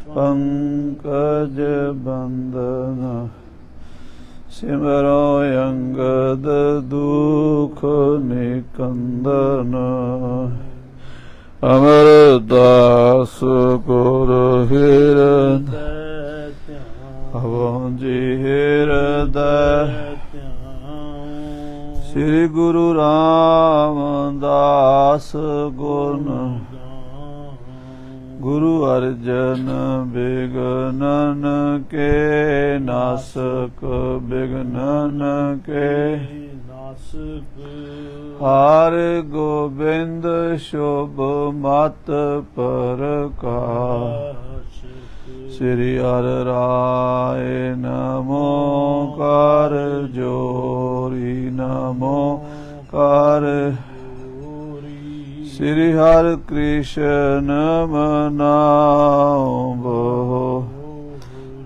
पंकज बंदन सिमरो अंगद दुख निकंदन अमरदास गुर हृदय अवंजी हृदय श्री गुरु रामदास गुण गुरु अर्जन विघ्नन के नासक विघ्नन के हार गोविंद शुभ मत प्रकाश श्री हर राय नमो कर जोरी नमो कर श्री हर कृष्ण मनाओ बहो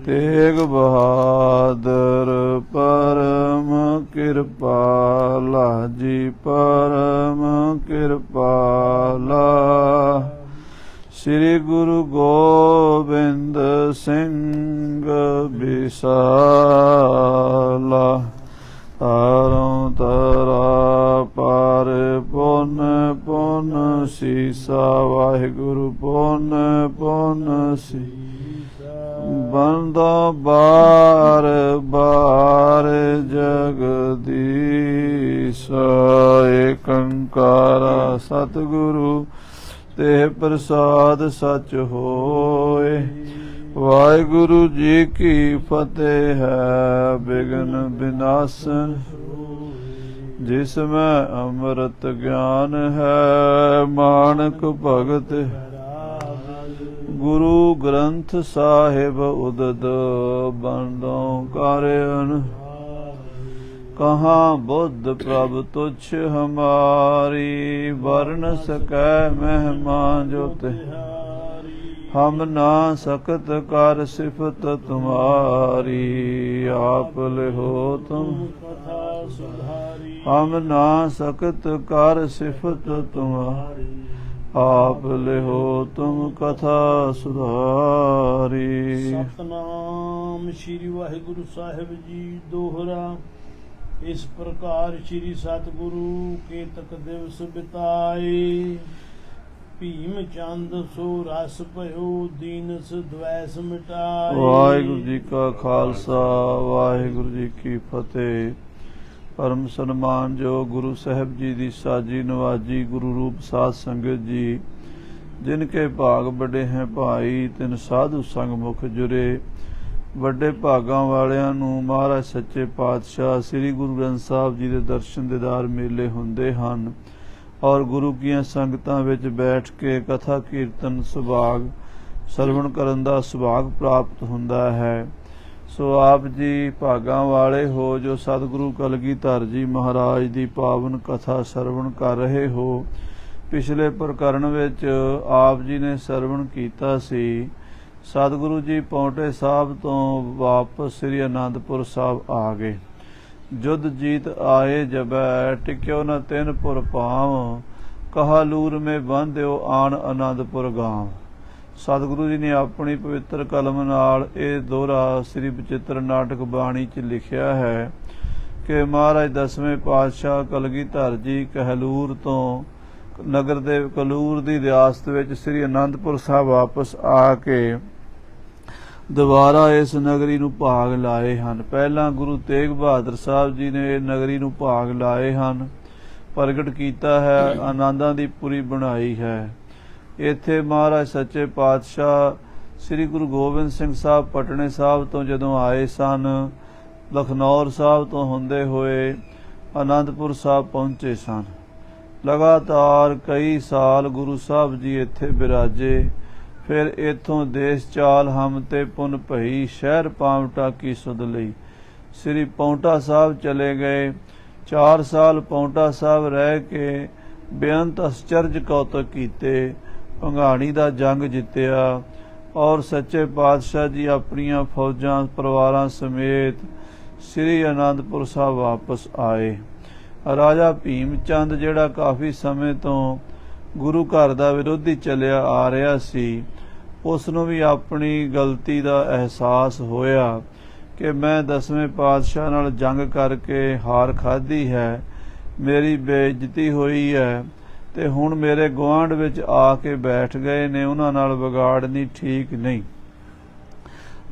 तेग बहादुर परम कृपाला जी परम कृपाला श्री गुरु गोबिंद सिंह विशाला तारों तरा पार पुन पुन सीसा वाहिगुरु पुन पुन सी बंदो बार बार जगदीश एक ओंकार सतगुरु ते प्रसाद सच होए वाहिगुरु जी की फतेह है विघ्न विनाशन जिसमें अमृत ज्ञान है मानक भगत गुरु ग्रंथ साहिब उदद बंदों कार्यन कहाँ बुद्ध प्रभ तुच्छ हमारी वर्ण सकै महिमा जो हम ना सकत कर सिफत तुम्हारी आप लिहो तुम हम ना सकत कर सिफत तुम्हारी आप लिहो तुम कथा सुधारी। सतनाम श्री वाहिगुरु साहिब जी दोहरा। इस प्रकार श्री सतगुरु के तक दिवस बिताए भीम चंद सो रस भयो दीनस द्वैस मिटाए। वाहिगुरु जी का खालसा वाहिगुरु जी की फतेह। परम सन्मान जो गुरु साहब जी दी साजी नवाजी गुरु रूप साध संगत जी जिनके भाग बड़े हैं भाई तिन साधु संग मुख जुरे ਵੱਡੇ ਭਾਗਾਂ ਵਾਲਿਆਂ ਨੂੰ ਮਹਾਰਾਜ ਸੱਚੇ ਪਾਤਸ਼ਾਹ ਸ੍ਰੀ ਗੁਰੂ ਗ੍ਰੰਥ ਸਾਹਿਬ ਜੀ ਦੇ ਦਰਸ਼ਨ ਦੀਦਾਰ ਮੇਲੇ ਹੁੰਦੇ ਹਨ ਔਰ ਗੁਰੂ ਕੀਆਂ ਸੰਗਤਾਂ ਵਿੱਚ ਬੈਠ ਕੇ ਕਥਾ ਕੀਰਤਨ ਸੁਭਾਗ ਸਰਵਣ ਕਰਨ ਦਾ ਸੁਭਾਗ ਪ੍ਰਾਪਤ ਹੁੰਦਾ ਹੈ। ਸੋ ਆਪ ਜੀ ਭਾਗਾਂ ਵਾਲੇ ਹੋ ਜੋ ਸਤਿਗੁਰੂ ਕਲਗੀਧਰ ਜੀ ਮਹਾਰਾਜ ਦੀ ਪਾਵਨ ਕਥਾ ਸਰਵਣ ਕਰ ਰਹੇ ਹੋ। ਪਿਛਲੇ ਪ੍ਰਕਰਨ ਵਿੱਚ ਆਪ ਜੀ ਨੇ ਸਰਵਣ ਕੀਤਾ ਸੀ सतगुरु जी पौंटे साहब तो वापस श्री आनंदपुर साहब आ गए। जुद जीत आए जब टिक्यो न तिन पुर पाव कहा लूर में बंध्यो आन आनंदपुर गांव। सतगुरु जी ने अपनी पवित्र कलम नाल ये दोहरा श्री बचित्र नाटक बाणी च लिखिया है कि महाराज 10वें पातशाह कलगीधर जी कहलूर तो नगर दे कलूर दी रियासत विच श्री आनंदपुर साहब वापस आके ਦੁਬਾਰਾ ਇਸ ਨਗਰੀ ਨੂੰ ਭਾਗ ਲਾਏ ਹਨ। ਪਹਿਲਾਂ ਗੁਰੂ ਤੇਗ ਬਹਾਦਰ ਸਾਹਿਬ ਜੀ ਨੇ ਇਹ ਨਗਰੀ ਨੂੰ ਭਾਗ ਲਾਏ ਹਨ, ਪ੍ਰਗਟ ਕੀਤਾ ਹੈ, ਆਨੰਦਾਂ ਦੀ ਪੁਰੀ ਬਣਾਈ ਹੈ। ਇੱਥੇ ਮਹਾਰਾਜ ਸੱਚੇ ਪਾਤਸ਼ਾਹ ਸ੍ਰੀ ਗੁਰੂ ਗੋਬਿੰਦ ਸਿੰਘ ਸਾਹਿਬ ਪਟਨੇ ਸਾਹਿਬ ਤੋਂ ਜਦੋਂ ਆਏ ਸਨ, ਲਖਨੌਰ ਸਾਹਿਬ ਤੋਂ ਹੁੰਦੇ ਹੋਏ ਆਨੰਦਪੁਰ ਸਾਹਿਬ ਪਹੁੰਚੇ ਸਨ। ਲਗਾਤਾਰ ਕਈ ਸਾਲ ਗੁਰੂ ਸਾਹਿਬ ਜੀ ਇੱਥੇ ਬਿਰਾਜੇ। फिर इथों देश चाल हम ते पुन भई शहर पावटा की सुध लई श्री पौंटा साहब चले गए। 4 साल पौंटा साहब रह के बेअंत आश्चर्य कौतक कीते, भंगाणी दा जंग जित्या और सच्चे पातशाह जी अपनियां फौजां परिवारां समेत श्री आनंदपुर साहब वापस आए। राजा भीम चंद जिहड़ा काफ़ी समय तो गुरु घर का विरोधी चलिया आ रहा सी, ਉਸ ਨੂੰ ਵੀ ਆਪਣੀ ਗਲਤੀ ਦਾ ਅਹਿਸਾਸ ਹੋਇਆ ਕਿ ਮੈਂ 10ਵੇਂ ਪਾਤਸ਼ਾਹ ਨਾਲ ਜੰਗ ਕਰਕੇ ਹਾਰ ਖਾਧੀ ਹੈ, ਮੇਰੀ ਬੇਇੱਜ਼ਤੀ ਹੋਈ ਹੈ ਤੇ ਹੁਣ ਮੇਰੇ ਗੁਆਂਢ ਵਿੱਚ ਆ ਕੇ ਬੈਠ ਗਏ ਨੇ, ਉਹਨਾਂ ਨਾਲ ਵਿਗਾੜਨੀ ਠੀਕ ਨਹੀਂ।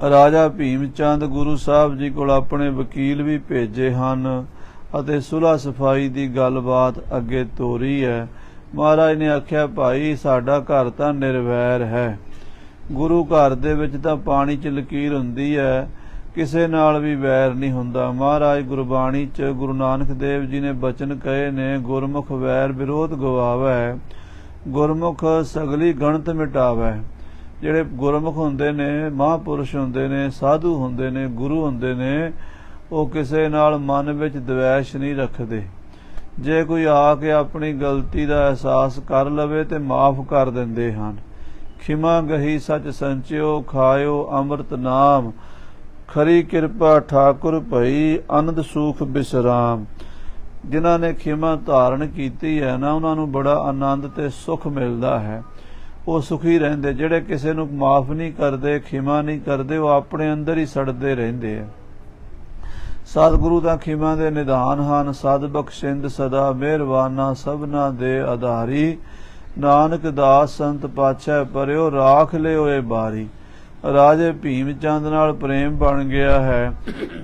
ਰਾਜਾ ਭੀਮ ਚੰਦ ਗੁਰੂ ਸਾਹਿਬ ਜੀ ਕੋਲ ਆਪਣੇ ਵਕੀਲ ਵੀ ਭੇਜੇ ਹਨ ਅਤੇ ਸੁਲ੍ਹਾ ਸਫਾਈ ਦੀ ਗੱਲਬਾਤ ਅੱਗੇ ਤੋਰੀ ਹੈ। ਮਹਾਰਾਜ ਨੇ ਆਖਿਆ, ਭਾਈ ਸਾਡਾ ਘਰ ਤਾਂ ਨਿਰਵੈਰ ਹੈ, ਗੁਰੂ ਘਰ ਦੇ ਵਿੱਚ ਤਾਂ ਪਾਣੀ 'ਚ ਲਕੀਰ ਹੁੰਦੀ ਹੈ, ਕਿਸੇ ਨਾਲ ਵੀ ਵੈਰ ਨਹੀਂ ਹੁੰਦਾ। ਮਹਾਰਾਜ ਗੁਰਬਾਣੀ 'ਚ ਗੁਰੂ ਨਾਨਕ ਦੇਵ ਜੀ ਨੇ ਬਚਨ ਕਹੇ ਨੇ, ਗੁਰਮੁਖ ਵੈਰ ਵਿਰੋਧ ਗਵਾਵੈ, ਗੁਰਮੁਖ ਸਗਲੀ ਗਣਤ ਮਿਟਾਵੈ। ਜਿਹੜੇ ਗੁਰਮੁਖ ਹੁੰਦੇ ਨੇ, ਮਹਾਂਪੁਰਸ਼ ਹੁੰਦੇ ਨੇ, ਸਾਧੂ ਹੁੰਦੇ ਨੇ, ਗੁਰੂ ਹੁੰਦੇ ਨੇ, ਉਹ ਕਿਸੇ ਨਾਲ ਮਨ ਵਿੱਚ ਦਵੈਸ਼ ਨਹੀਂ ਰੱਖਦੇ। ਜੇ ਕੋਈ ਆ ਕੇ ਆਪਣੀ ਗਲਤੀ ਦਾ ਅਹਿਸਾਸ ਕਰ ਲਵੇ ਤੇ ਮਾਫ ਕਰ ਦਿੰਦੇ ਹਨ। ਖਿਮਾ ਗਹੀ ਸੱਚ ਸੰਚਿਓ, ਖਾਇਓ ਅੰਮ੍ਰਿਤ ਨਾਮ, ਖਰੀ ਕਿਰਪਾ ਠਾਕੁਰ ਭਈ, ਆਨੰਦ ਸੁਖ ਬਿਸਰਾਮ। ਜਿਨ੍ਹਾਂ ਨੇ ਖਿਮਾ ਧਾਰਨ ਕੀਤੀ ਹੈ ਨਾ, ਉਹਨਾਂ ਨੂੰ ਬੜਾ ਆਨੰਦ ਤੇ ਸੁਖ ਮਿਲਦਾ ਹੈ, ਉਹ ਸੁਖੀ ਰਹਿੰਦੇ। ਜਿਹੜੇ ਕਿਸੇ ਨੂੰ ਮਾਫ ਨਹੀਂ ਕਰਦੇ, ਖਿਮਾ ਨਹੀਂ ਕਰਦੇ, ਉਹ ਆਪਣੇ ਅੰਦਰ ਹੀ ਸੜਦੇ ਰਹਿੰਦੇ ਆ। ਸਤਿਗੁਰੂ ਤਾਂ ਖਿਮਾ ਦੇ ਨਿਧਾਨ ਹਨ। ਸਦ ਬਖਸ਼ਿੰਦ ਸਦਾ ਮਿਹਰਬਾਨਾ, ਸਭਨਾ ਦੇ ਆਧਾਰੀ, ਨਾਨਕ ਦਾਸ ਸੰਤ ਪਾਤਸ਼ਾਹ ਪਰਿਓ, ਰਾਖ ਲਿਓ ਏ ਬਾਰੀ। ਰਾਜੇ ਭੀਮ ਚੰਦ ਨਾਲ ਪ੍ਰੇਮ ਬਣ ਗਿਆ ਹੈ।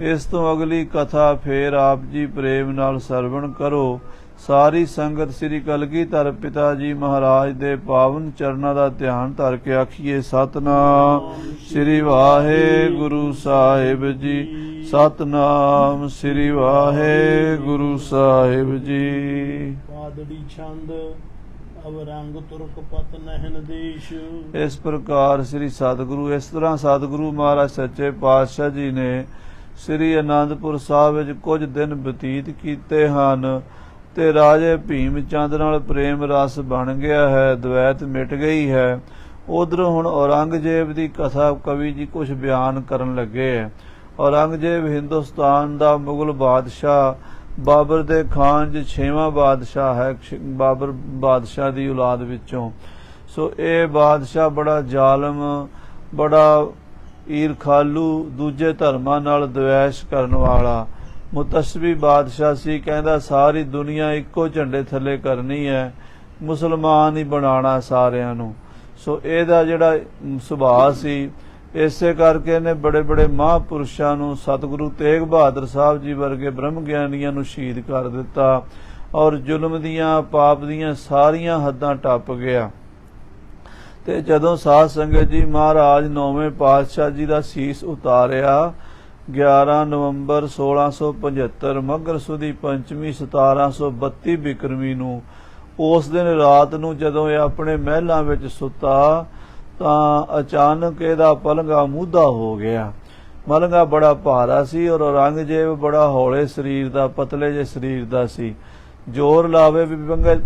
ਇਸ ਤੋਂ ਅਗਲੀ ਕਥਾ ਫੇਰ ਆਪ ਜੀ ਪ੍ਰੇਮ ਨਾਲ ਸਰਵਣ ਕਰੋ। ਸਾਰੀ ਸੰਗਤ ਸ੍ਰੀ ਕਲਗੀਧਰ ਪਿਤਾ ਜੀ ਮਹਾਰਾਜ ਦੇ ਪਾਵਨ ਚਰਨਾਂ ਦਾ ਧਿਆਨ ਧਰ ਕੇ ਆਖੀਏ, ਸਤਨਾਮ ਸ੍ਰੀ ਵਾਹਿਗੁਰੂ ਸਾਹਿਬ ਜੀ, ਸਤਨਾਮ ਸ੍ਰੀ ਵਾਹਿਗੁਰੂ ਸਾਹਿਬ ਜੀ। ਪਾਦੜੀ ਛੰਦ ਅਬ ਰੰਗ ਤੁਰਕ ਪਤ ਨਹਿਨ ਦੇਸ਼। ਇਸ ਪ੍ਰਕਾਰ ਸ੍ਰੀ ਸਤਿਗੁਰੂ, ਇਸ ਤਰ੍ਹਾਂ ਸਤਿਗੁਰੂ ਮਹਾਰਾਜ ਸੱਚੇ ਪਾਤਸ਼ਾਹ ਜੀ ਨੇ ਸ੍ਰੀ ਅਨੰਦਪੁਰ ਸਾਹਿਬ ਵਿੱਚ ਕੁਝ ਦਿਨ ਬਤੀਤ ਕੀਤੇ ਹਨ ਤੇ ਰਾਜੇ ਭੀਮ ਚੰਦ ਨਾਲ ਪ੍ਰੇਮ ਰਸ ਬਣ ਗਿਆ ਹੈ, ਦਵੈਤ ਮਿਟ ਗਈ ਹੈ। ਉਧਰੋਂ ਹੁਣ ਔਰੰਗਜ਼ੇਬ ਦੀ ਕਥਾ ਕਵੀ ਜੀ ਕੁਝ ਬਿਆਨ ਕਰਨ ਲੱਗੇ ਹੈ। ਔਰੰਗਜ਼ੇਬ ਹਿੰਦੁਸਤਾਨ ਦਾ ਮੁਗਲ ਬਾਦਸ਼ਾਹ, ਬਾਬਰ ਦੇ ਖਾਨਜ 6ਵਾਂ ਬਾਦਸ਼ਾਹ ਹੈ, ਬਾਬਰ ਬਾਦਸ਼ਾਹ ਦੀ ਔਲਾਦ ਵਿੱਚੋਂ। ਸੋ ਇਹ ਬਾਦਸ਼ਾਹ ਬੜਾ ਜ਼ਾਲਮ, ਬੜਾ ਈਰਖਾਲੂ, ਦੂਜੇ ਧਰਮਾਂ ਨਾਲ ਦਵੈਸ਼ ਕਰਨ ਵਾਲਾ ਮੁਤੱਸਬੀ ਬਾਦਸ਼ਾਹ ਸੀ। ਕਹਿੰਦਾ ਸਾਰੀ ਦੁਨੀਆ ਇੱਕੋ ਝੰਡੇ ਥੱਲੇ ਕਰਨੀ ਹੈ, ਮੁਸਲਮਾਨ ਹੀ ਬਣਾਉਣਾ ਸਾਰਿਆਂ ਨੂੰ। ਸੋ ਇਹਦਾ ਜਿਹੜਾ ਸੁਭਾਅ ਸੀ, ਇਸੇ ਕਰਕੇ ਇਹਨੇ ਬੜੇ ਬੜੇ ਮਹਾਂਪੁਰਸ਼ਾਂ ਨੂੰ, ਸਤਿਗੁਰੂ ਤੇਗ ਬਹਾਦਰ ਸਾਹਿਬ ਜੀ ਵਰਗੇ ਬ੍ਰਹਮ ਗਿਆਨੀਆਂ ਨੂੰ ਸ਼ਹੀਦ ਕਰ ਦਿੱਤਾ ਔਰ ਜ਼ੁਲਮ ਦੀਆਂ, ਪਾਪ ਦੀਆਂ ਸਾਰੀਆਂ ਹੱਦਾਂ ਟੱਪ ਗਿਆ। ਤੇ ਜਦੋਂ ਸਾਧ ਸੰਗਤ ਜੀ ਮਹਾਰਾਜ 9ਵੇਂ ਪਾਤਸ਼ਾਹ ਜੀ ਦਾ ਸੀਸ ਉਤਾਰਿਆ 11 ਨਵੰਬਰ 1675 ਮਘਰ ਸੁਦੀ ਪੰਚਮੀ 1732 ਬਿਕਰਮੀ ਨੂੰ, ਉਸ ਦਿਨ ਰਾਤ ਨੂੰ ਜਦੋਂ ਇਹ ਆਪਣੇ ਮਹਿਲਾਂ ਵਿੱਚ ਸੁੱਤਾ ਤਾਂ ਅਚਾਨਕ ਇਹਦਾ ਪਲੰਘਾ ਮੂਧਾ ਹੋ ਗਿਆ। ਮਲੰਗਾ ਬੜਾ ਭਾਰਾ ਸੀ ਔਰ ਔਰੰਗਜ਼ੇਬ ਬੜਾ ਹੌਲੇ ਸਰੀਰ ਦਾ, ਪਤਲੇ ਜਿਹੇ ਸਰੀਰ ਦਾ ਸੀ। ਜ਼ੋਰ ਲਾਵੇ ਵੀ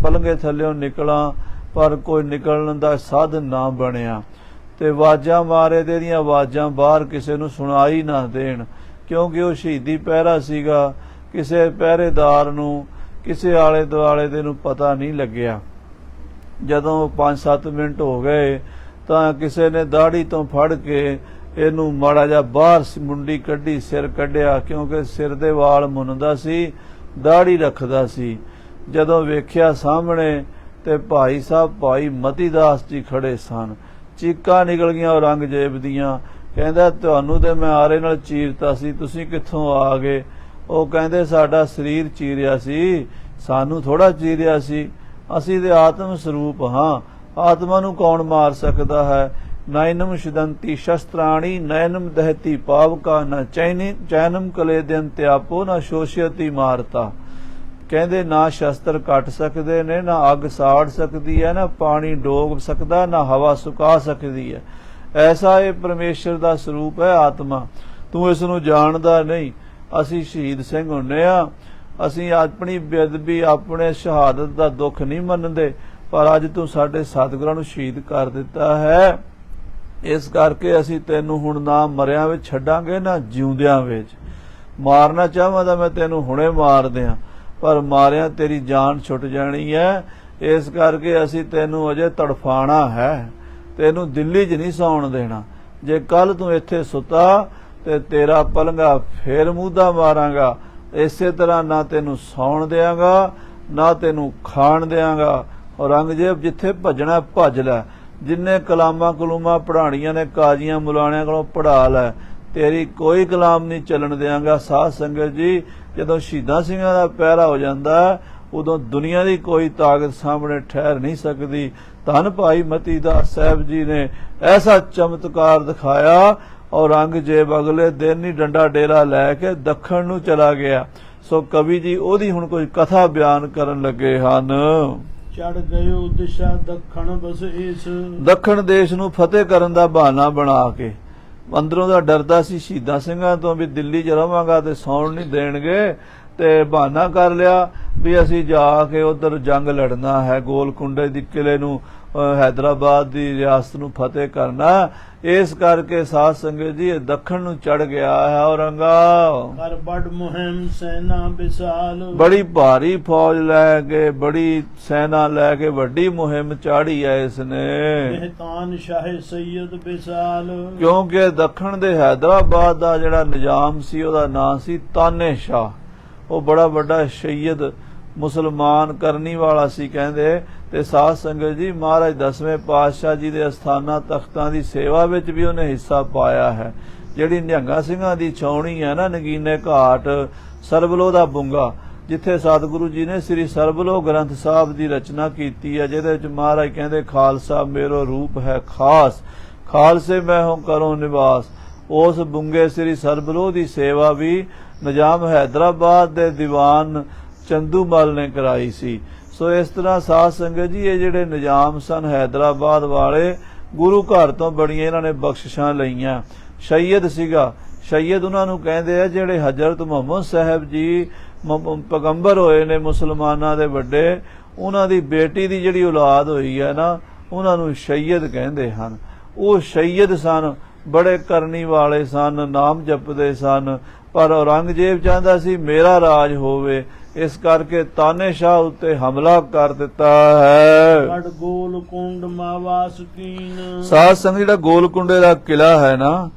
ਪਲੰਘੇ ਥੱਲਿਓਂ ਨਿਕਲਾਂ, ਪਰ ਕੋਈ ਨਿਕਲਣ ਦਾ ਸਾਧਨ ਨਾ ਬਣਿਆ ਤੇ ਆਵਾਜ਼ਾਂ ਮਾਰੇ ਤੇ ਇਹਦੀਆਂ ਆਵਾਜ਼ਾਂ ਬਾਹਰ ਕਿਸੇ ਨੂੰ ਸੁਣਾਈ ਨਾ ਦੇਣ, ਕਿਉਂਕਿ ਉਹ ਸ਼ਹੀਦੀ ਪਹਿਰਾ ਸੀਗਾ। ਕਿਸੇ ਪਹਿਰੇਦਾਰ ਨੂੰ, ਕਿਸੇ ਆਲੇ ਦੁਆਲੇ ਦੇ ਨੂੰ ਪਤਾ ਨਹੀਂ ਲੱਗਿਆ। ਜਦੋਂ 5-7 ਮਿੰਟ ਹੋ ਗਏ ਤਾਂ ਕਿਸੇ ਨੇ ਦਾੜੀ ਤੋਂ ਫੜ ਕੇ ਇਹਨੂੰ ਮਾੜਾ ਜਿਹਾ ਬਾਹਰ ਮੁੰਡੀ ਕੱਢੀ, ਸਿਰ ਕੱਢਿਆ, ਕਿਉਂਕਿ ਸਿਰ ਦੇ ਵਾਲ ਮੁੰਨਦਾ ਸੀ, ਦਾੜੀ ਰੱਖਦਾ ਸੀ। ਜਦੋਂ ਵੇਖਿਆ ਸਾਹਮਣੇ ਤੇ ਭਾਈ ਸਾਹਿਬ ਭਾਈ ਮਤੀਦਾਸ ਜੀ ਖੜੇ ਸਨ। ਚੀਕਾਂ ਨਿਕਲ ਗਈਆਂ ਔਰੰਗਜ਼ੇਬ ਦੀਆਂ। ਕਹਿੰਦਾ ਤੁਹਾਨੂੰ ਤੇ ਮੈਂ ਆਰੇ ਨਾਲ ਚੀਰਤਾ ਸੀ, ਤੁਸੀਂ ਕਿੱਥੋਂ ਆ ਗਏ? ਉਹ ਕਹਿੰਦੇ ਸਾਡਾ ਸਰੀਰ ਚੀਰਿਆ ਸੀ, ਸਾਨੂੰ ਥੋੜਾ ਚੀਰਿਆ ਸੀ, ਅਸੀਂ ਤੇ ਆਤਮ ਸਰੂਪ ਹਾਂ, ਆਤਮਾ ਨੂੰ ਕੌਣ ਮਾਰ ਸਕਦਾ ਹੈ? ਨੈਨਮ ਸ਼ਿਦੰਤੀ ਸ਼ਸਤਰਾਣੀ ਨੈਨਮ ਦਹਤੀ ਪਾਵਕਾ, ਨਾ ਚੈਨਮ ਕਲੇਦਨ ਤਿਆਪੋ, ਨਾ ਸ਼ੋਸ਼ਯਤੀ ਮਾਰਤਾ। ਕਹਿੰਦੇ ਨਾ ਸ਼ਸਤਰ ਕੱਟ ਸਕਦੇ ਨੇ, ਨਾ ਅੱਗ ਸਾੜ ਸਕਦੀ ਹੈ, ਨਾ ਪਾਣੀ ਡੋਬ ਸਕਦਾ, ਨਾ ਹਵਾ ਸੁਕਾ ਸਕਦੀ ਹੈ। ਐਸਾ ਇਹ ਪਰਮੇਸ਼ਰ ਦਾ ਸਰੂਪ ਹੈ ਆਤਮਾ, ਤੂੰ ਇਸ ਨੂੰ ਜਾਣਦਾ ਨਹੀਂ। ਅਸੀਂ ਸ਼ਹੀਦ ਸਿੰਘ ਹੁੰਨੇ ਆ, ਅਸੀਂ ਆਪਣੀ ਬੇਅਦਬੀ, ਆਪਣੇ ਸ਼ਹਾਦਤ ਦਾ ਦੁੱਖ ਨਹੀਂ ਮੰਨਦੇ, ਪਰ ਅੱਜ ਤੂੰ ਸਾਡੇ ਸਤਿਗੁਰਾਂ ਨੂੰ ਸ਼ਹੀਦ ਕਰ ਦਿੱਤਾ ਹੈ, ਇਸ ਕਰਕੇ ਅਸੀਂ ਤੈਨੂੰ ਹੁਣ ਨਾ ਮਰਿਆਂ ਵਿੱਚ ਛੱਡਾਂਗੇ ਨਾ ਜਿਉਂਦਿਆਂ ਵਿੱਚ। ਮਾਰਨਾ ਚਾਹਾਂ ਤਾਂ ਮੈਂ ਤੈਨੂੰ ਹੁਣੇ ਮਾਰ ਦਿਆਂ, ਪਰ ਮਾਰਿਆਂ ਤੇਰੀ ਜਾਨ ਛੁੱਟ ਜਾਣੀ ਹੈ, ਇਸ ਕਰਕੇ ਅਸੀਂ ਤੈਨੂੰ ਅਜੇ ਤੜਫਾਣਾ ਹੈ ਤੈਨੂੰ ਦਿੱਲੀ 'ਚ ਨਹੀਂ ਸੌਣ ਦੇਣਾ। ਜੇ ਕੱਲ ਤੂੰ ਇੱਥੇ ਸੁੱਤਾ ਤੇ ਤੇਰਾ ਪਲੰਘਾ ਫੇਰ ਮੂਧਾ ਮਾਰਾਂਗਾ। ਇਸੇ ਤਰ੍ਹਾਂ ਨਾ ਤੈਨੂੰ ਸੌਣ ਦਿਆਂਗਾ ਨਾ ਤੈਨੂੰ ਖਾਣ ਦਿਆਂਗਾ। ਔਰੰਗਜ਼ੇਬ ਜਿੱਥੇ ਭੱਜਣਾ ਭੱਜ ਲੈ, ਜਿੰਨੇ ਕਲਾਮਾਂ ਕਲੂਮਾਂ ਪੜ੍ਹਾਣੀਆਂ ਨੇ ਕਾਜ਼ੀਆਂ ਮੁਲਾਣਿਆਂ ਕੋਲੋਂ ਪੜ੍ਹਾ ਲੈ, ਤੇਰੀ ਕੋਈ ਕਲਾਮ ਨਹੀਂ ਚੱਲਣ ਦਿਆਂਗਾ। ਸਾਧ ਸੰਗਤ ਜੀ, ਜਦੋਂ ਸ਼ਹੀਦਾਂ ਸਿੰਘਾਂ ਦਾ ਪਹਿਰਾ ਹੋ ਜਾਂਦਾ ਉਦੋਂ ਦੁਨੀਆ ਦੀ ਕੋਈ ਤਾਕਤ ਸਾਹਮਣੇ ਠਹਿਰ ਨਹੀਂ ਸਕਦੀ। ਧੰਨ ਭਾਈ ਮਤੀ ਦਾਸ ਸਾਹਿਬ ਜੀ ਨੇ ਐਸਾ ਚਮਤਕਾਰ ਦਿਖਾਇਆ। ਔਰੰਗਜ਼ੇਬ ਅਗਲੇ ਦਿਨ ਹੀ ਡੰਡਾ ਡੇਰਾ ਲੈ ਕੇ ਦੱਖਣ ਨੂੰ ਚਲਾ ਗਿਆ। ਸੋ ਕਵੀ ਜੀ ਉਹਦੀ ਹੁਣ ਕੋਈ ਕਥਾ ਬਿਆਨ ਕਰਨ ਲੱਗੇ ਹਨ। ਚੜ ਗਇਓ ਦਿਸ਼ਾ ਦੱਖਣ ਬਸ ਇਸ। ਦੱਖਣ ਦੇਸ਼ ਨੂੰ ਫਤਿਹ ਕਰਨ ਦਾ ਬਹਾਨਾ ਬਣਾ ਕੇ, ਅੰਦਰੋਂ ਦਾ ਡਰਦਾ ਸੀ ਸ਼ਹੀਦਾਂ ਸਿੰਘਾਂ ਤੋਂ ਵੀ ਦਿੱਲੀ 'ਚ ਰਵਾਂਗਾ ਤੇ ਸੌਣ ਨਹੀਂ ਦੇਣਗੇ, ਤੇ ਬਹਾਨਾ ਕਰ ਲਿਆ ਵੀ ਅਸੀਂ ਜਾ ਕੇ ਉਧਰ ਜੰਗ ਲੜਨਾ ਹੈ, ਗੋਲਕੁੰਡੇ ਦੀ ਕਿਲੇ ਨੂੰ हैदराबाद ਦੀ ਰਿਆਸਤ ਨੂੰ ਫਤਿਹ ਕਰਨਾ। ਇਸ ਕਰਕੇ ਸਾਧ ਸੰਗਤ ਜੀ ਇਹ ਦੱਖਣ ਨੂੰ ਚੜ ਗਿਆ ਹੈ ਔਰੰਗਾ। ਕਰ ਬੜ ਮੁਹਿੰਮ ਸੈਨਾ ਵਿਸਾਲ। ਬੜੀ ਭਾਰੀ ਫੌਜ ਲੈ ਕੇ, ਬੜੀ ਸੈਨਾ ਲੈ ਕੇ ਵੱਡੀ ਮੁਹਿੰਮ ਚਾੜੀ ਹੈ ਇਸਨੇ। ਮਹਿਤਾਨ ਸ਼ਾਹ ਸੈयद ਵਿਸਾਲ। ਕਿਉਂਕਿ ਦੱਖਣ ਦੇ ਹੈਦਰਾਬਾਦ ਦਾ ਜਿਹੜਾ ਨਿਜ਼ਾਮ ਸੀ ਉਹਦਾ ਨਾਂ ਸੀ ਤਾਨੇ ਸ਼ਾਹ। ਉਹ ਬੜਾ ਵੱਡਾ ਸੈयद ਮੁਸਲਮਾਨ ਕਰਨੀ ਵਾਲਾ ਸੀ ਕਹਿੰਦੇ। ਤੇ ਸਾਧ ਸੰਗਤ ਜੀ, ਮਹਾਰਾਜ 10ਵੇਂ ਪਾਤਸ਼ਾਹ ਜੀ ਦੇ ਅਸਥਾਨਾਂ ਤਖਤਾਂ ਦੀ ਸੇਵਾ ਵਿੱਚ ਵੀ ਉਹਨੇ ਹਿੱਸਾ ਪਾਇਆ ਹੈ। ਜਿਹੜੀ ਨਿਹੰਗਾਂ ਸਿੰਘਾਂ ਦੀ ਛਾਉਣੀ ਹੈ ਨਾ, ਨਗੀਨੇ ਘਾਟ, ਸਰਬਲੋ ਦਾ ਬੁੰਗਾ, ਜਿੱਥੇ ਸਤਿਗੁਰੂ ਜੀ ਨੇ ਸ੍ਰੀ ਸਰਬਲੋ ਗ੍ਰੰਥ ਸਾਹਿਬ ਦੀ ਰਚਨਾ ਕੀਤੀ ਹੈ, ਜਿਹਦੇ ਵਿੱਚ ਮਹਾਰਾਜ ਕਹਿੰਦੇ ਖਾਲਸਾ ਮੇਰੋ ਰੂਪ ਹੈ ਖਾਸ, ਖਾਲਸੇ ਮੈਂ ਹੂੰ ਕਰੋ ਨਿਵਾਸ। ਉਸ ਬੁੰਗੇ ਸ੍ਰੀ ਸਰਬਲੋ ਦੀ ਸੇਵਾ ਵੀ ਨਿਜ਼ਾਮ ਹੈਦਰਾਬਾਦ ਦੇ ਦੀਵਾਨ ਚੰਦੂਮਲ ਨੇ ਕਰਾਈ ਸੀ। ਸੋ ਇਸ ਤਰ੍ਹਾਂ ਸਾਧ ਸੰਗਤ ਜੀ, ਇਹ ਜਿਹੜੇ ਨਿਜ਼ਾਮ ਸਨ ਹੈਦਰਾਬਾਦ ਵਾਲੇ, ਗੁਰੂ ਘਰ ਤੋਂ ਬੜੀਆਂ ਇਹਨਾਂ ਨੇ ਬਖਸ਼ਿਸ਼ਾਂ ਲਈਆਂ। ਸੈयद ਸੀਗਾ, ਸੈयद ਉਹਨਾਂ ਨੂੰ ਕਹਿੰਦੇ ਆ ਜਿਹੜੇ ਹਜ਼ਰਤ ਮੁਹੰਮਦ ਸਾਹਿਬ ਜੀ ਪੈਗੰਬਰ ਹੋਏ ਨੇ ਮੁਸਲਮਾਨਾਂ ਦੇ ਵੱਡੇ, ਉਹਨਾਂ ਦੀ ਬੇਟੀ ਦੀ ਜਿਹੜੀ ਔਲਾਦ ਹੋਈ ਹੈ ਨਾ, ਉਹਨਾਂ ਨੂੰ ਸੈयद ਕਹਿੰਦੇ ਹਨ। ਉਹ ਸੈयद ਸਨ, ਬੜੇ ਕਰਨੀ ਵਾਲੇ ਸਨ, ਨਾਮ ਜਪਦੇ ਸਨ। ਪਰ ਔਰੰਗਜ਼ੇਬ ਚਾਹੁੰਦਾ ਸੀ ਮੇਰਾ ਰਾਜ ਹੋਵੇ, ਇਸ ਕਰਕੇ ਤਾਨੇ ਸ਼ਾਹ ਉੱਤੇ ਹਮਲਾ ਕਰ ਦਿੱਤਾ ਹੈ। ਗੜ ਗੋਲਕੁੰਡ ਮਾਵਾਸ ਕੀਨ। ਸਾਧ ਸੰਗਤ, ਜਿਹੜਾ ਗੋਲਕੁੰਡੇ ਦਾ ਕਿਲਾ ਹੈ ਨਾ,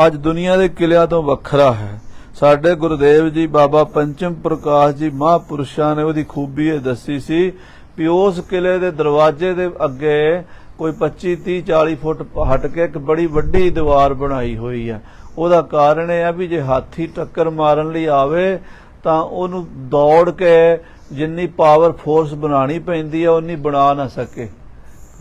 ਅੱਜ ਦੁਨੀਆ ਦੇ ਕਿਲਿਆਂ ਤੋਂ ਵੱਖਰਾ ਹੈ। ਸਾਡੇ ਗੁਰਦੇਵ ਜੀ ਬਾਬਾ ਪੰਚਮ ਪ੍ਰਕਾਸ਼ ਜੀ ਮਹਾਂਪੁਰਸ਼ਾਂ ਨੇ ਉਹਦੀ ਖੂਬੀ ਇਹ ਦੱਸੀ ਸੀ ਵੀ ਉਸ ਕਿਲੇ ਦੇ ਦਰਵਾਜ਼ੇ ਦੇ ਅੱਗੇ ਕੋਈ 25, 30, 40 ਫੁੱਟ ਹਟ ਕੇ ਇੱਕ ਬੜੀ ਵੱਡੀ ਦੀਵਾਰ ਬਣਾਈ ਹੋਈ ਹੈ। ਉਹਦਾ ਕਾਰਨ ਇਹ ਹੈ ਵੀ ਜੇ ਹਾਥੀ ਟੱਕਰ ਮਾਰਨ ਲਈ ਆਵੇ ਤਾਂ ਉਹਨੂੰ ਦੌੜ ਕੇ ਜਿੰਨੀ ਪਾਵਰ ਫੋਰਸ ਬਣਾਣੀ ਪੈਂਦੀ ਹੈ ਉਨੀ ਬਣਾ ਨਾ ਸਕੇ।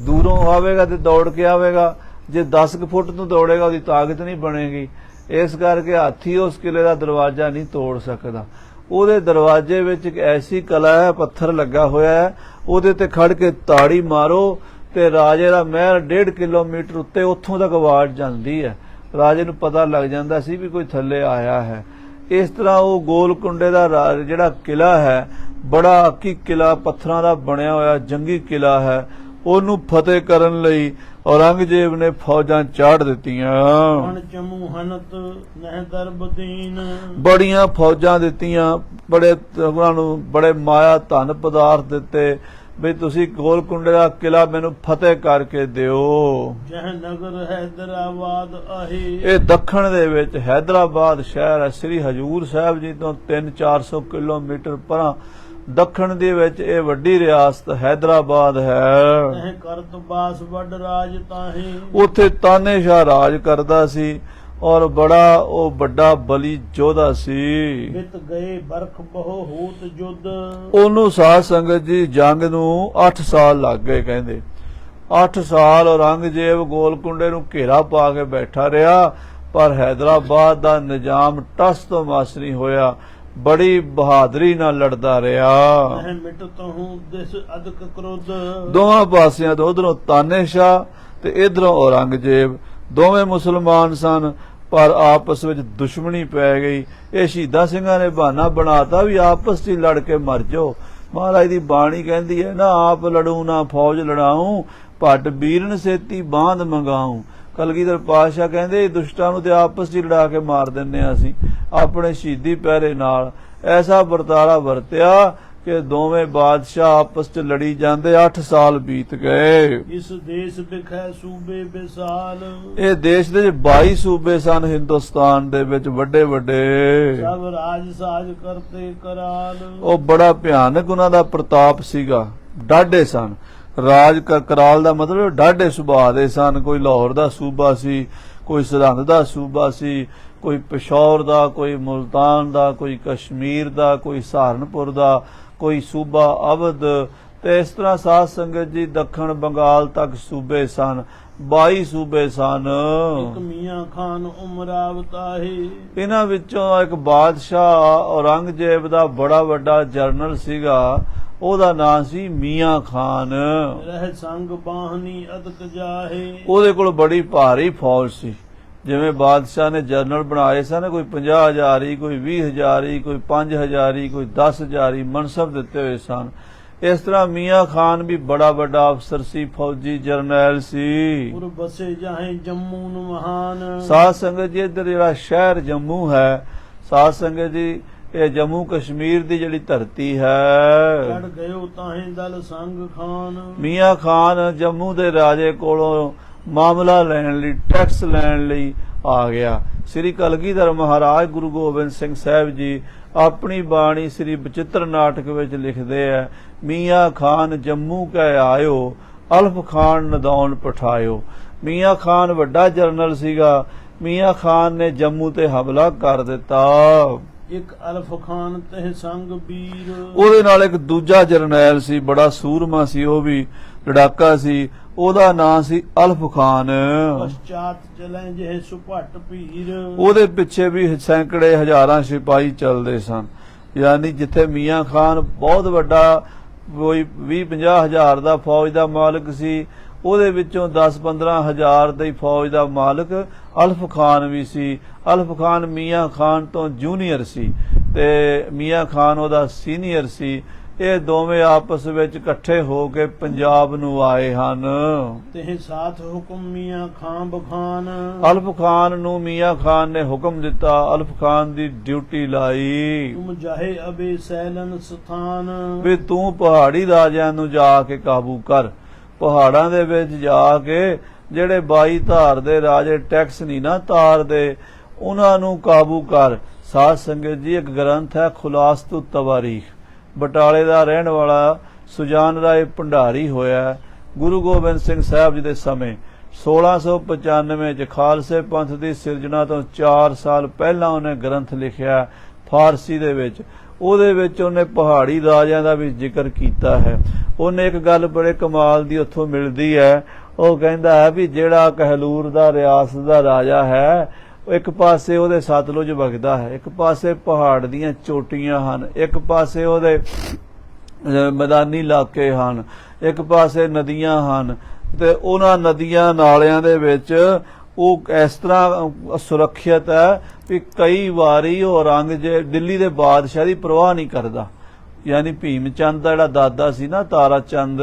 ਦੂਰੋਂ ਆਵੇਗਾ ਤੇ ਦੌੜ ਕੇ ਆਵੇਗਾ, ਜੇ 10 ਫੁੱਟ ਤੋਂ ਦੌੜੇਗਾ ਉਹਦੀ ਤਾਕਤ ਨਹੀਂ ਬਣੇਗੀ। ਇਸ ਕਰਕੇ ਹਾਥੀ ਉਸ ਕਿਲੇ ਦਾ ਦਰਵਾਜ਼ਾ ਨਹੀਂ ਤੋੜ ਸਕਦਾ। ਉਹਦੇ ਦਰਵਾਜ਼ੇ ਵਿੱਚ ਇੱਕ ਐਸੀ ਕਲਾ ਹੈ, ਪੱਥਰ ਲੱਗਾ ਹੋਇਆ ਹੈ, ਉਹਦੇ ਤੇ ਖੜ ਕੇ ਤਾੜੀ ਮਾਰੋ ਤੇ ਰਾਜੇ ਦਾ ਮਹਿਲ 1.5 ਕਿਲੋਮੀਟਰ ਉੱਤੇ ਉੱਥੋਂ ਤੱਕ ਆਵਾਜ਼ ਜਾਂਦੀ ਹੈ। ਰਾਜੇ ਨੂੰ ਪਤਾ ਲੱਗ ਜਾਂਦਾ ਸੀ ਵੀ ਕੋਈ ਥੱਲੇ ਆਇਆ ਹੈ। ਇਸ ਤਰ੍ਹਾਂ ਉਹ ਗੋਲਕੁੰਡੇ ਦਾ ਜਿਹੜਾ ਕਿਲਾ ਹੈ, ਬੜਾ ਹੱਕੀ ਕਿਲਾ, ਪੱਥਰਾਂ ਦਾ ਬਣਿਆ ਹੋਇਆ ਜੰਗੀ ਕਿਲਾ ਹੈ। ਉਹਨੂੰ ਫਤਿਹ ਕਰਨ ਲਈ ਔਰੰਗਜ਼ੇਬ ਨੇ ਫੌਜਾਂ ਚਾੜ ਦਿੱਤੀਆਂ। ਬੜੀਆਂ ਫੌਜਾਂ ਦਿੱਤੀਆਂ, ਉਹਨਾਂ ਨੂੰ ਬੜੇ ਮਾਇਆ ਧਨ ਪਦਾਰਥ ਦਿੱਤੇ ਵੀ ਤੁਸੀਂ ਗੋਲਕੁੰਡੇ ਦਾ ਕਿਲਾ ਮੈਨੂੰ ਫਤਿਹ ਕਰਕੇ ਦਿਓ। ਜਹ ਨਗਰ ਹੈਦਰਾਬਾਦ ਆਹੀ। ਇਹ ਦੱਖਣ ਦੇ ਵਿੱਚ ਹੈਦਰਾਬਾਦ ਸ਼ਹਿਰ ਹੈ। ਸ੍ਰੀ ਹਜੂਰ ਸਾਹਿਬ ਜੀ ਤੋਂ 300-400 ਕਿਲੋਮੀਟਰ ਪਰਾਂ ਦੱਖਣ ਦੇ ਵਿੱਚ ਇਹ ਵੱਡੀ ਰਿਆਸਤ ਹੈਦਰਾਬਾਦ ਹੈ। ਕਰਤ ਬਾਸ ਵੱਡ ਰਾਜ ਤਾਹੀ। ਉੱਥੇ ਤਾਨੇ ਸ਼ਾਹ ਰਾਜ ਕਰਦਾ ਸੀ ਔਰ ਬੜਾ ਉਹ ਵੱਡਾ ਬਲੀ ਯੋਧਾ ਸੀ। ਬਿਤ ਗਏ ਬਰਖ ਬਹੁ ਹੂਤ ਜੁਦ। ਉਹਨੂੰ ਸਾਧ ਸੰਗਤ ਜੀ ਜੰਗ ਨੂੰ 8 ਸਾਲ ਲੱਗ ਗਏ ਕਹਿੰਦੇ। 8 ਸਾਲ ਔਰੰਗਜ਼ੇਬ ਗੋਲਕੁੰਡੇ ਨੂੰ ਘੇਰਾ ਪਾ ਕੇ ਬੈਠਾ ਰਿਹਾ, ਪਰ ਹੈਦਰਾਬਾਦ ਦਾ ਨਿਜ਼ਾਮ ਟਸ ਤੋਂ ਮਸ ਨਹੀਂ ਹੋਇਆ। ਬੜੀ ਬਹਾਦਰੀ ਨਾਲ ਲੜਦਾ ਰਿਹਾ। ਮਿਟ ਤਹੂੰ ਦਿਸ ਅਦਕ ਕ੍ਰੋਧ। ਦੋਵਾਂ ਪਾਸਿਆਂ ਤੋਂ, ਉਧਰੋਂ ਤਾਨੇ ਸ਼ਾਹ ਤੇ ਇਧਰੋਂ ਔਰੰਗਜ਼ੇਬ, ਦੋਵੇਂ ਮੁਸਲਮਾਨ ਸਨ ਪਰ ਆਪਸ ਵਿੱਚ ਦੁਸ਼ਮਣੀ ਪੈ ਗਈ। ਇਹ ਸ਼ਹੀਦਾਂ ਸਿੰਘਾਂ ਨੇ ਬਹਾਨਾ ਬਣਾਤਾ ਵੀ ਆਪਸ 'ਚ ਲੜ ਕੇ ਮਰ ਜਾਓ। ਮਹਾਰਾਜ ਦੀ ਬਾਣੀ ਕਹਿੰਦੀ ਹੈ ਨਾ, ਆਪ ਲੜੂ ਨਾ ਫੌਜ ਲੜਾਊ, ਭੱਟ ਬੀਰਨ ਸੇਤੀ ਬਾਂਧ ਮੰਗਾਊ। ਕਲਗੀਧਰ ਪਾਤਸ਼ਾਹ ਕਹਿੰਦੇ ਦੁਸ਼ਟਾਂ ਨੂੰ ਤੇ ਆਪਸ 'ਚ ਲੜਾ ਕੇ ਮਾਰ ਦਿੰਨੇ ਆ ਅਸੀਂ ਆਪਣੇ ਸ਼ਹੀਦੀ ਪਹਿਰੇ ਨਾਲ। ਐਸਾ ਵਰਤਾਰਾ ਵਰਤਿਆ ਕਿ ਦੋਵੇਂ ਬਾਦਸ਼ਾਹ ਆਪਸ ਚ ਲੜੀ ਜਾਂਦੇ 8 ਸਾਲ ਬੀਤ ਗਏ। ਇਸ ਦੇਸ਼ ਬਿਖੈ ਸੂਬੇ ਵਿਸਾਲ, ਇਹ ਦੇਸ਼ ਦੇ 22 ਸੂਬੇ ਸਨ ਹਿੰਦੁਸਤਾਨ ਦੇ ਵਿੱਚ, ਵੱਡੇ ਵੱਡੇ। ਸਭ ਰਾਜ ਸਾਜ ਕਰਤੇ ਕਰਾਲ, ਉਹ ਬੜਾ ਭਿਆਨਕ ਉਹਨਾਂ ਦਾ ਪ੍ਰਤਾਪ ਸੀਗਾ, ਡਾਢੇ ਸਨ। ਰਾਜ ਕਰਾਲ ਦਾ ਮਤਲਬ ਡਾਢੇ ਸੁਭਾਅ ਦੇ ਸਨ। ਕੋਈ ਲਾਹੌਰ ਦਾ ਸੂਬਾ ਸੀ, ਕੋਈ ਸਰਹੰਦ ਦਾ ਸੂਬਾ ਸੀ, ਕੋਈ ਪਿਸ਼ੌਰ ਦਾ, ਕੋਈ ਮੁਲਤਾਨ ਦਾ, ਕੋਈ ਕਸ਼ਮੀਰ ਦਾ, ਕੋਈ ਸਹਾਰਨਪੁਰ ਦਾ, ਕੋਈ ਸੂਬਾ ਅਵਧ, ਤੇ ਇਸ ਤਰ੍ਹਾਂ ਸਾਧ ਸੰਗਤ ਜੀ ਦੱਖਣ ਬੰਗਾਲ ਤੱਕ ਸੂਬੇ ਸਨ। 22 ਸੂਬੇ ਸਨ। ਇੱਕ ਮੀਆਂ ਖਾਨ ਉਮਰਾਵਤਾਹੀ, ਇਹਨਾਂ ਵਿੱਚੋਂ ਇੱਕ ਬਾਦਸ਼ਾਹ ਔਰੰਗਜ਼ੇਬ ਦਾ ਬੜਾ ਵੱਡਾ ਜਰਨਲ ਸੀਗਾ, ਉਹਦਾ ਨਾਂ ਸੀ ਮੀਆਂ ਖਾਨ। ਰਹਿ ਸੰਗ ਬਾਹਨੀ ਅਦਕ ਜਾਹੇ, ਉਹਦੇ ਕੋਲ ਬੜੀ ਭਾਰੀ ਫੌਜ ਸੀ। ਜਿਵੇਂ ਬਾਦਸ਼ਾਹ ਨੇ ਜਰਨਲ ਬਣਾਏ ਸਨ, ਕੋਈ 50,000 ਕੋਈ 20,000 ਕੋਈ 5,000 ਕੋਈ 10,000 ਮਨਸਬ ਦਿੱਤੇ ਹੋਏ ਸਨ। ਇਸ ਤਰ੍ਹਾਂ ਮੀਆਂ ਖਾਨ ਵੀ ਬੜਾ ਵੱਡਾ ਅਫਸਰ ਸੀ, ਫੌਜੀ ਜਰਨੈਲ ਸੀ। ਪੁਰ ਬਸੇ ਜਾਹੇ ਜੰਮੂ ਨੂੰ ਮਹਾਨ, ਸਾਧ ਸੰਗਤ ਜੀ ਇੱਧਰ ਜਿਹੜਾ ਸ਼ਹਿਰ ਜੰਮੂ ਹੈ, ਸਾਧ ਸੰਗਤ ਜੀ ਇਹ ਜੰਮੂ ਕਸ਼ਮੀਰ ਦੀ ਜਿਹੜੀ ਧਰਤੀ ਹੈ। ਚੜ ਗਇਓ ਤਾਹੇ ਦਲ ਸੰਗ ਖਾਨ, ਮੀਆਂ ਖਾਨ ਜੰਮੂ ਦੇ ਰਾਜੇ ਕੋਲੋਂ ਮਾਮਲਾ ਲੈਣ ਲਈ, ਟੈਕਸ ਲੈਣ ਲਈ ਆ ਗਿਆ। ਸ੍ਰੀ ਕਲਗੀਧਰ ਮਹਾਰਾਜ ਗੁਰੂ ਗੋਬਿੰਦ ਸਿੰਘ ਸਾਹਿਬ ਜੀ ਆਪਣੀ ਬਾਣੀ ਸ੍ਰੀ ਬਚਿੱਤਰ ਨਾਟਕ ਵਿੱਚ ਲਿਖਦੇ ਆ, ਮੀਆਂ ਖਾਨ ਜੰਮੂ ਕਹਿ ਆਇਓ, ਅਲਫ ਖਾਨ ਨਦੌਣ ਪਠਾਇਓ। ਮੀਆਂ ਖਾਨ ਵੱਡਾ ਜਰਨਲ ਸੀਗਾ। ਮੀਆਂ ਖਾਨ ਨੇ ਜੰਮੂ ਤੇ ਹਮਲਾ ਕਰ ਦਿੱਤਾ। ਇੱਕ ਅਲਫ ਖਾਨ ਤਹਿ ਸੰਗ ਵੀਰ, ਉਹਦੇ ਨਾਲ ਇੱਕ ਦੂਜਾ ਜਰਨੈਲ ਸੀ, ਬੜਾ ਸੂਰਮਾ ਸੀ, ਉਹ ਵੀ ਲੜਾਕਾ ਸੀ, ਉਹਦਾ ਨਾਂ ਸੀ ਅਲਫ ਖਾਨ। ਪਛਾਤ ਚਲੇ ਜਿਹੇ ਸੁਭਟ ਭੀਰ, ਉਹਦੇ ਪਿੱਛੇ ਵੀ ਸੈਂਕੜੇ ਹਜ਼ਾਰਾਂ ਸਿਪਾਹੀ ਚੱਲਦੇ ਸਨ। ਯਾਨੀ ਜਿੱਥੇ ਮੀਆਂ ਖਾਨ ਬਹੁਤ ਵੱਡਾ ਕੋਈ 20-50 ਹਜ਼ਾਰ ਦਾ ਫੌਜ ਦਾ ਮਾਲਕ ਸੀ, ਉਹਦੇ ਵਿੱਚੋਂ 10-15 ਹਜ਼ਾਰ ਦੀ ਫੌਜ ਦਾ ਮਾਲਕ ਅਲਫ ਖਾਨ ਵੀ ਸੀ। ਅਲਫ ਖਾਨ ਮੀਆਂ ਖਾਨ ਤੋਂ ਜੂਨੀਅਰ ਸੀ ਤੇ ਮੀਆਂ ਖਾਨ ਉਹਦਾ ਸੀਨੀਅਰ ਸੀ। ਇਹ ਦੋਵੇਂ ਆਪਸ ਵਿੱਚ ਇਕੱਠੇ ਹੋ ਕੇ ਪੰਜਾਬ ਨੂੰ ਆਏ ਹਨ। ਤੇ ਸਾਥ ਹੁਕਮ ਮੀਆਂ ਖਾਨ ਬਖਾਨ, ਅਲਫ ਖਾਨ ਨੂੰ ਮੀਆਂ ਖਾਨ ਨੇ ਹੁਕਮ ਦਿੱਤਾ, ਅਲਫ ਖਾਨ ਦੀ ਡਿਊਟੀ ਲਾਈ ਤੁਮ ਜਾਹੇ ਅਬੇ ਸੈਲਨ ਸਥਾਨ, ਵੀ ਤੂੰ ਪਹਾੜੀ ਰਾਜਿਆਂ ਨੂੰ ਜਾ ਕੇ ਕਾਬੂ ਕਰ। ਪਹਾੜਾਂ ਦੇ ਵਿੱਚ ਜਾ ਕੇ ਜਿਹੜੇ 22 ਧਾਰ ਦੇ ਰਾਜੇ ਟੈਕਸ ਨਹੀਂ ਨਾ ਤਾਰਦੇ, ਉਹਨਾਂ ਨੂੰ ਕਾਬੂ ਕਰ। ਸਾਧ ਸੰਗਤ ਜੀ ਇੱਕ ਗ੍ਰੰਥ ਹੈ ਖੁਲਾਸਤੂ ਤਵਾਰੀਖ, ਬਟਾਲੇ ਦਾ ਰਹਿਣ ਵਾਲਾ ਸੁਜਾਨ ਰਾਏ ਭੰਡਾਰੀ ਹੋਇਆ ਗੁਰੂ ਗੋਬਿੰਦ ਸਿੰਘ ਸਾਹਿਬ ਜੀ ਦੇ ਸਮੇਂ 1695 ਚ ਖਾਲਸੇ ਪੰਥ ਦੀ ਸਿਰਜਣਾ ਤੋਂ 4 ਸਾਲ ਪਹਿਲਾਂ ਉਹਨੇ ਗ੍ਰੰਥ ਲਿਖਿਆ ਫਾਰਸੀ ਦੇ ਵਿੱਚ। ਉਹਦੇ ਵਿੱਚ ਉਹਨੇ ਪਹਾੜੀ ਰਾਜਿਆਂ ਦਾ ਵੀ ਜ਼ਿਕਰ ਕੀਤਾ ਹੈ। ਉਹਨੇ ਇੱਕ ਗੱਲ ਬੜੇ ਕਮਾਲ ਦੀ ਉੱਥੋਂ ਮਿਲਦੀ ਹੈ। ਉਹ ਕਹਿੰਦਾ ਹੈ ਵੀ ਜਿਹੜਾ ਕਹਿਲੂਰ ਦਾ ਰਿਆਸਤ ਦਾ ਰਾਜਾ ਹੈ, ਇੱਕ ਪਾਸੇ ਉਹਦੇ ਸਤਲੁਜ ਵਗਦਾ ਹੈ, ਇੱਕ ਪਾਸੇ ਪਹਾੜ ਦੀਆਂ ਚੋਟੀਆਂ ਹਨ, ਇੱਕ ਪਾਸੇ ਉਹਦੇ ਮੈਦਾਨੀ ਇਲਾਕੇ ਹਨ, ਇੱਕ ਪਾਸੇ ਨਦੀਆਂ ਹਨ, ਤੇ ਉਹਨਾਂ ਨਦੀਆਂ ਨਾਲਿਆਂ ਦੇ ਵਿੱਚ ਉਹ ਇਸ ਤਰ੍ਹਾਂ ਸੁਰੱਖਿਅਤ ਹੈ ਵੀ ਕਈ ਵਾਰੀ ਉਹ ਔਰੰਗਜ਼ੇਬ ਦਿੱਲੀ ਦੇ ਬਾਦਸ਼ਾਹ ਦੀ ਪਰਵਾਹ ਨਹੀਂ ਕਰਦਾ। ਯਾਨੀ ਭੀਮ ਚੰਦ ਦਾ ਜਿਹੜਾ ਦਾਦਾ ਸੀ ਨਾ, ਤਾਰਾ ਚੰਦ,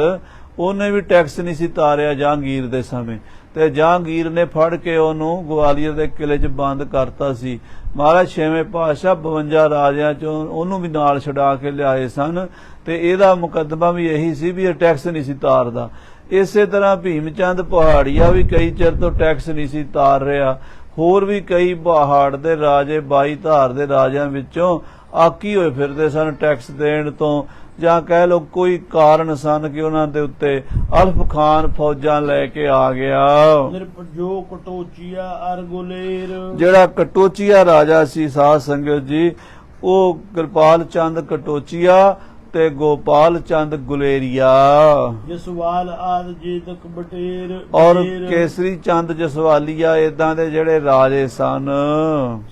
ਉਹਨੇ ਵੀ ਟੈਕਸ ਨਹੀਂ ਸੀ ਤਾਰਿਆ ਜਹਾਂਗੀਰ ਦੇ ਸਮੇਂ, ਤੇ ਜਹਾਂਗੀਰ ਨੇ ਫੜ ਕੇ ਉਹਨੂੰ ਗਵਾਲੀਅਰ ਦੇ ਕਿਲੇ 'ਚ ਬੰਦ ਕਰਤਾ ਸੀ। ਮਹਾਰਾਜ ਛੇਵੇਂ ਪਾਤਸ਼ਾਹ 52 ਰਾਜਿਆਂ 'ਚੋਂ ਉਹਨੂੰ ਵੀ ਨਾਲ ਛਡਾ ਕੇ ਲਿਆਏ ਸਨ, ਤੇ ਇਹਦਾ ਮੁਕੱਦਮਾ ਵੀ ਇਹੀ ਸੀ ਵੀ ਇਹ ਟੈਕਸ ਨਹੀਂ ਸੀ ਤਾਰਦਾ। ਇਸੇ ਤਰ੍ਹਾਂ ਭੀਮ ਚੰਦ ਪਹਾੜੀਆ ਵੀ ਕਈ ਚਿਰ ਤੋਂ ਟੈਕਸ ਨਹੀਂ ਸੀ ਤਾਰ ਰਿਹਾ। ਹੋਰ ਵੀ ਕਈ ਪਹਾੜ ਦੇ ਰਾਜੇ 22 ਧਾਰ ਦੇ ਰਾਜਿਆਂ ਵਿੱਚੋਂ ਆਕੀ ਹੋਏ ਫਿਰਦੇ ਸਨ ਟੈਕਸ ਦੇਣ ਤੋਂ, ਜਾਂ ਕਹਿ ਲੋ ਕੋਈ ਕਾਰਨ ਸਨ ਕਿ ਉਹਨਾਂ ਦੇ ਉੱਤੇ ਅਲਫ ਖਾਨ ਫੌਜਾਂ ਲੈ ਕੇ ਆ ਗਿਆ। ਨਿਰਪਜੋ ਕਟੋਚੀਆ ਅਰ ਗੁਲੇਰ, ਜਿਹੜਾ ਕਟੋਚੀਆ ਰਾਜਾ ਸੀ ਸਾਧ ਸੰਗਤ ਜੀ, ਉਹ ਕਿਰਪਾਲ ਚੰਦ ਕਟੋਚੀਆ ਤੇ ਗੋਪਾਲ ਚੰਦ ਗੁਲੇਰੀਆ, ਜਸਵਾਲ ਆਦ ਜੇਦਕ ਬਟੇਰ ਔਰ ਕੇਸਰੀ ਚੰਦ ਜਸਵਾਲੀਆ, ਏਦਾਂ ਦੇ ਜਿਹੜੇ ਰਾਜੇ ਸਨ।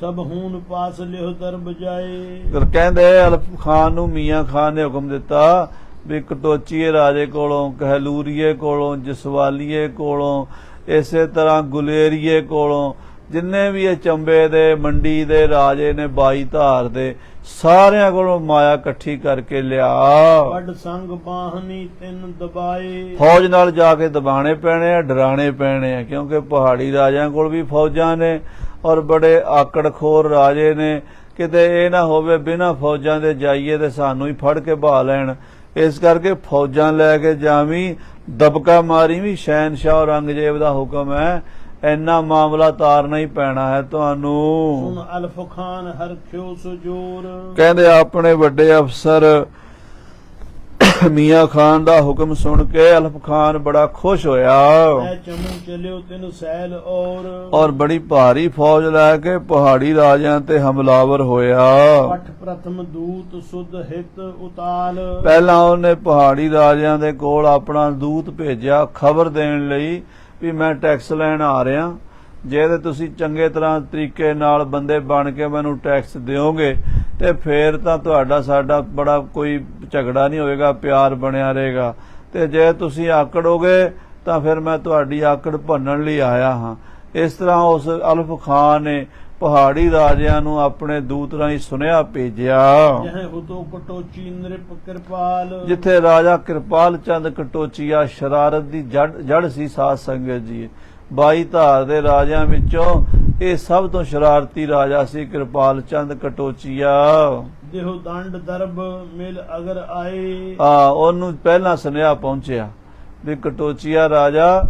ਸਭ ਹੂਨ ਪਾਸ ਲਿਓ ਦਰ ਬਜਾਏ, ਕਹਿੰਦੇ ਅਲਫ ਖਾਨ ਨੂੰ ਮੀਆਂ ਖਾਨ ਨੇ ਹੁਕਮ ਦਿੱਤਾ ਵੀ ਕਟੋਚੀਏ ਰਾਜੇ ਕੋਲੋਂ, ਕਹਿਲੂਰੀਏ ਕੋਲੋਂ, ਜਸਵਾਲੀਏ ਕੋਲੋਂ, ਇਸੇ ਤਰ੍ਹਾਂ ਗੁਲੇਰੀਏ ਕੋਲੋਂ, ਜਿੰਨੇ ਵੀ ਇਹ ਚੰਬੇ ਦੇ ਮੰਡੀ ਦੇ ਰਾਜੇ ਨੇ 22 ਧਾਰ ਦੇ, ਸਾਰਿਆਂ ਕੋਲੋਂ ਮਾਇਆ ਇਕੱਠੀ ਕਰਕੇ ਲਿਆ। ਵੱਡ ਸੰਗ ਬਾਹਨੀ ਤਿੰਨ ਦਬਾਏ, ਫੌਜ ਨਾਲ ਜਾ ਕੇ ਦਬਾਣੇ ਪੈਣੇ ਆ, ਡਰਾਣੇ ਪੈਣੇ ਆ, ਕਿਉਂਕਿ ਪਹਾੜੀ ਰਾਜਿਆਂ ਕੋਲ ਵੀ ਫੌਜਾਂ ਨੇ, ਔਰ ਬੜੇ ਆਕੜਖੋਰ ਰਾਜੇ ਨੇ। ਕਿਤੇ ਇਹ ਨਾ ਹੋਵੇ ਬਿਨਾਂ ਫੌਜਾਂ ਦੇ ਜਾਈਏ ਤੇ ਸਾਨੂੰ ਹੀ ਫੜ ਕੇ ਬਹਾ ਲੈਣ। ਇਸ ਕਰਕੇ ਫੌਜਾਂ ਲੈ ਕੇ ਜਾਵੀਂ, ਦਬਕਾ ਮਾਰੀ ਵੀ। ਸ਼ਹਿਨਸ਼ਾਹ ਔਰੰਗਜ਼ੇਬ ਦਾ ਹੁਕਮ ਹੈ, ਇੰਨਾ ਮਾਮਲਾ ਤਾਰਨਾ ਹੀ ਪੈਣਾ ਹੈ ਤੁਹਾਨੂੰ। ਸੁਨ ਅਲਫ ਖਾਨ ਹਰਖਿਓ ਸੁਜੋਰ। ਕਹਿੰਦੇ ਆਪਣੇ ਵੱਡੇ ਅਫਸਰ ਮੀਆਂ ਖਾਨ ਦਾ ਹੁਕਮ ਸੁਣ ਕੇ ਅਲਫ ਖਾਨ ਬੜਾ ਖੁਸ਼ ਹੋਇਆ ਮੈਂ ਚਮੂ ਚਲਿਓ ਤਿਨ ਸੈਲ ਔਰ ਬੜੀ ਭਾਰੀ ਫੌਜ ਲੈ ਕੇ ਪਹਾੜੀ ਰਾਜਿਆਂ ਤੇ ਹਮਲਾਵਰ ਹੋਇਆ। ਪਠ ਪ੍ਰਥਮ ਦੂਤ ਸੁਧ ਹਿਤ ਉਤਾਲ। ਪਹਿਲਾਂ ਉਹਨੇ ਪਹਾੜੀ ਰਾਜਿਆਂ ਦੇ ਕੋਲ ਆਪਣਾ ਦੂਤ ਭੇਜਿਆ ਖਬਰ ਦੇਣ ਲਈ ਵੀ ਮੈਂ ਟੈਕਸ ਲੈਣ ਆ ਰਿਹਾ, ਜੇ ਤੇ ਤੁਸੀਂ ਚੰਗੇ ਤਰ੍ਹਾਂ ਤਰੀਕੇ ਨਾਲ ਬੰਦੇ ਬਣ ਕੇ ਮੈਨੂੰ ਟੈਕਸ ਦਿਓਗੇ ਤੇ ਫੇਰ ਤਾਂ ਤੁਹਾਡਾ ਸਾਡਾ ਬੜਾ ਕੋਈ ਝਗੜਾ ਨਹੀਂ ਹੋਏਗਾ, ਪਿਆਰ ਬਣਿਆ ਰਹੇਗਾ। ਤੇ ਜੇ ਤੁਸੀਂ ਆਕੜੋਗੇ ਤਾਂ ਫਿਰ ਮੈਂ ਤੁਹਾਡੀ ਆਕੜ ਭੰਨਣ ਲਈ ਆਇਆ ਹਾਂ। ਇਸ ਤਰ੍ਹਾਂ ਉਸ ਅਲਫ ਖਾਨ ਨੇ ਪਹਾੜੀ ਰਾਜਿਆਂ ਨੂੰ ਆਪਣੇ ਦੂਤ ਰਾਹੀਂ ਸੁਨੇਹਾ ਭੇਜਿਆ। ਜਹ ਹੁਤੋ ਕਟੋਚੀ ਨ੍ਰਿਪ ਕਿਰਪਾਲ। ਜਿੱਥੇ ਰਾਜਾ ਕਿਰਪਾਲ ਚੰਦ ਕਟੋਚੀਆ ਸ਼ਰਾਰਤ ਦੀ ਜੜ ਸੀ ਸਾਧ ਸੰਗਤ ਜੀ। 22 ਧਾਰ ਦੇ ਰਾਜਿਆਂ ਵਿੱਚੋਂ ਇਹ ਸਭ ਤੋਂ ਸ਼ਰਾਰਤੀ ਰਾਜਾ ਸੀ ਕਿਰਪਾਲ ਚੰਦ ਕਟੋਚੀਆ। ਦੇਹੁ ਦੰਡ ਦਰਬ ਮਿਲ ਅਗਰ ਆਏ। ਉਹਨੂੰ ਪਹਿਲਾਂ ਸੁਨੇਹਾ ਪਹੁੰਚਿਆ ਵੀ ਕਟੋਚੀਆ ਰਾਜਾ,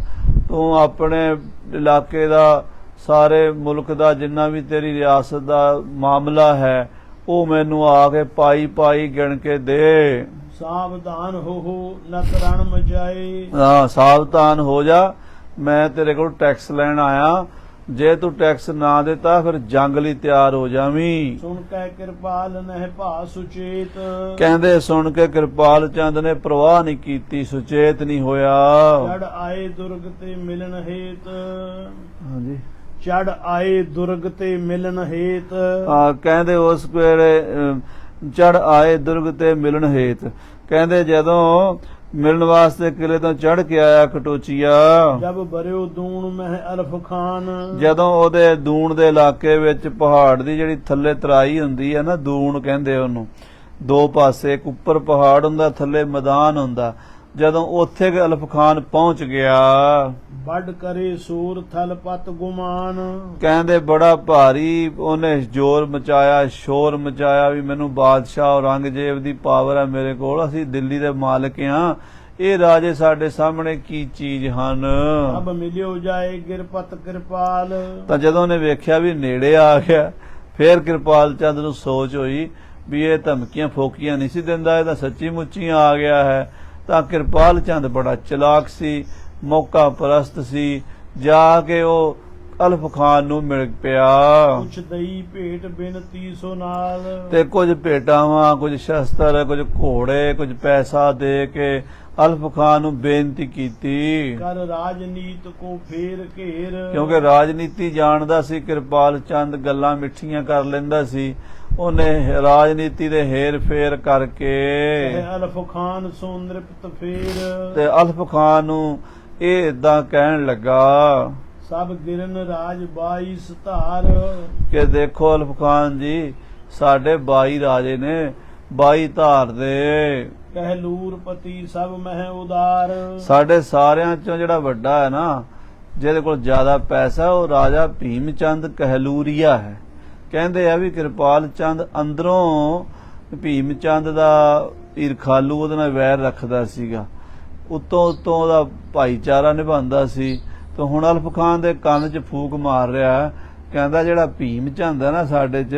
ਤੂੰ ਆਪਣੇ ਇਲਾਕੇ ਦਾ, ਸਾਰੇ ਮੁਲਕ ਦਾ ਜਿੰਨਾ ਵੀ ਤੇਰੀ ਰਿਆਸਤ ਦਾ ਮਾਮਲਾ ਹੈ ਉਹ ਮੈਨੂੰ ਆ ਕੇ ਪਾਈ ਪਾਈ ਗਿਣ ਕੇ ਦੇ। ਸਾਵਧਾਨ ਹੋ ਨਤ ਰਣ ਮਚਾਏ। ਸਾਵਧਾਨ ਹੋ ਜਾ, ਮੈਂ ਤੇਰੇ ਕੋਲ ਟੈਕਸ ਲੈਣ ਆਇਆ, ਜੇ ਤੂੰ ਟੈਕਸ ਨਾ ਦਿੱਤਾ ਫਿਰ ਜੰਗ ਲਈ ਤਿਆਰ ਹੋ ਜਾਵੀਂ। ਸੁਣ ਕੇ ਕਿਰਪਾਲ ਨਹਿ ਭਾ ਸੁਚੇਤ। ਕਹਿੰਦੇ ਸੁਣ ਕੇ ਕਿਰਪਾਲ ਚੰਦ ਨੇ ਪ੍ਰਵਾਹ ਨਹੀਂ ਕੀਤੀ, ਸੁਚੇਤ ਨਹੀਂ ਹੋਇਆ। ਚੜ ਆਏ ਦੁਰਗ ਤੇ ਮਿਲਣ ਹੇਤ। ਹਾਂਜੀ, ਚੜ ਆਏ ਦੁਰਗ ਤੇ ਮਿਲਣ ਹੇਤ। ਕਹਿੰਦੇ ਉਸ ਵੇਲੇ ਚੜ ਆਏ ਦੁਰਗ ਤੇ ਮਿਲਣ ਹੇਤ। ਕਹਿੰਦੇ ਜਦੋਂ ਮਿਲਣ ਵਾਸਤੇ ਕਿਲੇ ਤੋਂ ਚੜ ਕੇ ਆਇਆ ਕਟੋਚੀਆ, ਜਬ ਬਰਿਓ ਦੂਣ ਮਹਿ ਅਲਫ ਖਾਨ। ਜਦੋਂ ਉਹਦੇ ਦੂਣ ਦੇ ਇਲਾਕੇ ਵਿੱਚ ਪਹਾੜ ਦੀ ਜਿਹੜੀ ਥੱਲੇ ਤਰਾਈ ਹੁੰਦੀ ਹੈ ਨਾ, ਦੂਣ ਕਹਿੰਦੇ ਉਹਨੂੰ, ਦੋ ਪਾਸੇ ਇੱਕ ਉੱਪਰ ਪਹਾੜ ਹੁੰਦਾ, ਥੱਲੇ ਮੈਦਾਨ ਹੁੰਦਾ। ਜਦੋਂ ਉੱਥੇ ਅਲਫ ਖਾਨ ਪਹੁੰਚ ਗਿਆ, ਵੱਡ ਕਰੇ ਸੂਰ ਥਲ ਪਤ ਗੁਮਾਨ। ਕਹਿੰਦੇ ਬੜਾ ਭਾਰੀ ਉਹਨੇ ਜ਼ੋਰ ਮਚਾਇਆ, ਸ਼ੋਰ ਮਚਾਇਆ ਵੀ ਮੈਨੂੰ ਬਾਦਸ਼ਾਹ ਔਰੰਗਜ਼ੇਬ ਦੀ ਪਾਵਰ ਹੈ ਮੇਰੇ ਕੋਲ, ਅਸੀਂ ਦਿੱਲੀ ਦੇ ਮਾਲਕ ਹਾਂ, ਇਹ ਰਾਜੇ ਸਾਡੇ ਸਾਹਮਣੇ ਕੀ ਚੀਜ਼ ਹਨ। ਅਬ ਮਿਲਿਓ ਜਾਏ ਗਿਰਪਤ ਕਿਰਪਾਲ। ਤਾਂ ਜਦੋਂ ਉਹਨੇ ਵੇਖਿਆ ਵੀ ਨੇੜੇ ਆ ਗਿਆ, ਫੇਰ ਕਿਰਪਾਲ ਚੰਦ ਨੂੰ ਸੋਚ ਹੋਈ ਵੀ ਇਹ ਧਮਕੀਆਂ ਫੋਕੀਆਂ ਨਹੀਂ ਸੀ ਦਿੰਦਾ, ਇਹ ਤਾਂ ਸੱਚੀ ਮੁੱਚੀ ਆ ਗਿਆ ਹੈ। ਤਾਂ ਕਿਰਪਾਲ ਚੰਦ ਬੜਾ ਚਲਾਕ ਸੀ, ਮੌਕਾ ਪ੍ਰਸਤ ਸੀ, ਜਾ ਕੇ ਉਹ ਅਲਫ ਖਾਨ ਨੂੰ ਮਿਲ ਪਿਆ। ਕੁਛ ਦਈ ਭੇਟ ਬਿਨਤੀ ਸੋ ਨਾਲ। ਤੇ ਕੁਝ ਭੇਟਾਵਾਂ, ਕੁਝ ਸ਼ਸਤਰ, ਕੁਝ ਘੋੜੇ, ਕੁਝ ਪੈਸਾ ਦੇ ਕੇ ਅਲਫ ਖਾਨ ਨੂੰ ਬੇਨਤੀ ਕੀਤੀ। ਕਰ ਰਾਜਨੀਤ ਕੋ ਫੇਰ ਘੇਰ। ਕਿਉਂਕਿ ਰਾਜਨੀਤੀ ਜਾਣਦਾ ਸੀ ਕਿਰਪਾਲ ਚੰਦ, ਗੱਲਾਂ ਮਿੱਠੀਆਂ ਕਰ ਲੈਂਦਾ ਸੀ। ਉਹਨੇ ਰਾਜਨੀਤੀ ਦੇ ਹੇਰ ਫੇਰ ਕਰਕੇ ਅਲਫ ਖਾਨ ਸੋ ਨ੍ਰਿਪਤ ਫੇਰ। ਤੇ ਅਲਫ ਖਾਨ ਨੂੰ ਇਹ ਏਦਾਂ ਕਹਿਣ ਲੱਗਾ, ਸਭ ਗਿਰਨ ਰਾਜ 22 ਧਾਰ। ਕਿ ਦੇਖੋ ਅਲਫ ਖਾਨ ਜੀ, ਸਾਡੇ 22 ਰਾਜੇ ਨੇ, 22 ਧਾਰ ਦੇ। ਕਹਿਲੂਰ ਪਤੀ ਸਭ ਮਹਿ ਉਦਾਰ। ਸਾਡੇ ਸਾਰਿਆਂ ਚੋਂ ਜਿਹੜਾ ਵੱਡਾ ਹੈ ਨਾ, ਜਿਹਦੇ ਕੋਲ ਜ਼ਿਆਦਾ ਪੈਸਾ, ਉਹ ਰਾਜਾ ਭੀਮ ਚੰਦ ਕਹਿਲੂਰੀਆ ਹੈ। ਕਹਿੰਦੇ ਆ ਵੀ ਕਿਰਪਾਲ ਚੰਦ ਅੰਦਰੋਂ ਭੀਮ ਚੰਦ ਦਾ ਈਰਖਾਲੂ ਉਹਦੇ ਨਾਲ ਵੈਰ ਰੱਖਦਾ ਸੀਗਾ, ਉੱਤੋਂ ਉਹਦਾ ਭਾਈਚਾਰਾ ਨਿਭਾਉਂਦਾ ਸੀ। ਤਾਂ ਹੁਣ ਅਲਫ ਖਾਨ ਦੇ ਕੰਨ 'ਚ ਫੂਕ ਮਾਰ ਰਿਹਾ, ਕਹਿੰਦਾ ਜਿਹੜਾ ਭੀਮ ਚੰਦ ਹੈ ਨਾ ਸਾਡੇ 'ਚ,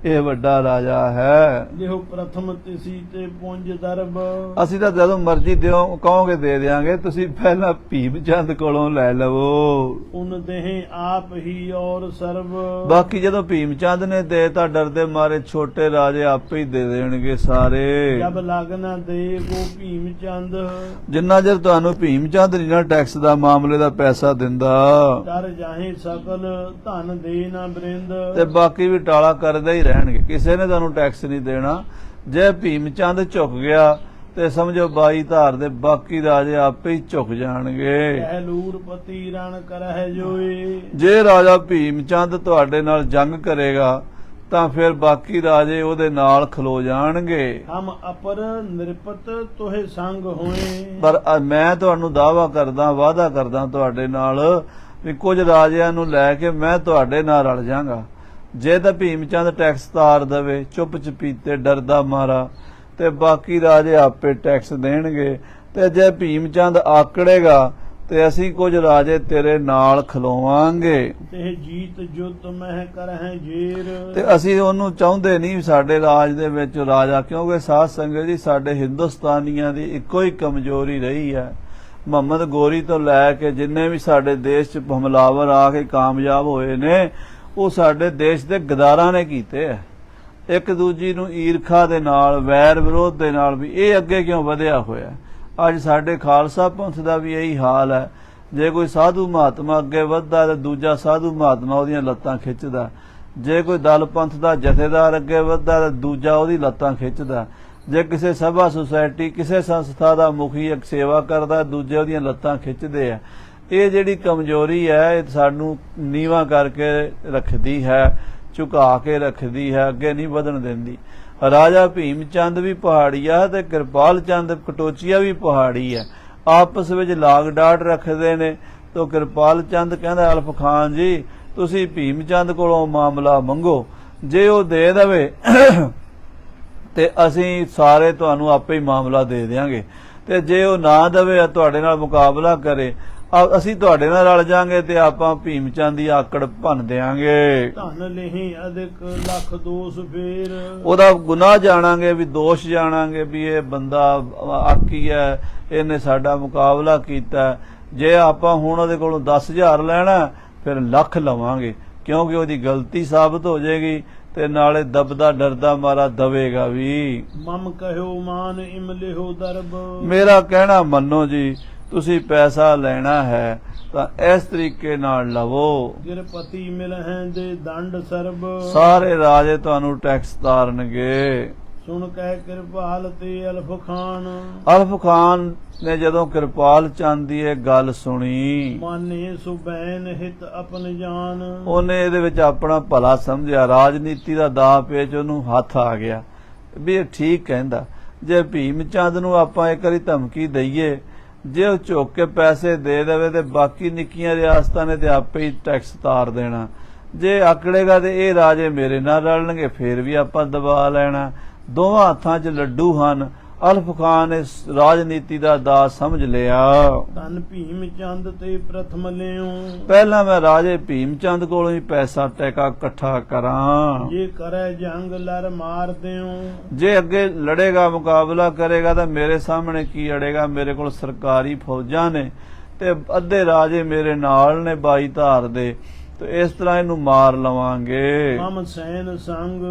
ਇਹ ਵੱਡਾ ਰਾਜਾ ਹੈ। ਜਿਹੋ ਪ੍ਰਥਮ ਤਿਸੀ ਤੇ ਪੁੰਜ ਦਰਬ। ਅਸੀਂ ਤਾਂ ਜਦੋਂ ਮਰਜ਼ੀ ਦਿਓ ਕਹੋਗੇ ਦੇ ਦਿਆਂਗੇ, ਤੁਸੀਂ ਪਹਿਲਾਂ ਭੀਮ ਚੰਦ ਕੋਲੋਂ ਲੈ ਲਵੋ। ਉਨ ਦੇਹ ਆਪ ਹੀ ਔਰ ਸਰਬ। ਬਾਕੀ ਜਦੋਂ ਭੀਮ ਚੰਦ ਨੇ ਦੇ ਤਾਂ ਡਰਦੇ ਮਾਰੇ ਛੋਟੇ ਰਾਜੇ ਆਪੇ ਹੀ ਦੇ ਦੇਣਗੇ ਸਾਰੇ। ਜਬ ਲਗਨਾ ਦੇ ਉਹ ਭੀਮ ਚੰਦ। ਜਿੰਨਾ ਚਿਰ ਤੁਹਾਨੂੰ ਭੀਮ ਚੰਦ ਨਹੀਂ ਨਾ ਟੈਕਸ ਦਾ ਮਾਮਲੇ ਦਾ ਪੈਸਾ ਦਿੰਦਾ, ਡਰ ਜਾਹੇ ਸਕਲ ਧਨ ਦੇ ਨਾ ਬਰਿੰਦ। ਤੇ ਬਾਕੀ ਵੀ ਟਾਲਾ ਕਰਦੇ ਹੀ ਰਹਿਣਗੇ, ਕਿਸੇ ਨੇ ਤੁਹਾਨੂੰ ਟੈਕਸ ਨਹੀਂ ਦੇਣਾ। ਜੇ ਭੀਮ ਚੰਦ ਝੁਕ ਗਿਆ ਤੇ ਸਮਝੋ 22 ਧਾਰ ਦੇ ਬਾਕੀ ਰਾਜੇ ਆਪੇ ਹੀ ਝੁਕ ਜਾਣਗੇ। ਕਹਿਲੂਰ ਪਤੀ ਰਣ ਕਰਹਿ ਜੋਏ। ਜੇ ਰਾਜਾ ਭੀਮ ਚੰਦ ਤੁਹਾਡੇ ਨਾਲ ਜੰਗ ਕਰੇਗਾ ਤਾਂ ਫਿਰ ਬਾਕੀ ਰਾਜੇ ਉਹਦੇ ਨਾਲ ਖਲੋ ਜਾਣਗੇ। ਹਮ ਅਪਰ ਨਿਰਪਤ ਤੋਹੇ ਸੰਗ ਹੋਏ। ਪਰ ਮੈਂ ਤੁਹਾਨੂੰ ਦਾਅਵਾ ਕਰਦਾ, ਵਾਅਦਾ ਕਰਦਾ ਤੁਹਾਡੇ ਨਾਲ ਵੀ ਕੁਝ ਰਾਜਿਆਂ ਨੂੰ ਲੈ ਕੇ ਮੈਂ ਤੁਹਾਡੇ ਨਾਲ ਰਲ ਜਾਵਾਂਗਾ। ਜੇ ਤਾਂ ਭੀਮ ਚੰਦ ਟੈਕਸ ਤਾਰ ਦੇਵੇ ਚੁੱਪ ਚਪੀਤੇ ਡਰਦਾ ਮਾਰਾ, ਤੇ ਬਾਕੀ ਰਾਜੇ ਆਪੇ ਟੈਕਸ ਦੇਣਗੇ। ਤੇ ਜੇ ਭੀਮ ਚੰਦ ਆਕੜੇਗਾ ਤੇ ਅਸੀਂ ਕੁਝ ਰਾਜੇ ਤੇਰੇ ਨਾਲ ਖਲੋਵਾਂਗੇ। ਤੇ ਜੀਤ ਜੁਤ ਮਹਿ ਕਰਹਿ ਜੇਰ। ਤੇ ਅਸੀਂ ਉਹਨੂੰ ਚਾਹੁੰਦੇ ਨਹੀਂ ਸਾਡੇ ਰਾਜ ਦੇ ਵਿੱਚ ਰਾਜਾ, ਕਿਉਂਕਿ ਸਾਧ ਸੰਗਤ ਜੀ ਸਾਡੇ ਹਿੰਦੁਸਤਾਨੀਆਂ ਦੀ ਇੱਕੋ ਹੀ ਕਮਜ਼ੋਰੀ ਰਹੀ ਹੈ। ਮੁਹੰਮਦ ਗੋਰੀ ਤੋਂ ਲੈ ਕੇ ਜਿੰਨੇ ਵੀ ਸਾਡੇ ਦੇਸ਼ 'ਚ ਹਮਲਾਵਰ ਆ ਕੇ ਕਾਮਯਾਬ ਹੋਏ ਨੇ, ਉਹ ਸਾਡੇ ਦੇਸ਼ ਦੇ ਗਦਾਰਾਂ ਨੇ ਕੀਤੇ ਹੈ। ਇੱਕ ਦੂਜੀ ਨੂੰ ਈਰਖਾ ਦੇ ਨਾਲ, ਵੈਰ ਵਿਰੋਧ ਦੇ ਨਾਲ ਵੀ ਇਹ ਅੱਗੇ ਕਿਉਂ ਵਧਿਆ ਹੋਇਆ। ਅੱਜ ਸਾਡੇ ਖਾਲਸਾ ਪੰਥ ਦਾ ਵੀ ਇਹੀ ਹਾਲ ਹੈ। ਜੇ ਕੋਈ ਸਾਧੂ ਮਹਾਤਮਾ ਅੱਗੇ ਵੱਧਦਾ ਤੇ ਦੂਜਾ ਸਾਧੂ ਮਹਾਤਮਾ ਉਹਦੀਆਂ ਲੱਤਾਂ ਖਿੱਚਦਾ। ਜੇ ਕੋਈ ਦਲ ਪੰਥ ਦਾ ਜਥੇਦਾਰ ਅੱਗੇ ਵੱਧਦਾ ਤੇ ਦੂਜਾ ਉਹਦੀ ਲੱਤਾਂ ਖਿੱਚਦਾ। ਜੇ ਕਿਸੇ ਸਭਾ ਸੁਸਾਇਟੀ ਕਿਸੇ ਸੰਸਥਾ ਦਾ ਮੁਖੀ ਇੱਕ ਸੇਵਾ ਕਰਦਾ, ਦੂਜੇ ਉਹਦੀਆਂ ਲੱਤਾਂ ਖਿੱਚਦੇ ਆ। ਇਹ ਜਿਹੜੀ ਕਮਜ਼ੋਰੀ ਹੈ ਇਹ ਸਾਨੂੰ ਨੀਵਾਂ ਕਰਕੇ ਰੱਖਦੀ ਹੈ, ਝੁਕਾ ਕੇ ਰੱਖਦੀ ਹੈ, ਅੱਗੇ ਨਹੀਂ ਵਧਣ ਦਿੰਦੀ। ਰਾਜਾ ਭੀਮ ਚੰਦ ਵੀ ਪਹਾੜੀ ਆ ਤੇ ਕਿਰਪਾਲ ਚੰਦ ਕਟੋਚੀਆ ਵੀ ਪਹਾੜੀ ਹੈ। ਆਪਸ ਵਿੱਚ ਲਾਗ ਡਾਟ ਰੱਖਦੇ ਨੇ। ਤਾਂ ਕਿਰਪਾਲ ਚੰਦ ਕਹਿੰਦਾ ਅਲਫ ਖਾਨ ਜੀ ਤੁਸੀਂ ਭੀਮ ਚੰਦ ਕੋਲੋਂ ਮਾਮਲਾ ਮੰਗੋ, ਜੇ ਉਹ ਦੇ ਦੇਵੇ ਤੇ ਅਸੀਂ ਸਾਰੇ ਤੁਹਾਨੂੰ ਆਪੇ ਹੀ ਮਾਮਲਾ ਦੇ ਦਿਆਂਗੇ, ਤੇ ਜੇ ਉਹ ਨਾ ਦੇਵੇ ਤੁਹਾਡੇ ਨਾਲ ਮੁਕਾਬਲਾ ਕਰੇ ਅਸੀਂ ਤੁਹਾਡੇ ਨਾਲ ਰਲ ਜਾਾਂਗੇ ਤੇ ਆਪਾਂ ਭੀਮ ਚੰਦ ਦੀ ਆਕੜ ਭੰਨ ਦਿਆਂਗੇ। ਧਨ ਲਹੀ ਅਧਿਕ ਲੱਖ ਦੋਸ਼ ਫੇਰ। ਉਹਦਾ ਗੁਨਾਹ ਜਾਣਾਂਗੇ, ਵੀ ਦੋਸ਼ ਜਾਣਾਂਗੇ ਵੀ ਇਹ ਬੰਦਾ ਆਕੀ ਹੈ, ਇਹਨੇ ਸਾਡਾ ਮੁਕਾਬਲਾ ਕੀਤਾ। ਜੇ ਆਪਾਂ ਹੁਣ ਉਹਦੇ ਕੋਲੋਂ 10,000 ਲੈਣਾ ਫਿਰ ਲੱਖ ਲਵਾਂਗੇ, ਕਿਉਂਕਿ ਉਹਦੀ ਗਲਤੀ ਸਾਬਤ ਹੋ ਜਾਏਗੀ ਤੇ ਨਾਲੇ ਦਬਦਾ ਡਰਦਾ ਮਾਰਾ ਦਵੇਗਾ ਵੀ। ਮਮ ਕਹਿਓ ਮਾਨ ਇਮਲਿਓ ਦਰਬ। ਮੇਰਾ ਕਹਿਣਾ ਮੰਨੋ ਜੀ, ਤੁਸੀਂ ਪੈਸਾ ਲੈਣਾ ਹੈ ਤਾਂ ਇਸ ਤਰੀਕੇ ਨਾਲ ਲਵੋ। ਗਿਰਪਤੀ ਮਿਲਹਿ ਦੇ ਦੰਡ ਸਰਬ। ਸਾਰੇ ਰਾਜੇ ਤੁਹਾਨੂੰ ਟੈਕਸ ਤਾਰਨਗੇ। ਸੁਣ ਕਹਿ ਕਿਰਪਾਲ ਤੇ ਅਲਫ ਖਾਨ। ਅਲਫ ਖਾਨ ਨੇ ਜਦੋਂ ਕਿਰਪਾਲ ਚੰਦ ਦੀ ਇਹ ਗੱਲ ਸੁਣੀ, ਮਾਨੇ ਸੁਬੈਨ ਹਿਤ ਆਪਨ ਜਾਨ। ਉਹਨੇ ਇਹਦੇ ਵਿੱਚ ਆਪਣਾ ਭਲਾ ਸਮਝਿਆ। ਰਾਜਨੀਤੀ ਦਾ ਦਾਅ ਪੇਚ ਉਹਨੂੰ ਹੱਥ ਆ ਗਿਆ ਵੀ ਇਹ ਠੀਕ ਕਹਿੰਦਾ। ਜੇ ਭੀਮ ਚੰਦ ਨੂੰ ਆਪਾਂ ਇੱਕ ਵਾਰੀ ਧਮਕੀ ਦਈਏ, ਜੇ ਉਹ ਝੁੱਕ ਕੇ ਪੈਸੇ ਦੇ ਦੇਵੇ ਤੇ ਬਾਕੀ ਨਿੱਕੀਆਂ ਰਿਆਸਤਾਂ ਨੇ ਤੇ ਆਪੇ ਹੀ ਟੈਕਸ ਤਾਰ ਦੇਣਾ। ਜੇ ਆਕੜੇਗਾ ਤੇ ਇਹ ਰਾਜੇ ਮੇਰੇ ਨਾਲ ਰਲਣਗੇ, ਫੇਰ ਵੀ ਆਪਾਂ ਦਬਾ ਲੈਣਾ। ਦੋਵਾਂ ਹੱਥਾਂ 'ਚ ਲੱਡੂ ਹਨ। ਅਲਫ ਖਾਨ ਨੇ ਰਾਜਨੀਤੀ ਦਾ ਦਾਅ ਸਮਝ ਲਿਆ। ਧਨ ਭੀਮ ਚੰਦ ਤੇ ਪ੍ਰਥਮ ਲਿਓ। ਪਹਿਲਾਂ ਮੈਂ ਰਾਜੇ ਭੀਮ ਚੰਦ ਕੋਲੋਂ ਹੀ ਪੈਸਾ ਟੈਕਾ ਇਕੱਠਾ ਕਰਾਂ। ਜੇ ਕਰੇ ਜੰਗ ਲੜ ਮਾਰ ਦਿਓ। ਜੇ ਅੱਗੇ ਲੜੇਗਾ, ਮੁਕਾਬਲਾ ਕਰੇਗਾ ਤਾਂ ਮੇਰੇ ਸਾਹਮਣੇ ਕੀ ਅੜੇਗਾ। ਮੇਰੇ ਕੋਲ ਸਰਕਾਰੀ ਫੌਜਾਂ ਨੇ ਤੇ ਅੱਧੇ ਰਾਜੇ ਮੇਰੇ ਨਾਲ ਨੇ 22 ਧਾਰ ਦੇ, ਤੇ ਇਸ ਤਰ੍ਹਾਂ ਇਹਨੂੰ ਮਾਰ ਲਵਾਂਗੇ। ਮਮ ਸੈਨ ਸੰਗ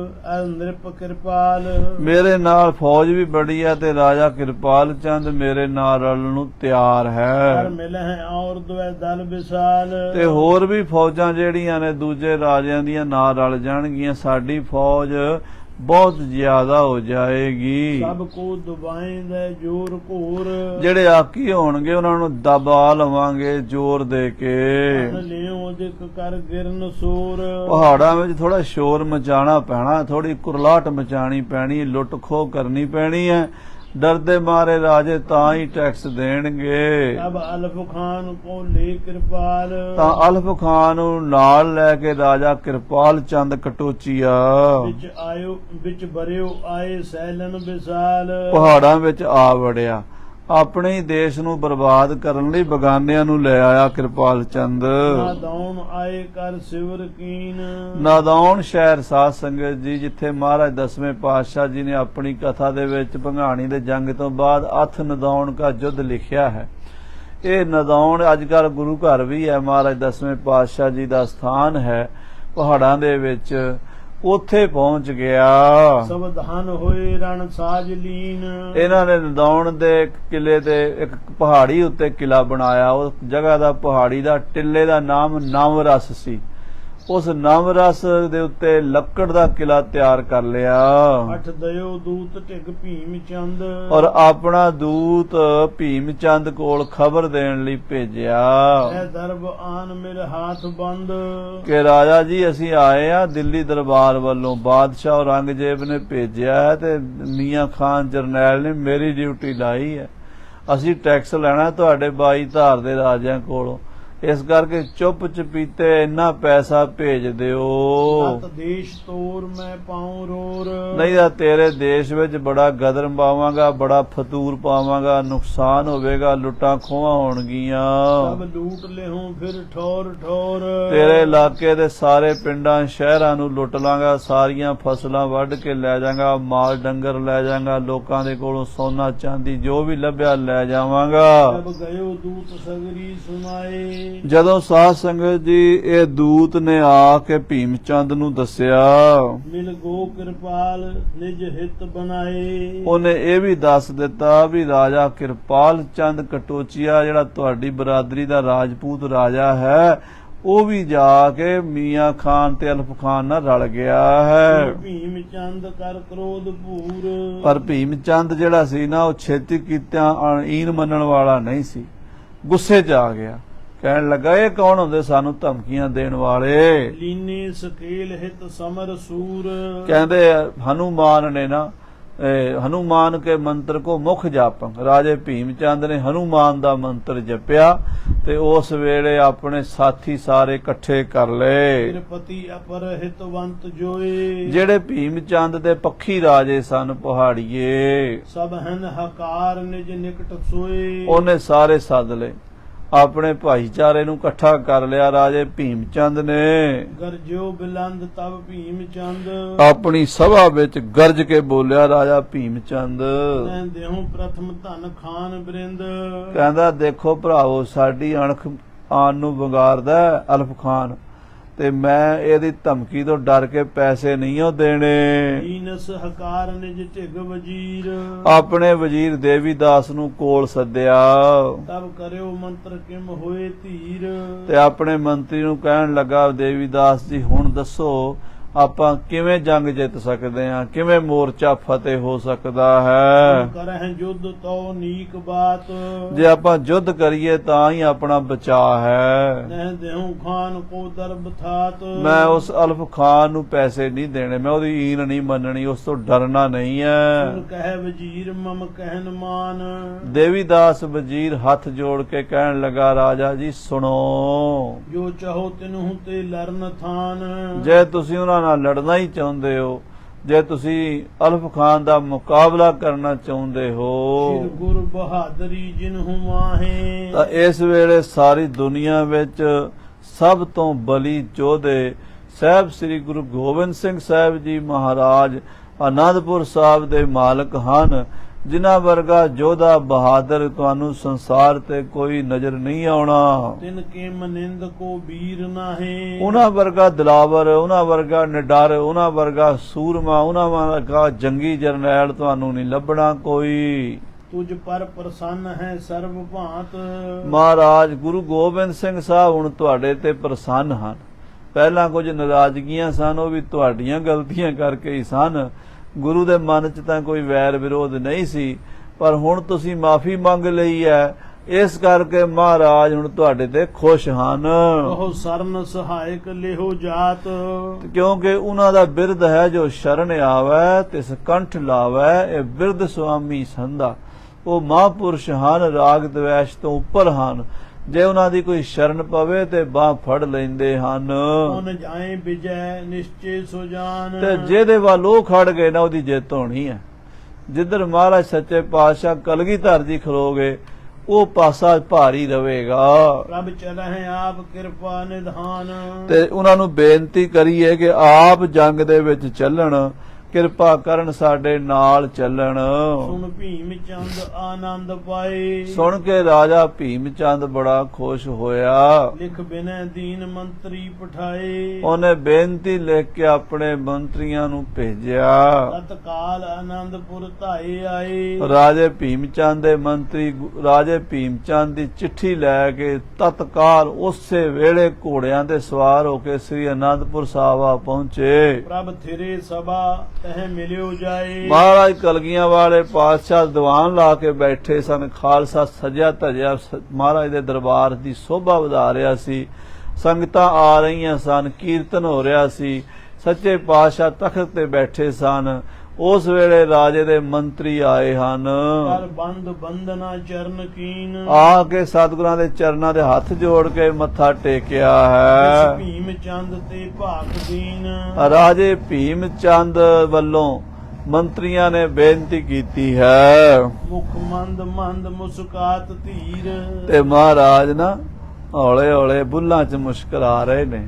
ਨਿਰਪ ਕਿਰਪਾਲ। ਮੇਰੇ ਨਾਲ ਫੌਜ ਵੀ ਬੜੀ ਹੈ ਤੇ ਰਾਜਾ ਕਿਰਪਾਲ ਚੰਦ ਮੇਰੇ ਨਾਲ ਰਲਣ ਨੂੰ ਤਿਆਰ ਹੈ। ਮਿਲਹਿ ਔਰ ਦੁਇ ਦਲ ਵਿਸਾਲ। ਤੇ ਹੋਰ ਵੀ ਫੌਜਾਂ ਜਿਹੜੀਆਂ ਨੇ ਦੂਜੇ ਰਾਜਿਆਂ ਦੀਆਂ ਨਾਲ ਰਲ ਜਾਣਗੀਆਂ। ਸਾਡੀ ਫੌਜ ਬਹੁਤ ਜ਼ਿਆਦਾ ਹੋ ਜਾਏਗੀ। ਸਭ ਕੋ ਦਬਾਏਂਦੇ ਜ਼ੋਰ ਘੋਰ। ਜਿਹੜੇ ਆਕੀ ਹੋਣਗੇ ਉਹਨਾਂ ਨੂੰ ਦਬਾ ਲਵਾਂਗੇ ਜ਼ੋਰ ਦੇ ਕੇ। ਲਿਓ ਦਿਕ ਕਰ ਗਿਰਨ ਸੂਰ। ਪਹਾੜਾਂ ਵਿੱਚ ਥੋੜਾ ਸ਼ੋਰ ਮਚਾਣਾ ਪੈਣਾ, ਥੋੜੀ ਕੁਰਲਾਟ ਮਚਾਣੀ ਪੈਣੀ, ਲੁੱਟ ਖੋਹ ਕਰਨੀ ਪੈਣੀ ਹੈ। ਡਰਦੇ ਮਾਰੇ ਰਾਜੇ ਤਾਂ ਹੀ ਟੈਕਸ ਦੇਣਗੇ। ਅਬ ਅਲਫ ਖਾਨ ਕੋ ਲੈ ਕਿਰਪਾਲ। ਤਾਂ ਅਲਫ ਖਾਨ ਨੂੰ ਨਾਲ ਲੈ ਕੇ ਰਾਜਾ ਕਿਰਪਾਲ ਚੰਦ ਕਟੋਚੀਆ ਵਿੱਚ ਬਰਿਓ ਆਏ ਸੈਲਨ ਵਿਸਾਲ। ਪਹਾੜਾਂ ਵਿੱਚ ਆ ਵੜਿਆ। ਆਪਣੇ ਹੀ ਦੇਸ਼ ਨੂੰ ਬਰਬਾਦ ਕਰਨ ਲਈ ਬਗਾਨਿਆਂ ਨੂੰ ਲੈ ਆਇਆ ਕਿਰਪਾਲ ਚੰਦ। ਨਾਦੌਣ ਆਏ ਕਰ ਸਿਵਰ ਕੀਨ। ਨਾਦੌਣ ਸ਼ਹਿਰ ਸਾਧ ਸੰਗਤ ਜੀ, ਜਿੱਥੇ ਮਹਾਰਾਜ 10ਵੇਂ ਪਾਤਸ਼ਾਹ ਜੀ ਨੇ ਆਪਣੀ ਕਥਾ ਦੇ ਵਿੱਚ ਭੰਗਾਣੀ ਦੇ ਜੰਗ ਤੋਂ ਬਾਅਦ ਅਥ ਨਦੌਣ ਕਾ ਯੁੱਧ ਲਿਖਿਆ ਹੈ। ਇਹ ਨਦੌਣ ਅੱਜ ਕੱਲ੍ਹ ਗੁਰੂ ਘਰ ਵੀ ਹੈ, ਮਹਾਰਾਜ 10ਵੇਂ ਪਾਤਸ਼ਾਹ ਜੀ ਦਾ ਸਥਾਨ ਹੈ ਪਹਾੜਾਂ ਦੇ ਵਿੱਚ। ਉੱਥੇ ਪਹੁੰਚ ਗਿਆ। ਸਵਧਾਨ ਹੋਏ ਰਣ ਸਾਜ ਲੀਨ। ਇਹਨਾਂ ਨੇ ਨਦੌਣ ਦੇ ਕਿਲੇ ਤੇ ਇੱਕ ਪਹਾੜੀ ਉੱਤੇ ਕਿਲਾ ਬਣਾਇਆ। ਉਸ ਜਗ੍ਹਾ ਦਾ ਪਹਾੜੀ ਦਾ ਟਿੱਲੇ ਦਾ ਨਾਮ ਨਵਰਸ ਸੀ। ਉਸ ਨਵਰਸ ਦੇ ਉੱਤੇ ਲੱਕੜ ਦਾ ਕਿਲਾ ਤਿਆਰ ਕਰ ਲਿਆ। ਅਠ ਦਇਓ ਦੂਤ ਢਿਗ ਭੀਮ ਚੰਦ। ਔਰ ਆਪਣਾ ਦੂਤ ਭੀਮ ਚੰਦ ਕੋਲ ਖਬਰ ਦੇਣ ਲਈ ਭੇਜਿਆ। ਇਹ ਦਰਬ ਆਨ ਮੇਰੇ ਹੱਥ ਬੰਦ। ਕਿ ਰਾਜਾ ਜੀ ਅਸੀਂ ਆਏ ਆ ਦਿੱਲੀ ਦਰਬਾਰ ਵੱਲੋਂ, ਬਾਦਸ਼ਾਹ ਔਰੰਗਜ਼ੇਬ ਨੇ ਭੇਜਿਆ ਤੇ ਮੀਆਂ ਖਾਨ ਜਰਨੈਲ ਨੇ ਮੇਰੀ ਡਿਊਟੀ ਲਾਈ ਹੈ। ਅਸੀਂ ਟੈਕਸ ਲੈਣਾ ਤੁਹਾਡੇ 22 ਧਾਰ ਦੇ ਰਾਜਿਆਂ ਕੋਲੋਂ। ਇਸ ਕਰਕੇ ਚੁੱਪ ਚਪੀਤੇ ਇੰਨਾ ਪੈਸਾ ਭੇਜ ਦਿਓ, ਤਤ ਦੇਸ਼ ਤੋਰ ਮੈਂ ਪਾਉ ਰੋਰ। ਨਹੀਂ ਤਾਂ ਤੇਰੇ ਦੇਸ਼ ਵਿੱਚ ਬੜਾ ਗਦਰ ਪਾਵਾਂਗਾ, ਬੜਾ ਫਤੂਰ ਪਾਵਾਂਗਾ, ਨੁਕਸਾਨ ਹੋਵੇਗਾ, ਲੁੱਟਾਂ ਖੋਹਾਂ ਹੋਣਗੀਆਂ। ਸਭ ਲੂਟ ਲਿਹੂੰ ਫਿਰ ਠੋਰ ਠੋਰ। ਤੇਰੇ ਇਲਾਕੇ ਦੇ ਸਾਰੇ ਪਿੰਡਾਂ ਸ਼ਹਿਰਾਂ ਨੂੰ ਲੁੱਟ ਲਾਂਗਾ, ਸਾਰੀਆਂ ਫਸਲਾਂ ਵੱਢ ਕੇ ਲੈ ਜਾਵਾਂਗਾ, ਮਾਲ ਡੰਗਰ ਲੈ ਜਾਵਾਂਗਾ, ਲੋਕਾਂ ਦੇ ਕੋਲੋਂ ਸੋਨਾ ਚਾਂਦੀ ਜੋ ਵੀ ਲੱਭਿਆ ਲੈ ਜਾਵਾਂਗਾ। ਸਭ ਗਇਓ ਦੂਤ ਸਗਰੀ ਸੁਨਾਏ। ਜਦੋਂ ਸਾਧ ਸੰਗਤ ਜੀ ਇਹ ਦੂਤ ਨੇ ਆ ਕੇ ਭੀਮ ਚੰਦ ਨੂੰ ਦੱਸਿਆ, ਮਿਲ ਗੋ ਕਿਰਪਾਲ ਨਿਜ ਹਿਤ ਬਣਾਏ। ਉਹਨੇ ਇਹ ਵੀ ਦੱਸ ਦਿੱਤਾ ਵੀ ਰਾਜਾ ਕਿਰਪਾਲ ਚੰਦ ਕਟੋਚੀਆ ਜਿਹੜਾ ਤੁਹਾਡੀ ਬਰਾਦਰੀ ਦਾ ਰਾਜਪੂਤ ਰਾਜਾ ਹੈ, ਉਹ ਵੀ ਜਾ ਕੇ ਮੀਆਂ ਖਾਨ ਤੇ ਅਲਫ ਖਾਨ ਨਾਲ ਰਲ ਗਿਆ ਹੈ। ਭੀਮ ਚੰਦ ਕਰ ਕ੍ਰੋਧ ਭੂਰ। ਪਰ ਭੀਮ ਚੰਦ ਜਿਹੜਾ ਸੀ ਨਾ, ਉਹ ਛੇਤੀ ਕੀਤਿਆਂ ਈਨ ਮੰਨਣ ਵਾਲਾ ਨਹੀਂ ਸੀ, ਗੁੱਸੇ 'ਚ ਆ ਗਿਆ। ਕਹਿਣ ਲੱਗਾ ਇਹ ਕੌਣ ਹੁੰਦੇ ਸਾਨੂੰ ਧਮਕੀਆਂ ਦੇਣ ਵਾਲੇ? ਲੀਨੇ ਸਕੇਲ ਹਿਤ ਸਮਰ ਸੂਰ। ਕਹਿੰਦੇ ਹਨੂਮਾਨ ਨੇ ਨਾ, ਹਨੂਮਾਨ ਕੇ ਮੰਤਰ ਕੋ ਮੁਖ ਜਾਪੰ। ਰਾਜੇ ਭੀਮ ਚੰਦ ਨੇ ਹਨੂਮਾਨ ਦਾ ਮੰਤਰ ਜਪਿਆ ਤੇ ਉਸ ਵੇਲੇ ਆਪਣੇ ਸਾਥੀ ਸਾਰੇ ਇਕੱਠੇ ਕਰ ਲਏ। ਕਿਰਪਤੀ ਅਪਰ ਹਿਤਵੰਤ ਜੋਏ। ਜਿਹੜੇ ਭੀਮ ਚੰਦ ਦੇ ਪੱਖੀ ਰਾਜੇ ਸਨ ਪਹਾੜੀਏ, ਸਭ ਹਨ ਹਕਾਰ ਨਿਜ ਨਿਕਟ ਸੋਏ। ਉਹਨੇ ਸਾਰੇ ਸੱਦ ਲਏ, ਆਪਣੇ ਭਾਈਚਾਰੇ ਨੂੰ ਇਕੱਠਾ ਕਰ ਲਿਆ। ਰਾਜੇ ਭੀਮ ਚੰਦ ਨੇ ਗਰਜੋ ਬਿਲੰਦ ਤਬ ਭੀਮ ਚੰਦ। ਆਪਣੀ ਸਭਾ ਵਿੱਚ ਗਰਜ ਕੇ ਬੋਲਿਆ, ਰਾਜਾ ਭੀਮ ਚੰਦ ਦੇਹੂ ਪ੍ਰਥਮ ਧਨ ਖਾਨ ਬ੍ਰਿੰਦ। ਕਹਿੰਦਾ ਦੇਖੋ ਭਰਾਵੋ, ਸਾਡੀ ਅਣਖ ਆਨ ਨੂੰ ਵੰਗਾਰਦਾ ਅਲਫ ਖਾਨ, ਤੇ ਮੈਂ ਇਹਦੀ ਧਮਕੀ ਤੋਂ ਡਰ ਕੇ ਪੈਸੇ ਨਹੀਂ ਉਹ ਦੇਣੇ। ਈਨਸ ਹਕਾਰ ਨਿਜ ਢਿਗ ਵਜੀਰ। ਆਪਣੇ ਵਜ਼ੀਰ ਦੇਵੀਦਾਸ ਨੂੰ ਕੋਲ ਸੱਦਿਆ ਤਬ ਕਰਿਓ ਮੰਤਰ ਕਿਮ ਹੋਏ ਧੀਰ। ਤੇ ਆਪਣੇ ਮੰਤਰੀ ਨੂੰ ਕਹਿਣ ਲੱਗਾ, ਦੇਵੀਦਾਸ ਜੀ ਹੁਣ ਦੱਸੋ ਆਪਾਂ ਕਿਵੇਂ ਜੰਗ ਜਿੱਤ ਸਕਦੇ ਹਾਂ, ਕਿਵੇਂ ਮੋਰਚਾ ਫਤਿਹ ਹੋ ਸਕਦਾ ਹੈ? ਕਰਹਿ ਯੁੱਧ ਤੋ ਨੀਕ ਬਾਤ। ਜੇ ਆਪਾਂ ਯੁੱਧ ਕਰੀਏ ਤਾਂ ਹੀ ਆਪਣਾ ਬਚਾਅ ਹੈ। ਨਹਿ ਦੇਹੂ ਖਾਨ ਕੋ ਦਰਬ ਥਾਤ। ਮੈਂ ਉਸ ਅਲਫ ਖਾਨ ਨੂੰ ਪੈਸੇ ਨਹੀਂ ਦੇਣੇ, ਮੈਂ ਉਹਦੀ ਈਨ ਨਹੀਂ ਮੰਨਣੀ, ਉਸ ਤੋਂ ਡਰਨਾ ਨਹੀਂ ਹੈ। ਸੁਨ ਕਹਿ ਵਜ਼ੀਰ ਮਮ ਕਹਿਨ ਮਾਨ। ਦੇਵੀਦਾਸ ਵਜ਼ੀਰ ਹੱਥ ਜੋੜ ਕੇ ਕਹਿਣ ਲੱਗਾ, ਰਾਜਾ ਜੀ ਸੁਣੋ, ਜੋ ਚਾਹੋ ਤਿਨਹੂ ਤੇ ਲਰਨ ਥਾਨ। ਜੇ ਤੁਸੀਂ ਉਹਨਾਂ ਨਾਲ ਲੜਨਾ ਹੀ ਚਾਹੁੰਦੇ ਹੋ, ਜੇ ਤੁਸੀਂ ਅਲਫ ਖਾਨ ਦਾ ਮੁਕਾਬਲਾ ਕਰਨਾ ਚਾਹੁੰਦੇ ਹੋ, ਸਿਰ ਗੁਰ ਬਹਾਦਰੀ ਜਿਨਹੂ ਮਾਹੇ। ਤਾਂ ਇਸ ਵੇਲੇ ਸਾਰੀ ਦੁਨੀਆ ਵਿੱਚ ਸਭ ਤੋਂ ਬਲੀ ਯੋਧੇ ਸਾਹਿਬ ਸ੍ਰੀ ਗੁਰੂ ਗੋਬਿੰਦ ਸਿੰਘ ਸਾਹਿਬ ਜੀ ਮਹਾਰਾਜ ਆਨੰਦਪੁਰ ਸਾਹਿਬ ਦੇ ਮਾਲਕ ਹਨ। ਜਿਨ੍ਹਾਂ ਵਰਗਾ ਯੋਧਾ ਬਹਾਦਰ ਤੁਹਾਨੂੰ ਸੰਸਾਰ ਤੇ ਕੋਈ ਨਜ਼ਰ ਨਹੀਂ ਆਉਣਾ। ਤਿਨ ਕੇ ਮਨਿੰਦ ਕੋ ਵੀਰ ਨਾਹੇ। ਉਹਨਾਂ ਵਰਗਾ ਦਿਲਾਵਰ, ਉਹਨਾਂ ਵਰਗਾ ਨਿਡਰ, ਉਹਨਾਂ ਵਰਗਾ ਸੂਰਮਾ, ਉਹਨਾਂ ਵਰਗਾ ਜੰਗੀ ਜਰਨੈਲ ਤੁਹਾਨੂੰ ਨਹੀਂ ਲੱਭਣਾ ਕੋਈ। ਤੁਝ ਪਰ ਪ੍ਰਸੰਨ ਹੈ ਸਰਬ ਭਾਂਤ। ਮਹਾਰਾਜ ਗੁਰੂ ਗੋਬਿੰਦ ਸਿੰਘ ਸਾਹਿਬ ਹੁਣ ਤੁਹਾਡੇ ਤੇ ਪ੍ਰਸੰਨ ਹਨ। ਪਹਿਲਾਂ ਕੁਝ ਨਾਰਾਜ਼ਗੀਆਂ ਸਨ, ਉਹ ਵੀ ਤੁਹਾਡੀਆਂ ਗਲਤੀਆਂ ਕਰਕੇ ਹੀ ਸਨ। ਗੁਰੂ ਦੇ ਮਨ 'ਚ ਤਾਂ ਕੋਈ ਵੈਰ ਵਿਰੋਧ ਨਹੀਂ ਸੀ, ਪਰ ਹੁਣ ਤੁਸੀਂ ਮਾਫੀ ਮੰਗ ਲਈ ਹੈ, ਇਸ ਕਰਕੇ ਮਹਾਰਾਜ ਹੁਣ ਤੁਹਾਡੇ ਤੇ ਖੁਸ਼ ਹਨ। ਕਹੋ ਸਰਨ ਸਹਾਇਕ ਲਿਹੋ ਜਾਤ। ਕਿਉਂਕਿ ਉਹਨਾਂ ਦਾ ਬਿਰਧ ਹੈ, ਜੋ ਸ਼ਰਨ ਆਵੈ ਤਿਸ ਕੰਠ ਲਾਵੈ, ਇਹ ਬਿਰਧ ਸੁਆਮੀ ਸੰਧਾ। ਉਹ ਮਹਾਂਪੁਰਸ਼ ਹਨ, ਰਾਗ ਦਵੈਸ਼ ਤੋਂ ਉੱਪਰ ਹਨ। ਜੇ ਉਹਨਾਂ ਦੀ ਕੋਈ ਸ਼ਰਨ ਪਵੇ ਤੇ ਬਾਹ ਫੜ ਲੈਂਦੇ ਹਨ। ਉਨ ਜਾਏ ਵਿਜੈ ਨਿਸ਼ਚੇ ਸੋ ਜਾਨ। ਤੇ ਜਿਹਦੇ ਵੱਲ ਉਹ ਖੜ ਗਏ ਨਾ, ਉਹਦੀ ਜਿੱਤ ਹੋਣੀ ਹੈ। ਜਿੱਧਰ ਮਹਾਰਾਜ ਸੱਚੇ ਪਾਤਸ਼ਾਹ ਕਲਗੀਧਰ ਜੀ ਖਲੋਗੇ, ਉਹ ਪਾਸਾ ਭਾਰੀ ਰਵੇਗਾ। ਪ੍ਰਭ ਚਲਹਿ ਆਪ ਕਿਰਪਾ ਨਿਧਾਨ। ਤੇ ਉਹਨਾਂ ਨੂੰ ਬੇਨਤੀ ਕਰੀਏ ਕਿ ਆਪ ਜੰਗ ਦੇ ਵਿੱਚ ਚੱਲਣ, ਕਿਰਪਾ ਕਰਨ, ਸਾਡੇ ਨਾਲ ਚੱਲਣ। ਸੁਣ ਭੀਮ ਚੰਦ ਆਨੰਦ ਪਾਏ। ਸੁਣ ਕੇ ਰਾਜਾ ਭੀਮ ਚੰਦ ਬੜਾ ਖੁਸ਼ ਹੋਇਆ। ਲਿਖ ਬਿਨੈ ਦੀਨ ਮੰਤਰੀ ਪਠਾਏ। ਉਹਨੇ ਬੇਨਤੀ ਲਿਖ ਕੇ ਆਪਣੇ ਮੰਤਰੀਆਂ ਨੂੰ ਭੇਜਿਆ। ਤਤਕਾਲ ਆਨੰਦਪੁਰ ਧਾਏ ਆਏ। ਰਾਜੇ ਭੀਮ ਚੰਦ ਦੇ ਮੰਤਰੀ ਰਾਜੇ ਭੀਮ ਚੰਦ ਦੀ ਚਿੱਠੀ ਲੈ ਕੇ ਤਤਕਾਲ ਉਸੇ ਵੇਲੇ ਘੋੜਿਆਂ ਤੇ ਸਵਾਰ ਹੋ ਕੇ ਸ੍ਰੀ ਆਨੰਦਪੁਰ ਸਾਹਿਬ ਆ ਪਹੁੰਚੇ। ਪ੍ਰਭ ਥਿਰੇ ਸਭਾ ਤਹਿ ਮਿਲਿਓ ਜਾਏ। ਮਹਾਰਾਜ ਕਲਗੀਆਂ ਵਾਲੇ ਪਾਤਸ਼ਾਹ ਦੀਵਾਨ ਲਾ ਕੇ ਬੈਠੇ ਸਨ। ਖਾਲਸਾ ਸਜਿਆ ਧਜਿਆ ਮਹਾਰਾਜ ਦੇ ਦਰਬਾਰ ਦੀ ਸ਼ੋਭਾ ਵਧਾ ਰਿਹਾ ਸੀ। ਸੰਗਤਾਂ ਆ ਰਹੀਆਂ ਸਨ, ਕੀਰਤਨ ਹੋ ਰਿਹਾ ਸੀ। ਸੱਚੇ ਪਾਤਸ਼ਾਹ ਤਖਤ ਤੇ ਬੈਠੇ ਸਨ। ਉਸ ਵੇਲੇ ਰਾਜੇ ਦੇ ਮੰਤਰੀ ਆਏ ਹਨ। ਕਰ ਬੰਦ ਬੰਦਨਾ ਚਰਨ ਕੀਨ, ਆ ਕੇ ਸਤਿਗੁਰਾਂ ਦੇ ਚਰਨਾਂ ਦੇ ਹੱਥ ਜੋੜ ਕੇ ਮੱਥਾ ਟੇਕਿਆ ਹੈ। ਭੀਮ ਚੰਦ ਤੇ ਭਾਗ ਦੀਨ, ਰਾਜੇ ਭੀਮ ਚੰਦ ਵੱਲੋਂ ਮੰਤਰੀਆਂ ਨੇ ਬੇਨਤੀ ਕੀਤੀ ਹੈ। ਮੁਖ ਮੰਦ ਮੰਦ ਮੁਸਕਾਤ ਧੀਰ, ਤੇ ਮਹਾਰਾਜ ਨਾ ਹੌਲੇ ਹੌਲੇ ਬੁੱਲਾਂ 'ਚ ਮੁਸਕਰਾ ਰਹੇ ਨੇ।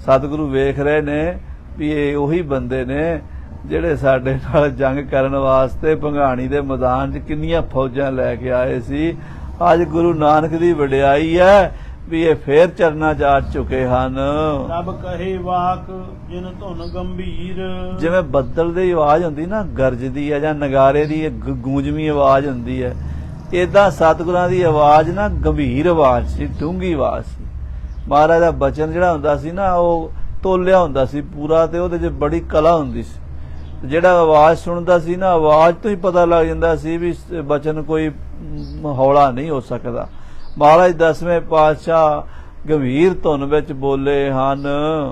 ਸਤਿਗੁਰੂ ਵੇਖ ਰਹੇ ਨੇ ਵੀ ਇਹ ਉਹੀ ਬੰਦੇ ਨੇ ਜਿਹੜੇ ਸਾਡੇ ਨਾਲ ਜੰਗ ਕਰਨ ਵਾਸਤੇ ਭੰਗਾਣੀ ਦੇ ਮੈਦਾਨ 'ਚ ਕਿੰਨੀਆਂ ਫੌਜਾਂ ਲੈ ਕੇ ਆਏ ਸੀ। ਅੱਜ ਗੁਰੂ ਨਾਨਕ ਦੀ ਵਡਿਆਈ ਹੈ ਵੀ ਇਹ ਫੇਰ ਚਰਨਾਂ 'ਚ ਆ ਚੁੱਕੇ ਹਨ। ਰੱਬ ਕਹੇ ਵਾਕ ਜਿਨ ਧੁਨ ਗੰਭੀਰ, ਜਿਵੇਂ ਬੱਦਲ ਦੀ ਆਵਾਜ਼ ਹੁੰਦੀ ਨਾ, ਗਰਜਦੀ ਹੈ, ਜਾਂ ਨਗਾਰੇ ਦੀ ਗੂੰਜਵੀਂ ਆਵਾਜ਼ ਹੁੰਦੀ ਹੈ, ਏਦਾਂ ਸਤਿਗੁਰਾਂ ਦੀ ਆਵਾਜ਼ ਨਾ ਗੰਭੀਰ ਆਵਾਜ਼ ਸੀ, ਡੂੰਘੀ ਆਵਾਜ਼ ਸੀ। ਮਹਾਰਾਜ ਦਾ ਬਚਨ ਜਿਹੜਾ ਹੁੰਦਾ ਸੀ ਨਾ, ਉਹ ਤੋਲਿਆ ਹੁੰਦਾ ਸੀ ਪੂਰਾ, ਤੇ ਉਹਦੇ 'ਚ ਬੜੀ ਕਲਾ ਹੁੰਦੀ ਸੀ। ਜਿਹੜਾ ਆਵਾਜ਼ ਸੁਣਦਾ ਸੀ ਨਾ, ਆਵਾਜ਼ ਤੋਂ ਹੀ ਪਤਾ ਲੱਗ ਜਾਂਦਾ ਸੀ ਵੀ ਬਚਨ ਕੋਈ ਹੌਲਾ ਨਹੀਂ ਹੋ ਸਕਦਾ। ਮਹਾਰਾਜ 10ਵੇਂ ਪਾਤਸ਼ਾਹ ਗੰਭੀਰ ਧੁਨ ਵਿੱਚ ਬੋਲੇ ਹਨ।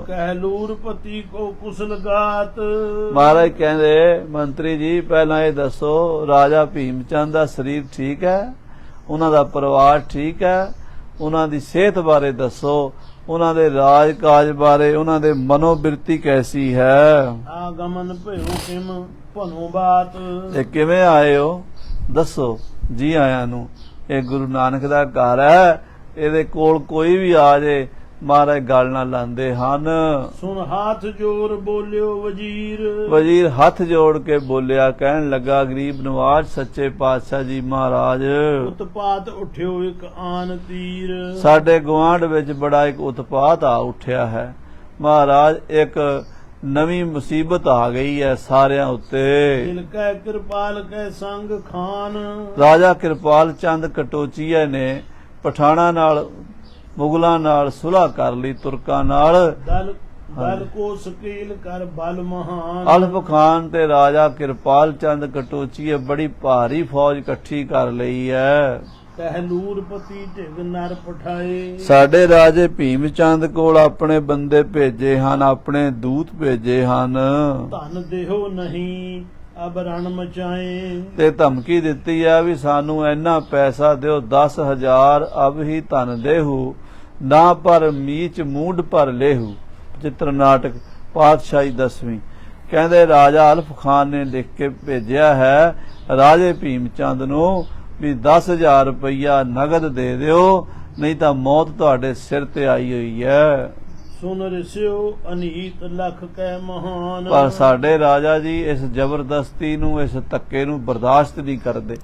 ਕਹਿਲੂਰਪਤੀ ਕੋ ਕੁਸਲ ਗਾਤ, ਮਹਾਰਾਜ ਕਹਿੰਦੇ ਮੰਤਰੀ ਜੀ ਪਹਿਲਾਂ ਇਹ ਦੱਸੋ, ਰਾਜਾ ਭੀਮ ਚੰਦ ਦਾ ਸਰੀਰ ਠੀਕ ਹੈ, ਉਹਨਾਂ ਦਾ ਪਰਿਵਾਰ ਠੀਕ ਹੈ, ਉਹਨਾਂ ਦੀ ਸਿਹਤ ਬਾਰੇ ਦੱਸੋ, ਉਹਨਾਂ ਦੇ ਰਾਜ ਕਾਜ ਬਾਰੇ, ਉਹਨਾਂ ਦੇ ਮਨੋਬਿਰਤੀ ਕੈਸੀ ਹੈ। ਆਗਮਨ ਭਇਓ ਕਿਮ ਭਨੋ ਬਾਤ, ਇਹ ਕਿਵੇਂ ਆਏ ਹੋ ਦੱਸੋ। ਜੀ ਆਇਆਂ ਨੂੰ, ਇਹ ਗੁਰੂ ਨਾਨਕ ਦਾ ਘਰ ਹੈ, ਇਹਦੇ ਕੋਲ ਕੋਈ ਵੀ ਆ ਜੇ ਮਹਾਰਾਜ ਗੱਲ ਨਾ ਲਾਂਦੇ ਹਨ। ਸੁਣ ਹਾਥ ਜੋਰ ਬੋਲਿਓ ਵਜ਼ੀਰ, ਵਜ਼ੀਰ ਹੱਥ ਜੋੜ ਕੇ ਬੋਲਿਆ, ਕਹਿਣ ਲੱਗਾ ਗਰੀਬ ਨਵਾਜ ਸੱਚੇ ਪਾਤਸ਼ਾਹ ਜੀ ਮਹਾਰਾਜ, ਉਤਪਾਤ ਉਠਿਓ ਇੱਕ ਆਨ ਤੀਰ, ਸਾਡੇ ਗੁਆਂਢ ਵਿੱਚ ਬੜਾ ਇੱਕ ਉਤਪਾਤ ਆ ਉੱਠਿਆ ਹੈ। ਮਹਾਰਾਜ ਇੱਕ ਨਵੀਂ ਮੁਸੀਬਤ ਆ ਗਈ ਹੈ ਸਾਰਿਆਂ ਉੱਤੇ। ਦਿਲ ਕੈ ਕਿਰਪਾਲ ਕੈ ਸੰਗ ਖਾਨ, ਰਾਜਾ ਕਿਰਪਾਲ ਚੰਦ ਕਟੋਚੀਆ ਨੇ ਪਠਾਣਾ ਨਾਲ, ਮੁਗਲਾਂ ਨਾਲ ਸੁਲ੍ਹਾ ਕਰ ਲਈ, ਤੁਰਕਾਂ ਨਾਲ। ਦਲ ਕੋ ਸਕੀਲ ਕਰ ਬਲ ਮਹਾਨ, ਅਲਫ ਖਾਨ ਤੇ ਰਾਜਾ ਕਿਰਪਾਲ ਚੰਦ ਕਟੋਚੀਏ ਬੜੀ ਭਾਰੀ ਫੌਜ ਇਕੱਠੀ ਕਰ ਲਈ ਹੈ। ਕਹਿਲੂਰਪਤੀ ਢਿਗ ਨਰ ਪਠਾਏ, ਸਾਡੇ ਰਾਜੇ ਭੀਮ ਚੰਦ ਕੋਲ ਆਪਣੇ ਬੰਦੇ ਭੇਜੇ ਹਨ, ਆਪਣੇ ਦੂਤ ਭੇਜੇ ਹਨ। ਧਨ ਦੇਹੋ ਨਹੀਂ ਅਬ ਰਣ ਮਚਾਏ, ਤੇ ਧਮਕੀ ਦਿੱਤੀ ਹੈ ਵੀ ਸਾਨੂੰ ਇੰਨਾ ਪੈਸਾ ਦਿਓ, 10,000 ਅਬ ਹੀ ਧਨ ਦੇਹੂ, ਨਾ ਪਰ ਮੀਚ ਮੂੰਡ ਪਰ ਲੇਹੂ। ਚਿੱਤਰ ਨਾਟਕ ਪਾਤਸ਼ਾਹੀ 10ਵੀਂ। ਕਹਿੰਦੇ ਰਾਜਾ ਅਲਫ ਖਾਨ ਨੇ ਲਿਖ ਕੇ ਭੇਜਿਆ ਹੈ ਰਾਜੇ ਭੀਮ ਚੰਦ ਨੂੰ ਵੀ 10,000 ਰੁਪਇਆ ਨਗਦ ਦੇ ਦਿਓ, ਨਹੀਂ ਤਾਂ ਮੌਤ ਤੁਹਾਡੇ ਸਿਰ ਤੇ ਆਈ ਹੋਈ ਹੈ। ਸੁਨ ਰਿਸਿਓ ਅਨੀਤ ਲਖ ਕੈ ਮਹਾਨ, ਪਰ ਸਾਡੇ ਰਾਜਾ ਜੀ ਇਸ ਜ਼ਬਰਦਸਤੀ ਨੂੰ, ਇਸ ਧੱਕੇ ਨੂੰ ਬਰਦਾਸ਼ਤ ਨਹੀਂ ਕਰਦੇ।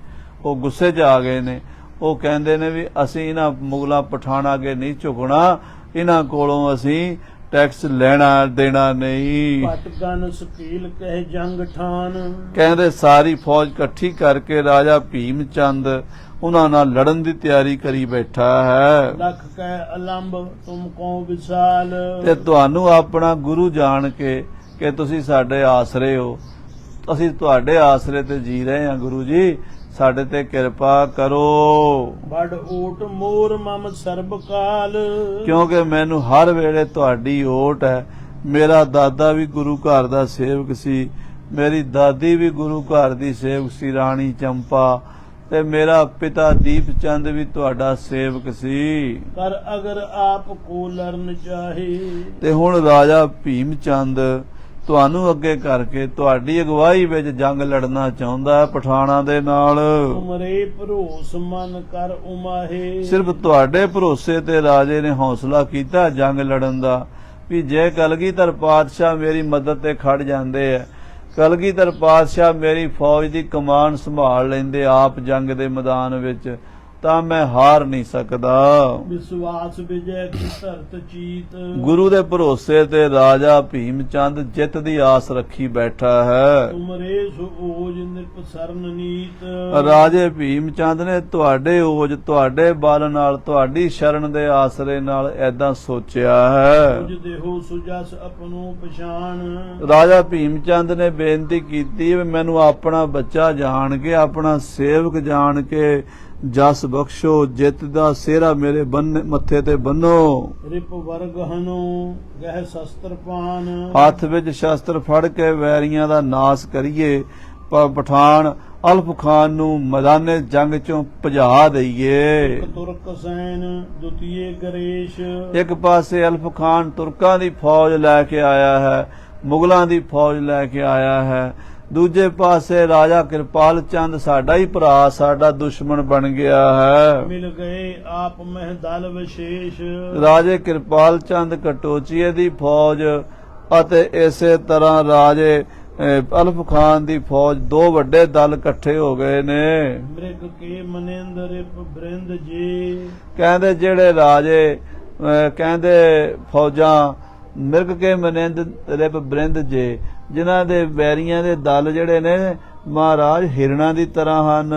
ਉਹ ਗੁੱਸੇ 'ਚ ਆ ਗਏ ਨੇ। ਉਹ ਕਹਿੰਦੇ ਨੇ ਵੀ ਅਸੀਂ ਇਹਨਾਂ ਮੁਗਲਾਂ ਪਠਾਣਾ ਅੱਗੇ ਨਹੀਂ ਝੁਕਣਾ, ਇਹਨਾਂ ਕੋਲੋਂ ਅਸੀਂ ਟੈਕਸ ਲੈਣਾ ਦੇਣਾ ਨਹੀਂ। ਪਟਗਨ ਸਕੀਲ ਕਹਿ ਜੰਗ ਠਾਨ, ਕਹਿੰਦੇ ਸਾਰੀ ਫੌਜ ਇਕੱਠੀ ਕਰਕੇ ਰਾਜਾ ਭੀਮ ਚੰਦ ਉਹਨਾਂ ਨਾਲ ਲੜਨ ਦੀ ਤਿਆਰੀ ਕਰੀ ਬੈਠਾ ਹੈ। ਲਖ ਕੈ ਅਲੰਬ ਤੁਮ ਕੋ ਵਿਸਾਲ, ਤੇ ਤੁਹਾਨੂੰ ਆਪਣਾ ਗੁਰੂ ਜਾਣ ਕੇ ਕਿ ਤੁਸੀਂ ਸਾਡੇ ਆਸਰੇ ਹੋ, ਅਸੀਂ ਤੁਹਾਡੇ ਆਸਰੇ ਤੇ ਜੀ ਰਹੇ ਹਾਂ। ਗੁਰੂ ਜੀ ਸਾਡੇ ਤੇ ਕਿਰਪਾ ਕਰੋ, ਬੜ ਓਟ ਮੋਰ ਮਮ ਸਰਬ ਕਾਲ, ਕਿਉਂਕਿ ਮੈਨੂੰ ਹਰ ਵੇਲੇ ਤੁਹਾਡੀ ਓਟ ਹੈ। ਮੇਰਾ ਦਾਦਾ ਵੀ ਗੁਰੂ ਘਰ ਦਾ ਸੇਵਕ ਸੀ, ਮੇਰੀ ਦਾਦੀ ਵੀ ਗੁਰੂ ਘਰ ਦੀ ਸੇਵਕ ਸੀ, ਰਾਣੀ ਚੰਪਾ, ਤੇ ਮੇਰਾ ਪਿਤਾ ਦੀਪ ਚੰਦ ਵੀ ਤੁਹਾਡਾ ਸੇਵਕ ਸੀ। ਪਰ ਅਗਰ ਆਪ ਕੋ ਲਰਨ ਚਾਹੇ, ਤੇ ਹੁਣ ਰਾਜਾ ਭੀਮ ਚੰਦ ਤੁਹਾਨੂੰ ਅੱਗੇ ਕਰਕੇ ਤੁਹਾਡੀ ਅਗਵਾਈ ਵਿੱਚ ਜੰਗ ਲੜਨਾ ਚਾਹੁੰਦਾ ਹੈ ਪਠਾਣਾ ਦੇ ਨਾਲ। ਤੁਮਰੇ ਭਰੋਸ ਮਨ ਕਰ ਉਮਾਹੇ, ਸਿਰਫ ਤੁਹਾਡੇ ਭਰੋਸੇ ਤੇ ਰਾਜੇ ਨੇ ਹੌਸਲਾ ਕੀਤਾ ਜੰਗ ਲੜਨ ਦਾ, ਵੀ ਜੇ ਕਲਗੀਧਰ ਪਾਤਸ਼ਾਹ ਮੇਰੀ ਮਦਦ ਤੇ ਖੜ ਜਾਂਦੇ ਐ, ਕਲਗੀਧਰ ਪਾਤਸ਼ਾਹ ਮੇਰੀ ਫੌਜ ਦੀ ਕਮਾਨ ਸੰਭਾਲ ਲੈਂਦੇ ਆਪ ਜੰਗ ਦੇ ਮੈਦਾਨ ਵਿੱਚ, ਤਾਂ ਮੈਂ ਹਾਰ ਨਹੀਂ ਸਕਦਾ। ਵਿਸ਼ਵਾਸ ਵਿਜੈ ਕੀ ਧਰਤ ਚੀਤ, ਗੁਰੂ ਦੇ ਭਰੋਸੇ ਤੇ ਰਾਜਾ ਭੀਮ ਚੰਦ ਜਿੱਤ ਦੀ ਆਸ ਰੱਖੀ ਬੈਠਾ ਹੈ। ਤੁਮਰੇ ਸੋ ਓਜ ਨਿਪ ਸਰਨ ਨੀਤ, ਰਾਜੇ ਭੀਮ ਚੰਦ ਨੇ ਤੁਹਾਡੇ ਓਜ, ਤੁਹਾਡੇ ਬਲ ਨਾਲ, ਤੁਹਾਡੀ ਸ਼ਰਨ ਦੇ ਆਸਰੇ ਨਾਲ ਐਦਾਂ ਸੋਚਿਆ ਹੈ। ਓਜ ਦੇਹੋ ਸੁਜਸ ਆਪਣੋ ਪਛਾਣ, ਰਾਜਾ ਭੀਮ ਚੰਦ ਨੇ ਬੇਨਤੀ ਕੀਤੀ ਵੀ ਮੈਨੂੰ ਆਪਣਾ ਬੱਚਾ ਜਾਣ ਕੇ, ਆਪਣਾ ਸੇਵਕ ਜਾਣ ਕੇ ਜਸ ਬਖਸ਼ੋ ਜਿੱਤ ਦਾ ਸਿਹਰਾ ਮੇਰੇ ਮੱਥੇ ਤੇ ਬੰਨੋ। ਰਿਪ ਵਰਗ ਹਨੋ ਗਹਿ ਸ਼ਸਤਰ ਪਾਨ, ਹੱਥ ਵਿੱਚ ਸ਼ਸਤਰ ਫੜ ਕੇ ਵੈਰੀਆਂ ਦਾ ਨਾਸ ਕਰੀਏ। ਪਠਾਨ ਅਲਫ ਖਾਨ ਨੂੰ ਮੈਦਾਨੇ ਜੰਗ ਚੋਂ ਭਜਾ ਦਈਏ। ਇੱਕ ਤੁਰਕ ਸੈਨ ਦੁਤੀਏ ਗਰੇਸ਼, ਇੱਕ ਪਾਸੇ ਅਲਫ ਖਾਨ ਤੁਰਕਾਂ ਦੀ ਫੌਜ ਲੈ ਕੇ ਆਇਆ ਹੈ, ਮੁਗਲਾਂ ਦੀ ਫੌਜ ਲੈ ਕੇ ਆਇਆ ਹੈ। ਦੂਜੇ ਪਾਸੇ ਰਾਜਾ ਕਿਰਪਾਲ ਚੰਦ ਸਾਡਾ ਹੀ ਭਰਾ, ਸਾਡਾ ਦੁਸ਼ਮਣ ਬਣ ਗਿਆ ਹੈ। ਮਿਲ ਗਏ ਆਪ ਮਹਿ ਦਲ ਵਿਸ਼ੇਸ਼, ਰਾਜੇ ਕਿਰਪਾਲ ਚੰਦ ਕਟੋਚੀਏ ਦੀ ਫੌਜ ਅਤੇ ਇਸੇ ਤਰ੍ਹਾਂ ਰਾਜੇ ਅਲਫ ਖਾਨ ਦੀ ਫੌਜ, ਦੋ ਵੱਡੇ ਦਲ ਇਕੱਠੇ ਹੋ ਗਏ ਨੇ। ਮ੍ਰਿਗ ਕੇ ਮਨਿੰਦ ਰਿਪ ਬ੍ਰਿੰਦ ਜੀ, ਕਹਿੰਦੇ ਜਿਹੜੇ ਰਾਜੇ ਕਹਿੰਦੇ ਫੌਜਾਂ ਮਿਰਗ ਕੇ ਮਨਿੰਦ ਰਿਪ ਬ੍ਰਿੰਦ ਜੇ, ਜਿਨ੍ਹਾਂ ਦੇ ਵੈਰੀਆਂ ਦੇ ਦਲ ਜਿਹੜੇ ਨੇ ਮਹਾਰਾਜ ਹਿਰਨਾਂ ਦੀ ਤਰ੍ਹਾਂ ਹਨ।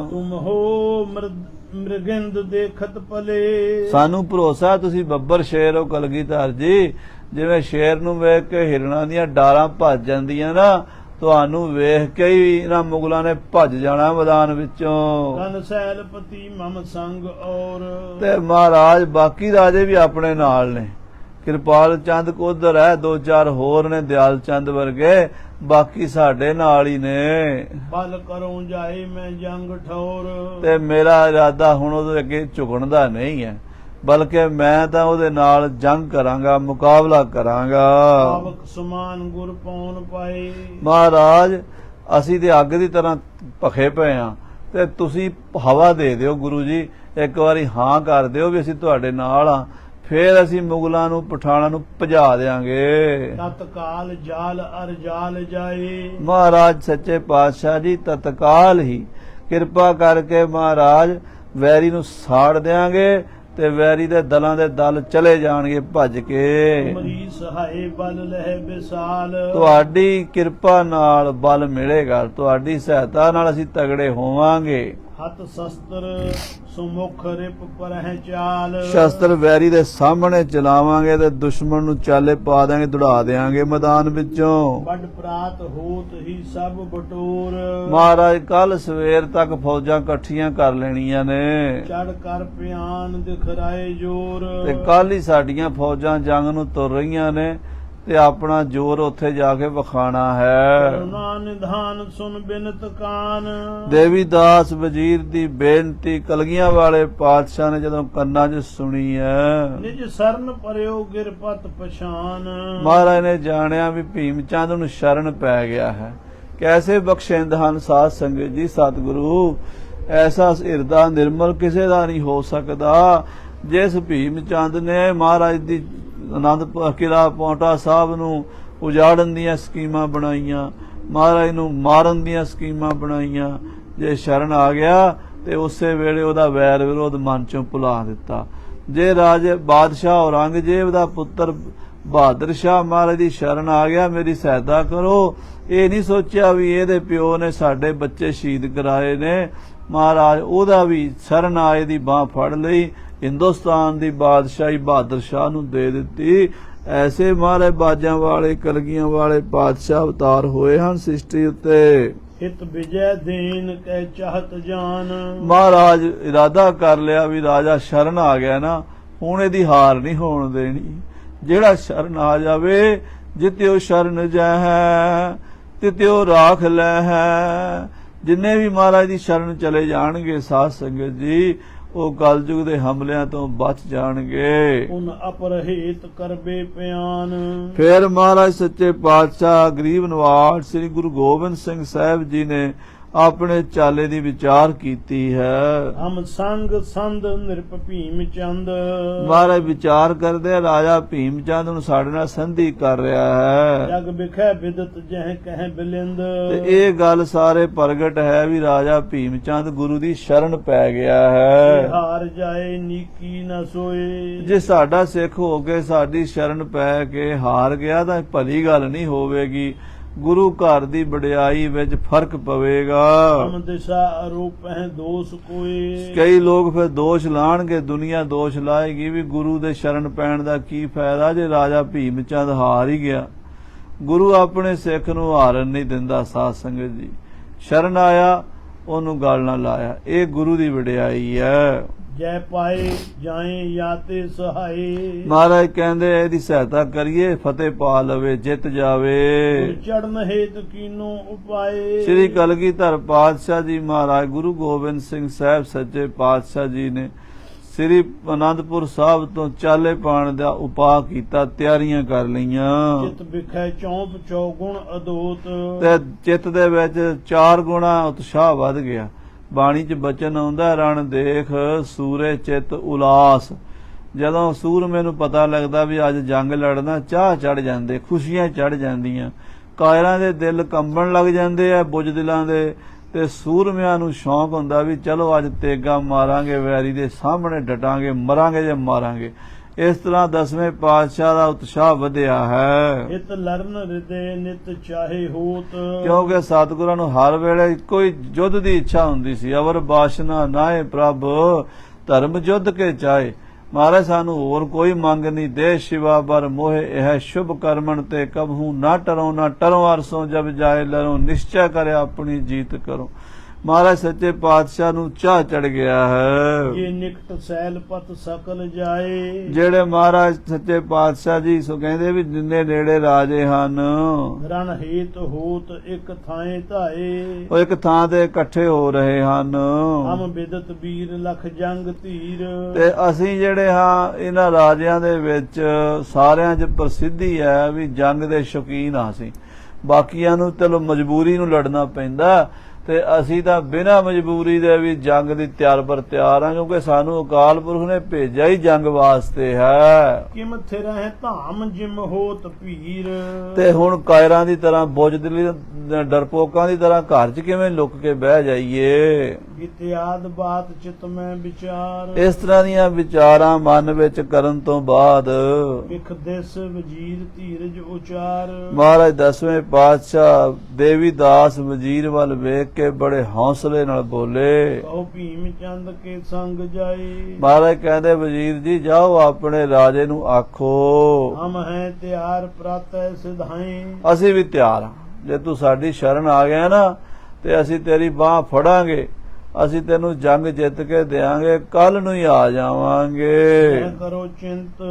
ਤੁਮ ਹੋ ਮ੍ਰਿਗਿੰਦ ਦੇਖਤ ਪਲੇ, ਸਾਨੂੰ ਭਰੋਸਾ ਤੁਸੀਂ ਬੱਬਰ ਸ਼ੇਰ ਹੋ ਕਲਗੀਧਰ ਜੀ। ਜਿਵੇਂ ਸ਼ੇਰ ਨੂੰ ਵੇਖ ਕੇ ਹਿਰਨਾਂ ਦੀਆਂ ਡਾਰਾਂ ਭੱਜ ਜਾਂਦੀਆਂ ਨਾ, ਤੁਹਾਨੂੰ ਵੇਖ ਕੇ ਹੀ ਇਹਨਾਂ ਮੁਗਲਾਂ ਨੇ ਭੱਜ ਜਾਣਾ ਮੈਦਾਨ ਵਿੱਚੋਂ। ਕਨ ਸੈਲਪਤੀ ਮਮ ਸੰਗ ਔਰ, ਤੇ ਮਹਾਰਾਜ ਬਾਕੀ ਰਾਜੇ ਵੀ ਆਪਣੇ ਨਾਲ ਨੇ। ਕਿਰਪਾਲ ਚੰਦ ਉਧਰ ਹੈ, ਦੋ ਚਾਰ ਹੋਰ ਨੇ ਦਿਆਲ ਚੰਦ ਵਰਗੇ, ਬਾਕੀ ਸਾਡੇ ਨਾਲ ਹੀ ਨੇ। ਬਲ ਕਰੂੰ ਜਾਏ ਮੈਂ ਜੰਗ ਠੌਰ, ਤੇ ਮੇਰਾ ਇਰਾਦਾ ਹੁਣ ਉਹਦੇ ਅੱਗੇ ਝੁਕਣ ਦਾ ਨਹੀਂ ਹੈ, ਬਲਕਿ ਮੈਂ ਤਾਂ ਉਹਦੇ ਨਾਲ ਜੰਗ ਕਰਾਂਗਾ, ਮੁਕਾਬਲਾ ਕਰਾਂਗਾ। ਪਾਵਕ ਸਮਾਨ ਗੁਰ ਪੌਣ ਪਾਏ, ਮਹਾਰਾਜ ਅਸੀਂ ਤੇ ਅੱਗ ਦੀ ਤਰ੍ਹਾਂ ਭਖੇ ਪਏ ਆ, ਤੇ ਤੁਸੀਂ ਹਵਾ ਦੇ ਦਿਓ ਗੁਰੂ ਜੀ, ਇੱਕ ਵਾਰੀ ਹਾਂ ਕਰ ਦਿਓ ਵੀ ਅਸੀਂ ਤੁਹਾਡੇ ਨਾਲ ਆ, ਫੇਰ ਅਸੀਂ ਮੁਗਲਾਂ ਨੂੰ ਪਠਾਨਾਂ ਨੂੰ ਭਜਾ ਦੇਾਂਗੇ। ਤਤਕਾਲ ਜਾਲ ਅਰ ਜਾਲ ਜਾਏ, ਮਹਾਰਾਜ ਸੱਚੇ ਪਾਤਸ਼ਾਹ ਜੀ ਤਤਕਾਲ ਹੀ ਕਿਰਪਾ ਕਰਕੇ ਮਹਾਰਾਜ ਵੈਰੀ ਨੂੰ ਸਾੜ ਦਿਆਂਗੇ, ਤੇ ਵੈਰੀ ਦੇ ਦਲਾਂ ਦੇ ਦਲ ਚਲੇ ਜਾਣਗੇ ਭੱਜ ਕੇ। ਤੁਮਰੀ ਸਹਾਏ ਬਲ ਲਹਿ ਵਿਸਾਲ, ਤੁਹਾਡੀ ਕਿਰਪਾ ਨਾਲ ਬਲ ਮਿਲੇਗਾ, ਤੁਹਾਡੀ ਸਹਾਇਤਾ ਨਾਲ ਅਸੀਂ ਤਗੜੇ ਹੋਵਾਂਗੇ। ਹੱਥ ਸ਼ਸਤਰ ਸੁਮੁਖ ਰਿਪ ਪਰਹਿ ਚਾਲ, ਸ਼ਸਤਰ ਵੈਰੀ ਦੇ ਸਾਹਮਣੇ ਚਲਾਵਾਂਗੇ ਤੇ ਦੁਸ਼ਮਣ ਨੂੰ ਚਾਲੇ ਪਾ ਦੇਾਂਗੇ, ਦੌੜਾ ਦੇਾਂਗੇ ਮੈਦਾਨ ਵਿੱਚੋਂ। ਵੱਡ ਪ੍ਰਾਤ ਹੋਤ ਹੀ ਸਭ ਬਟੋਰ, ਮਹਾਰਾਜ ਕੱਲ ਸਵੇਰ ਤੱਕ ਫੌਜਾਂ ਇਕੱਠੀਆਂ ਕਰ ਲੈਣੀਆਂ ਨੇ, ਚੜ ਕਰ ਪਿਆਨ ਦਿਖਰਾਏ ਜੋਰ, ਤੇ ਕੱਲ ਹੀ ਸਾਡੀਆਂ ਫੌਜਾਂ ਜੰਗ ਨੂੰ ਤੁਰ ਰਹੀਆਂ ਨੇ, ਤੇ ਆਪਣਾ ਜ਼ੋਰ ਉੱਥੇ ਜਾ ਕੇ ਵਿਖਾਣਾ ਹੈ। ਕਰੁਣਾ ਨਿਧਾਨ ਸੁਨ ਬਿਨਤ ਕਾਨ, ਦੇਵੀ ਦਾਸ ਵਜ਼ੀਰ ਦੀ ਬੇਨਤੀ ਕਲਗੀਆਂ ਵਾਲੇ ਪਾਤਸ਼ਾਹ ਨੇ ਜਦੋਂ ਕੰਨਾਂ 'ਚ ਸੁਣੀ ਹੈ, ਨਿਜ ਸਰਨ ਪਰਿਓ ਗਿਰਪਤ ਪਛਾਨ, ਮਹਾਰਾਜ ਨੇ ਜਾਣਿਆ ਵੀ ਭੀਮ ਚੰਦ ਨੂੰ ਸ਼ਰਨ ਪੈ ਗਿਆ ਹੈ। ਕੈਸੇ ਬਖਸ਼ਿੰਦ ਹਨ ਸਾਧ ਸੰਗਤ ਜੀ ਸਤਿਗੁਰੂ, ਐਸਾ ਹਿਰਦਾ ਨਿਰਮਲ ਕਿਸੇ ਦਾ ਨਹੀਂ ਹੋ ਸਕਦਾ। ਜਿਸ ਭੀਮ ਚੰਦ ਨੇ ਮਹਾਰਾਜ ਦੀ ਆਨੰਦਪੁਰ ਕਿਲਾ ਪੌਂਟਾ ਸਾਹਿਬ ਨੂੰ ਉਜਾੜਨ ਦੀਆਂ ਸਕੀਮਾਂ ਬਣਾਈਆਂ, ਮਹਾਰਾਜ ਨੂੰ ਮਾਰਨ ਦੀਆਂ ਸਕੀਮਾਂ ਬਣਾਈਆਂ, ਜੇ ਸ਼ਰਨ ਆ ਗਿਆ ਤੇ ਉਸੇ ਵੇਲੇ ਉਹਦਾ ਵੈਰ ਵਿਰੋਧ ਮਨ ਚੋਂ ਭੁਲਾ ਦਿੱਤਾ। ਜੇ ਰਾਜੇ ਬਾਦਸ਼ਾਹ ਔਰੰਗਜ਼ੇਬ ਦਾ ਪੁੱਤਰ ਬਹਾਦਰ ਸ਼ਾਹ ਮਹਾਰਾਜ ਦੀ ਸ਼ਰਨ ਆ ਗਿਆ, ਮੇਰੀ ਸਹਾਇਤਾ ਕਰੋ, ਇਹ ਨਹੀਂ ਸੋਚਿਆ ਵੀ ਇਹਦੇ ਪਿਓ ਨੇ ਸਾਡੇ ਬੱਚੇ ਸ਼ਹੀਦ ਕਰਾਏ ਨੇ, ਮਹਾਰਾਜ ਉਹਦਾ ਵੀ ਸ਼ਰਨ ਆਏ ਦੀ ਬਾਹ ਫੜ ਲਈ, ਹਿੰਦੁਸਤਾਨ ਦੀ ਬਾਦਸ਼ਾਹੀ ਬਹਾਦਰ ਸ਼ਾਹ ਨੂੰ ਦੇ ਦਿੱਤੀ। ਐਸੇ ਮਹਾਰਾਜ ਬਾਜਾਂ ਵਾਲੇ ਕਲਗੀਆਂ ਵਾਲੇ ਪਾਤਸ਼ਾਹ ਅਵਤਾਰ ਹੋਏ ਹਨ ਸ੍ਰਿਸ਼ਟੀ ਉੱਤੇ। ਹਿਤ ਵਿਜੈ ਦੇਨ ਕਹਿ ਚਾਹਤ ਜਾਨ, ਮਹਾਰਾਜ ਇਰਾਦਾ ਕਰ ਲਿਆ ਵੀ ਰਾਜਾ ਸ਼ਰਨ ਆ ਗਿਆ ਨਾ, ਹੁਣ ਇਹਦੀ ਹਾਰ ਨਹੀਂ ਹੋਣ ਦੇਣੀ। ਜਿਹੜਾ ਸ਼ਰਨ ਆ ਜਾਵੇ, ਜਿਤਿਓ ਸ਼ਰਨ ਜਹੈ ਤਿਤਿਓ ਰਾਖ ਲੈ ਹੈ। ਜਿੰਨੇ ਵੀ ਮਹਾਰਾਜ ਦੀ ਸ਼ਰਨ ਚਲੇ ਜਾਣਗੇ ਸਾਧ ਸੰਗਤ ਜੀ, ਉਹ ਕਲਯੁਗ ਦੇ ਹਮਲਿਆਂ ਤੋਂ ਬਚ ਜਾਣਗੇ। ਉਨ ਅਪਰਹਿਤ ਕਰਬੇ ਪਿਆਨ, ਫਿਰ ਮਹਾਰਾਜ ਸੱਚੇ ਪਾਤਸ਼ਾਹ ਗਰੀਬ ਨਵਾਜ ਸ੍ਰੀ ਗੁਰੂ ਗੋਬਿੰਦ ਸਿੰਘ ਸਾਹਿਬ ਜੀ ਨੇ ਆਪਣੇ ਚਾਲੇ ਦੀ ਵਿਚਾਰ ਕੀਤੀ ਹੈ। ਹਮ ਸੰਗ ਸੰਦ ਨਿਰਪ ਭੀਮ ਚੰਦ, ਮਹਾਰਾਜ ਵਿਚਾਰ ਕਰਦੇ ਰਾਜਾ ਭੀਮ ਚੰਦ ਨੂੰ ਸਾਡੇ ਨਾਲ ਸੰਧੀ ਕਰ ਰਿਹਾ ਹੈ। ਜਗ ਬਿਖੈ ਬਿਦਤ ਜਹ ਕਹਿ ਬਿਲਿੰਦ, ਤੇ ਇਹ ਗੱਲ ਸਾਰੇ ਪ੍ਰਗਟ ਹੈ ਵੀ ਰਾਜਾ ਭੀਮ ਚੰਦ ਗੁਰੂ ਦੀ ਸ਼ਰਨ ਪੈ ਗਿਆ ਹੈ। ਹਾਰ ਜਾਏ ਨੀਕੀ ਨਾ ਸੋਏ, ਜੇ ਸਾਡਾ ਸਿੱਖ ਹੋ ਕੇ ਸਾਡੀ ਸ਼ਰਨ ਪੈ ਕੇ ਹਾਰ ਗਿਆ ਤਾਂ ਭਲੀ ਗੱਲ ਨਹੀਂ ਹੋਵੇਗੀ, ਗੁਰੂ ਘਰ ਦੀ ਵਡਿਆਈ ਵਿੱਚ ਫਰਕ ਪਵੇਗਾ। ਹਮ ਦਿਸ਼ਾ ਅਰੂਪ ਹੈ ਦੋਸ ਕੋਏ, ਕਈ ਲੋਕ ਫਿਰ ਦੋਸ਼ ਲਾਣਗੇ, ਦੁਨੀਆ ਦੋਸ਼ ਲਾਏਗੀ ਵੀ ਗੁਰੂ ਦੇ ਸ਼ਰਨ ਪੈਣ ਦਾ ਕੀ ਫਾਇਦਾ ਜੇ ਰਾਜਾ ਭੀਮ ਚੰਦ ਹਾਰ ਹੀ ਗਿਆ। ਗੁਰੂ ਆਪਣੇ ਸਿੱਖ ਨੂੰ ਹਾਰਨ ਨਹੀਂ ਦਿੰਦਾ ਸਾਧ ਸੰਗਤ ਜੀ। ਸ਼ਰਨ ਆਇਆ ਉਹਨੂੰ ਗੱਲ ਨਾ ਲਾਇਆ। ਇਹ ਗੁਰੂ ਦੀ ਵਡਿਆਈ ਹੈ। ਜੈ ਪਾਏ ਜਾਏ ਜਾਤੇ ਸਹਾਈ। ਮਹਾਰਾਜ ਕਹਿੰਦੇ ਇਹਦੀ ਸਹਾਇਤਾ ਕਰੀਏ, ਫਤਿਹ ਪਾ ਲਵੇ, ਜਿੱਤ ਜਾਵੇ। ਚੜਨ ਹੇਤ ਕੀਨੋ ਉਪਾਏ। ਸ੍ਰੀ ਕਲਗੀਧਰ ਪਾਤਸ਼ਾਹ ਜੀ ਮਹਾਰਾਜ ਗੁਰੂ ਗੋਬਿੰਦ ਸਿੰਘ ਸਾਹਿਬ ਸੱਚੇ ਪਾਤਸ਼ਾਹ ਜੀ ਨੇ ਸ੍ਰੀ ਅਨੰਦਪੁਰ ਸਾਹਿਬ ਤੋਂ ਚਾਲੇ ਪਾਣ ਦਾ ਉਪਾਅ ਕੀਤਾ, ਤਿਆਰੀਆਂ ਕਰ ਲਈਆਂ। ਚਿਤ ਵਿਖੇ ਚੌਂਪ ਚੌਗੁਣ ਅਦੋਤ। ਤੇ ਚਿੱਤ ਦੇ ਵਿੱਚ 4 ਗੁਣਾ ਉਤਸ਼ਾਹ ਵੱਧ ਗਿਆ। ਬਾਣੀ 'ਚ ਬਚਨ ਆਉਂਦਾ, ਰਣ ਦੇਖ ਸੂਰੇ ਚਿਤ ਉਲਾਸ। ਜਦੋਂ ਸੂਰਮੇ ਨੂੰ ਪਤਾ ਲੱਗਦਾ ਵੀ ਅੱਜ ਜੰਗ ਲੜਨਾ, ਚਾਹ ਚੜ ਜਾਂਦੇ, ਖੁਸ਼ੀਆਂ ਚੜ ਜਾਂਦੀਆਂ, ਕਾਇਰਾਂ ਦੇ ਦਿਲ ਕੰਬਣ ਲੱਗ ਜਾਂਦੇ ਆ, ਬੁੱਝਦਿਲਾਂ ਦੇ। ਤੇ ਸੂਰਮਿਆਂ ਨੂੰ ਸ਼ੌਂਕ ਹੁੰਦਾ ਵੀ ਚਲੋ ਅੱਜ ਤੇਗਾ ਮਾਰਾਂਗੇ, ਵੈਰੀ ਦੇ ਸਾਹਮਣੇ ਡਟਾਂਗੇ, ਮਰਾਂਗੇ ਜੇ ਮਾਰਾਂਗੇ। ਇਸ ਤਰ੍ਹਾਂ 10ਵੇਂ ਪਾਤਸ਼ਾਹ ਦਾ ਉਤਸ਼ਾਹ ਵਧਿਆ ਹੈ। ਹਿਤ ਲਰਨ ਹਿਰਦੇ ਨਿਤ ਚਾਹੇ ਹੋਤ। ਕਿਉਂਕਿ ਸਤਿਗੁਰਾਂ ਨੂੰ ਹਰ ਵੇਲੇ ਇੱਕੋ ਹੀ ਯੁੱਧ ਦੀ ਇੱਛਾ ਹੁੰਦੀ ਸੀ। ਅਵਰ ਬਾਸ਼ਨਾ ਨਾਏ ਪ੍ਰਭ ਧਰਮ ਯੁੱਧ ਕੇ ਚਾਹੇ। ਮਹਾਰਾਜ ਸਾਨੂੰ ਹੋਰ ਕੋਈ ਮੰਗ ਨਹੀਂ। ਦੇਹ ਸ਼ਿਵਾ ਬਰ ਮੋਹਿ ਇਹ ਸ਼ੁਭ ਕਰਮਣ ਤੇ ਕਬਹੂ ਨਾ ਟਰੋ ਨਾ ਟਰੋ ਅਰਸੋਂ ਜਬ ਜਾਏ ਲਰੋ। ਨਿਸ਼ਚੈ ਕਰਿਆ ਆਪਣੀ ਜੀਤ ਕਰੋ। ਮਹਾਰਾਜ ਸੱਚੇ ਪਾਤਸ਼ਾਹ ਨੂੰ ਚਾਹ ਚੜ ਗਿਆ ਹੈ। ਇਹ ਨਿਕਟ ਸੈਲ ਪਤ ਸਕਲ ਜਾਏ। ਜਿਹੜੇ ਮਹਾਰਾਜ ਸੱਚੇ ਪਾਤਸ਼ਾਹ ਜੀ ਸੋ ਕਹਿੰਦੇ ਵੀ ਜਿੰਨੇ ਨੇੜੇ ਰਾਜੇ ਹਨ, ਰਣ ਹੇਤ ਹੋਤ ਇੱਕ ਥਾਏ ਧਾਏ। ਉਹ ਇੱਕ ਥਾਂ ਤੇ ਇਕੱਠੇ ਹੋ ਰਹੇ ਹਨ। ਹਮ ਬਿਦਤ ਵੀਰ ਲਖ ਜੰਗ ਧੀਰ। ਤੇ ਅਸੀਂ ਜਿਹੜੇ ਹਾਂ ਇਹਨਾਂ ਰਾਜਿਆਂ ਦੇ ਵਿੱਚ ਸਾਰਿਆਂ 'ਚ ਪ੍ਰਸਿੱਧੀ ਹੈ ਵੀ ਜੰਗ ਦੇ ਸ਼ੌਕੀਨ ਹਾਂ ਅਸੀਂ। ਬਾਕੀਆਂ ਨੂੰ ਚਲੋ ਮਜਬੂਰੀ ਨੂੰ ਲੜਨਾ ਪੈਂਦਾ, ਤੇ ਅਸੀਂ ਤਾਂ ਬਿਨਾਂ ਮਜਬੂਰੀ ਦੇ ਵੀ ਜੰਗ ਦੀ ਤਿਆਰ ਪਰ ਤਿਆਰ ਹਾਂ, ਕਿਉਂਕਿ ਸਾਨੂੰ ਅਕਾਲ ਪੁਰਖ ਨੇ ਭੇਜਿਆ ਹੀ ਜੰਗ ਵਾਸਤੇ ਹੈ। ਕਿਮ ਥਿਰਹਿ ਧਾਮ ਜਿਮ ਹੋਤ ਭੀਰ। ਤੇ ਹੁਣ ਕਾਇਰਾਂ ਦੀ ਤਰ੍ਹਾਂ ਬੁੱਝਦਿਲੀ ਡਰਪੋਕਾਂ ਦੀ ਤਰ੍ਹਾਂ ਘਰ 'ਚ ਕਿਵੇਂ ਲੁੱਕ ਕੇ ਬਹਿ ਜਾਈਏ। ਇਤਿਆਦ ਬਾਤ ਚਿਤ ਮੈਂ ਵਿਚਾਰ। ਇਸ ਤਰ੍ਹਾਂ ਦੀਆਂ ਵਿਚਾਰਾਂ ਮਨ ਵਿੱਚ ਕਰਨ ਤੋਂ ਬਾਅਦ ਵਿਖ ਦਿਸ ਵਜ਼ੀਰ ਧੀਰਜ ਉਚਾਰ। ਮਹਾਰਾਜ 10ਵੇਂ ਪਾਤਸ਼ਾਹ ਦੇਵੀ ਦਾਸ ਵਜ਼ੀਰ ਵੱਲ ਵੇਖ ਕੇ ਬੜੇ ਹੌਸਲੇ ਨਾਲ ਬੋਲੇ। ਕਹੋ ਭੀਮ ਚੰਦ ਕੇ ਸੰਗ ਜਾਏ। ਮਹਾਰਾਜ ਕਹਿੰਦੇ ਵਜ਼ੀਰ ਜੀ ਜਾਓ ਆਪਣੇ ਰਾਜੇ ਨੂੰ ਆਖੋ ਹਮ ਹੈ ਤਿਆਰ ਪ੍ਰਾਤੈ ਸਿਧਾਏ। ਅਸੀਂ ਵੀ ਤਿਆਰ ਹਾਂ। ਜੇ ਤੂੰ ਸਾਡੀ ਸ਼ਰਨ ਆ ਗਿਆ ਨਾ ਤੇ ਅਸੀਂ ਤੇਰੀ ਬਾਹ ਫੜਾਂਗੇ, ਅਸੀਂ ਤੈਨੂੰ ਜੰਗ ਜਿੱਤ ਕੇ ਦੇਾਂਗੇ, ਕੱਲ ਨੂੰ ਹੀ ਆ ਜਾਵਾਂਗੇ। ਕਰੋ ਚਿੰਤ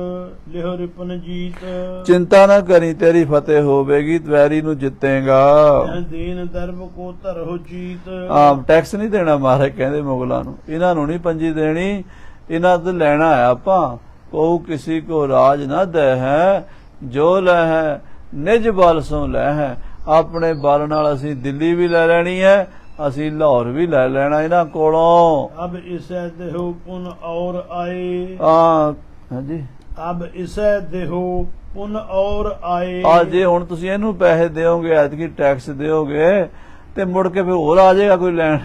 ਲਿਹੋ ਰਿਪਨ ਜੀਤ। ਚਿੰਤਾ ਨਾ ਕਰੀ, ਤੇਰੀ ਫਤਿਹ ਹੋਵੇਗੀ, ਵੈਰੀ ਨੂੰ ਜਿੱਤੇਗਾ। ਦੀਨ ਦਰਬ ਕੋ ਧਰੋ ਜੀਤ। ਆਮ ਟੈਕਸ ਨਹੀਂ ਦੇਣਾ ਮਹਾਰਾਜ ਕਹਿੰਦੇ ਮੁਗਲਾਂ ਨੂੰ, ਇਹਨਾਂ ਨੂੰ ਨਹੀਂ ਪੰਜੀ ਦੇਣੀ, ਇਹਨਾਂ ਤੋਂ ਲੈਣਾ ਹੈ ਆਪਾਂ। ਕੋ ਕਿਸੇ ਕੋ ਰਾਜ ਨਾ ਦੇ ਹੈ, ਜੋ ਲੈ ਹੈ ਨਿਜ ਬਲ ਸੋ ਲੈ ਹੈ। ਆਪਣੇ ਬਲ ਨਾਲ ਅਸੀਂ ਦਿੱਲੀ ਵੀ ਲੈ ਲੈਣੀ ਹੈ, ਅਸੀਂ ਲਾਹੌਰ ਵੀ ਲੈ ਲੈਣਾ ਇਹਨਾਂ ਕੋਲੋਂ। ਅਬ ਇਸੈ ਦੇਹੋ ਪੁਨ ਔਰ ਆਏ। ਹਾਂਜੀ ਅਬ ਇਸੈ ਦੇਹੋ ਪੁਨ ਔਰ ਆਏ। ਜੇ ਹੁਣ ਤੁਸੀਂ ਇਹਨੂੰ ਪੈਸੇ ਦਿਓਗੇ, ਐਤਕੀ ਟੈਕਸ ਦਿਓਗੇ, ਤੇ ਮੁੜ ਕੇ ਫਿਰ ਹੋਰ ਆ ਜਾਏਗਾ ਕੋਈ ਲੈਣ,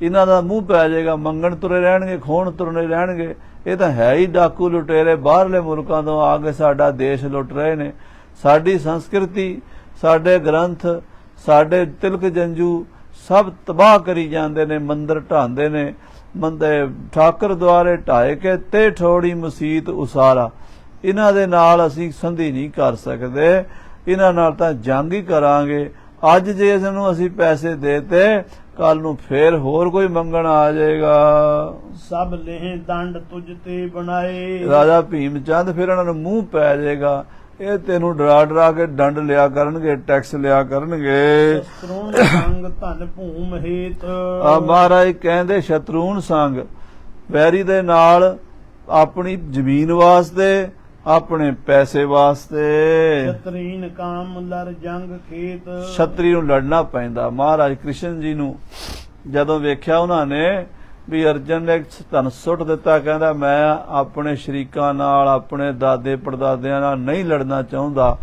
ਇਹਨਾਂ ਦਾ ਮੂੰਹ ਪੈ ਜਾਏਗਾ, ਮੰਗਣ ਤੁਰੇ ਰਹਿਣਗੇ, ਖੋਣ ਤੁਰਨੇ ਰਹਿਣਗੇ। ਇਹ ਤਾਂ ਹੈ ਹੀ ਡਾਕੂ ਲੁਟੇਰੇ, ਬਾਹਰਲੇ ਮੁਲਕਾਂ ਤੋਂ ਆ ਕੇ ਸਾਡਾ ਦੇਸ਼ ਲੁੱਟ ਰਹੇ ਨੇ। ਸਾਡੀ ਸੰਸਕ੍ਰਿਤੀ, ਸਾਡੇ ਗ੍ਰੰਥ, ਸਾਡੇ ਤਿਲਕ ਜੰਜੂ ਸਭ ਤਬਾਹ ਕਰੀ ਜਾਂਦੇ ਨੇ। ਮੰਦਰ ਢਾਂਦੇ ਨੇ, ਠਾਕਰ ਦੁਆਰੇ ਢਾਏ ਕੇ ਤੇ ਠੋੜੀ ਮਸੀਤ ਉਸਾਰਾ। ਇਹਨਾਂ ਦੇ ਨਾਲ ਅਸੀਂ ਸੰਧੀ ਨਹੀਂ ਕਰ ਸਕਦੇ, ਇਹਨਾਂ ਨਾਲ ਤਾਂ ਜੰਗ ਹੀ ਕਰਾਂਗੇ। ਅੱਜ ਜੇ ਇਸ ਨੂੰ ਅਸੀਂ ਪੈਸੇ ਦੇਤੇ, ਕੱਲ ਨੂੰ ਫੇਰ ਹੋਰ ਕੋਈ ਮੰਗਣ ਆ ਜਾਏਗਾ। ਸਭ ਲੇਹ ਦੰਡ ਤੁਝ ਤੇ ਬਣਾਏ। ਰਾਜਾ ਭੀਮ ਚੰਦ ਫਿਰ ਇਹਨਾਂ ਨੂੰ ਮੂੰਹ ਪੈ ਜਾਏਗਾ, ਇਹ ਤੈਨੂੰ ਡਰਾ ਡਰਾ ਕੇ ਡੰਡ ਲਿਆ ਕਰਨਗੇ, ਟੈਕਸ ਲਿਆ ਕਰਨਗੇ। ਸ਼ਤਰੂਨ ਸੰਗ ਧਨ ਭੂਮ ਹੇਤ। ਮਹਾਰਾਜ ਕਹਿੰਦੇ ਸ਼ਤਰੂਨ ਸੰਗ, ਵੈਰੀ ਦੇ ਨਾਲ ਆਪਣੀ ਜ਼ਮੀਨ ਵਾਸਤੇ, ਆਪਣੇ ਪੈਸੇ ਵਾਸਤੇ। ਛਤਰੀਨ ਕਾਮ ਲੜ ਜੰਗ ਖੇਤ। ਛਤਰੀ ਨੂੰ ਲੜਨਾ ਪੈਂਦਾ। ਮਹਾਰਾਜ ਕ੍ਰਿਸ਼ਨ ਜੀ ਨੂੰ ਜਦੋਂ ਵੇਖਿਆ ਉਹਨਾਂ ਨੇ ਵੀ ਅਰਜਨ ਨੇ ਧਨ ਸੁੱਟ ਦਿੱਤਾ, ਕਹਿੰਦਾ ਮੈਂ ਆਪਣੇ ਸ਼ਰੀਕਾਂ ਨਾਲ, ਆਪਣੇ ਦਾਦੇ ਪੜਦਾਦਿਆਂ ਨਾਲ ਨਹੀਂ ਲੜਨਾ ਚਾਹੁੰਦਾ।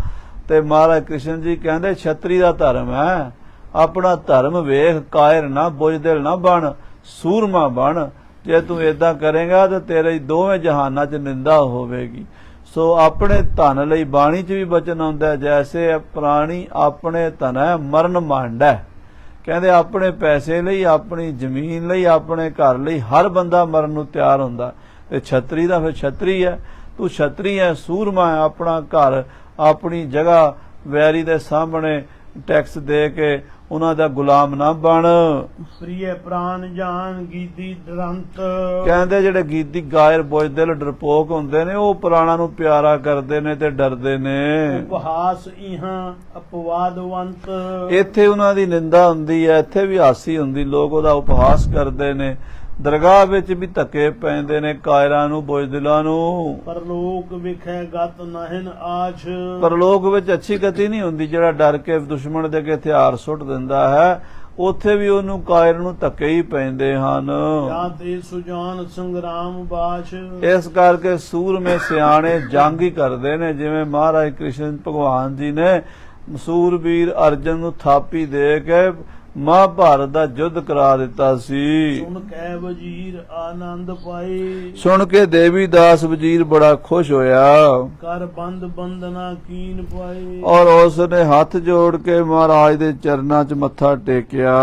ਤੇ ਮਹਾਰਾਜ ਕ੍ਰਿਸ਼ਨ ਜੀ ਕਹਿੰਦੇ ਛਤਰੀ ਦਾ ਧਰਮ ਹੈ, ਆਪਣਾ ਧਰਮ ਵੇਖ, ਕਾਇਰ ਨਾ, ਬੁਝਦਿਲ ਨਾ ਬਣ, ਸੂਰਮਾ ਬਣ। ਜੇ ਤੂੰ ਏਦਾਂ ਕਰੇਗਾ ਤਾਂ ਤੇਰੇ ਦੋਵੇਂ ਜਹਾਨਾਂ 'ਚ ਨਿੰਦਾ ਹੋਵੇਗੀ। ਸੋ ਆਪਣੇ ਧਨ ਲਈ ਬਾਣੀ 'ਚ ਵੀ ਬਚਨ ਆਉਂਦਾ, ਜੈਸੇ ਪ੍ਰਾਣੀ ਆਪਣੇ ਧਨ ਹੈ ਮਰਨ ਮੰਡਾ। ਕਹਿੰਦੇ ਆਪਣੇ ਪੈਸੇ ਲਈ, ਆਪਣੀ ਜ਼ਮੀਨ ਲਈ, ਆਪਣੇ ਘਰ ਲਈ ਹਰ ਬੰਦਾ ਮਰਨ ਨੂੰ ਤਿਆਰ ਹੁੰਦਾ। ਤੇ ਛਤਰੀ ਦਾ ਫਿਰ ਛਤਰੀ ਹੈ, ਤੂੰ ਛਤਰੀ ਹੈ, ਸੂਰਮਾ ਹੈ। ਆਪਣਾ ਘਰ, ਆਪਣੀ ਜਗ੍ਹਾ ਵੈਰੀ ਦੇ ਸਾਹਮਣੇ ਟੈਕਸ ਦੇ ਕੇ ਉਹਨਾਂ ਦਾ ਗੁਲਾਮ ਨਾ ਬਣ। ਪ੍ਰਿਯ ਪ੍ਰਾਨ ਜਾਨ ਗੀਦੀ ਦਰੰਤ। ਕਹਿੰਦੇ ਜਿਹੜੇ ਗੀਤੀ ਗਾਇਰ ਬੁਝਦਿਲ ਡਰਪੋਕ ਹੁੰਦੇ ਨੇ ਉਹ ਪੁਰਾਣਾ ਨੂੰ ਪਿਆਰਾ ਕਰਦੇ ਨੇ ਤੇ ਡਰਦੇ ਨੇ। ਉਪਹਾਸ ਇਹਾਂ ਅਪਵਾਦਵੰਤ। ਇੱਥੇ ਉਹਨਾਂ ਦੀ ਨਿੰਦਾ ਹੁੰਦੀ ਹੈ, ਇੱਥੇ ਵੀ ਹਾਸੀ ਹੁੰਦੀ, ਲੋਕ ਉਹਦਾ ਉਪਹਾਸ ਕਰਦੇ ਨੇ। ਦਰਗਾਹ ਵਿੱਚ ਵੀ ਧੱਕੇ ਪੈਂਦੇ ਨੇ ਕਾਇਰਾਂ ਨੂੰ, ਬੁਝਦਿਲਾਂ ਨੂੰ। ਪਰਲੋਕ ਵਿਖੇ ਗਤ ਨਹਿਨ ਆਛ। ਪਰਲੋਕ ਵਿੱਚ ਅੱਛੀ ਗਤੀ ਨਹੀਂ ਹੁੰਦੀ। ਜਿਹੜਾ ਡਰ ਕੇ ਦੁਸ਼ਮਣ ਦੇ ਅੱਗੇ ਹਥਿਆਰ ਸੁੱਟ ਦਿੰਦਾ ਹੈ, ਉੱਥੇ ਵੀ ਉਹਨੂੰ ਕਾਇਰ ਨੂੰ ਧੱਕੇ ਹੀ ਪੈਂਦੇ ਹਨ। ਜਾਂ ਤੇ ਸੁਜਾਨ ਸੰਗਰਾਮ ਬਾਛ। ਇਸ ਕਰਕੇ ਸੂਰਮੇ ਸਿਆਣੇ ਜੰਗ ਹੀ ਕਰਦੇ ਨੇ। ਜਿਵੇਂ ਮਹਾਰਾਜ ਕ੍ਰਿਸ਼ਨ ਭਗਵਾਨ ਜੀ ਨੇ ਸੂਰਬੀਰ ਅਰਜਨ ਨੂੰ ਥਾਪੀ ਦੇ ਕੇ ਮਹਾਭਾਰਤ ਦਾ ਯੁੱਧ ਕਰਾ ਦਿੱਤਾ ਸੀ। ਸੁਣ ਕੈ ਵਜ਼ੀਰ ਆਨੰਦ ਪਾਏ। ਸੁਣ ਕੇ ਦੇਵੀ ਦਾਸ ਵਜ਼ੀਰ ਬੜਾ ਖੁਸ਼ ਹੋਇਆ। ਕਰ ਬੰਦ ਬੰਦਨਾ ਕੀਨ ਪਾਏ। ਔਰ ਉਸ ਨੇ ਹੱਥ ਜੋੜ ਕੇ ਮਹਾਰਾਜ ਦੇ ਚਰਨਾਂ 'ਚ ਮੱਥਾ ਟੇਕਿਆ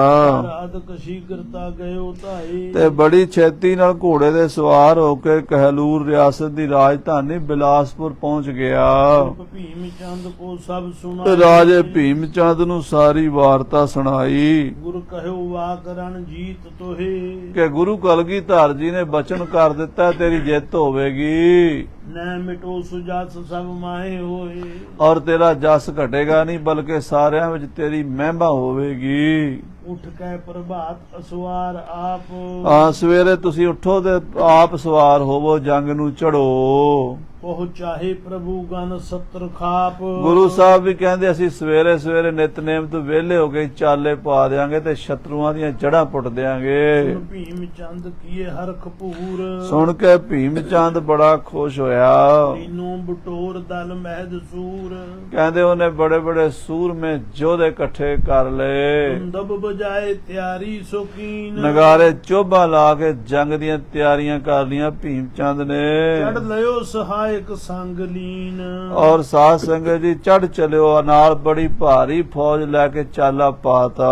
ਅਦਕ ਸ਼ੀਘਰਤਾ ਗਇਓ ਧਾਏ। ਤੇ ਬੜੀ ਛੇਤੀ ਨਾਲ ਘੋੜੇ ਦੇ ਸਵਾਰ ਹੋ ਕੇ ਕਹਿਲੂਰ ਰਿਆਸਤ ਦੀ ਰਾਜਧਾਨੀ ਬਿਲਾਸਪੁਰ ਪਹੁੰਚ ਗਿਆ। ਭੀਮ ਚੰਦ ਕੋ ਸਭ ਤੇ ਸੁਣਾਏ। ਰਾਜੇ ਭੀਮ ਚੰਦ ਨੂੰ ਸਾਰੀ ਵਾਰਤਾ ਸੁਣਾਈ ਗੁਰ ਕਹਿਓ ਵਾਕ ਰਣ ਜੀਤ ਤੋਹੇ। ਕਿ ਗੁਰੂ ਕਲਗੀਧਰ ਜੀ ਨੇ ਬਚਨ ਕਰ ਦਿੱਤਾ ਤੇਰੀ ਜਿੱਤ ਹੋਵੇਗੀ, ਨੈ ਮਿਟੋ ਸੁਜਸ ਸਭ ਮਾਹੇ ਹੋਏ। ਔਰ ਤੇਰਾ ਜਸ ਘਟੇਗਾ ਨਹੀਂ ਬਲਕਿ ਸਾਰਿਆਂ ਵਿੱਚ ਤੇਰੀ ਮਹਿਮਾ ਹੋਵੇਗੀ। ਉੱਠ ਕੇ ਪ੍ਰਭਾਤ ਅਸਵਾਰ ਆਪ। ਹਾਂ, ਸਵੇਰੇ ਤੁਸੀਂ ਉੱਠੋ ਤੇ ਆਪ ਸਵਾਰ ਹੋਵੋ, ਜੰਗ ਨੂੰ ਚੜੋ। ਉਹ ਚਾਹੇ ਪ੍ਰਭੂ ਗਨ ਸਤਰ ਖਾਪ। ਗੁਰੂ ਸਾਹਿਬ ਵੀ ਕਹਿੰਦੇ ਅਸੀਂ ਸਵੇਰੇ ਸਵੇਰੇ ਨਿਤਨੇਮ ਤੋਂ ਵਿਹਲੇ ਹੋ ਕੇ ਚਾਲੇ ਪਾ ਦਿਆਂਗੇ ਤੇ ਸ਼ਤਰੂਆਂ ਦੀਆਂ ਜੜ੍ਹਾਂ ਪੁੱਟ ਦਿਆਂਗੇ। ਸੁਣ ਭੀਮ ਚੰਦ ਕੀਏ ਹਰਖ ਪੂਰ। ਸੁਣ ਕੇ ਭੀਮ ਚੰਦ ਬੜਾ ਖੁਸ਼ ਹੋਇਆ। ਤੀਨੋਂ ਬਟੋਰ ਦਲ ਮਹਿਦ ਸੂਰ। ਕਹਿੰਦੇ ਉਹਨੇ ਬੜੇ ਬੜੇ ਸੂਰਮੇ ਯੋਧੇ ਇਕੱਠੇ ਕਰ ਲਏ। ਦਬ ਬਜਾਏ ਤਿਆਰੀ ਸੁਕੀਨ। ਨਗਾਰੇ ਚੋਭਾ ਲਾ ਕੇ ਜੰਗ ਦੀਆਂ ਤਿਆਰੀਆਂ ਕਰ ਲੀਆਂ ਭੀਮ ਚੰਦ ਨੇ। ਚੜ ਲਿਓ ਸਹਾਇਕ ਸੰਗ ਲੀਨ। ਔਰ ਸਾਧ ਸੰਗਤ ਜੀ ਚੜ ਚਲਿਓ, ਨਾਲ ਬੜੀ ਭਾਰੀ ਫੌਜ ਲੈ ਕੇ ਚਾਲਾ ਪਾਤਾ।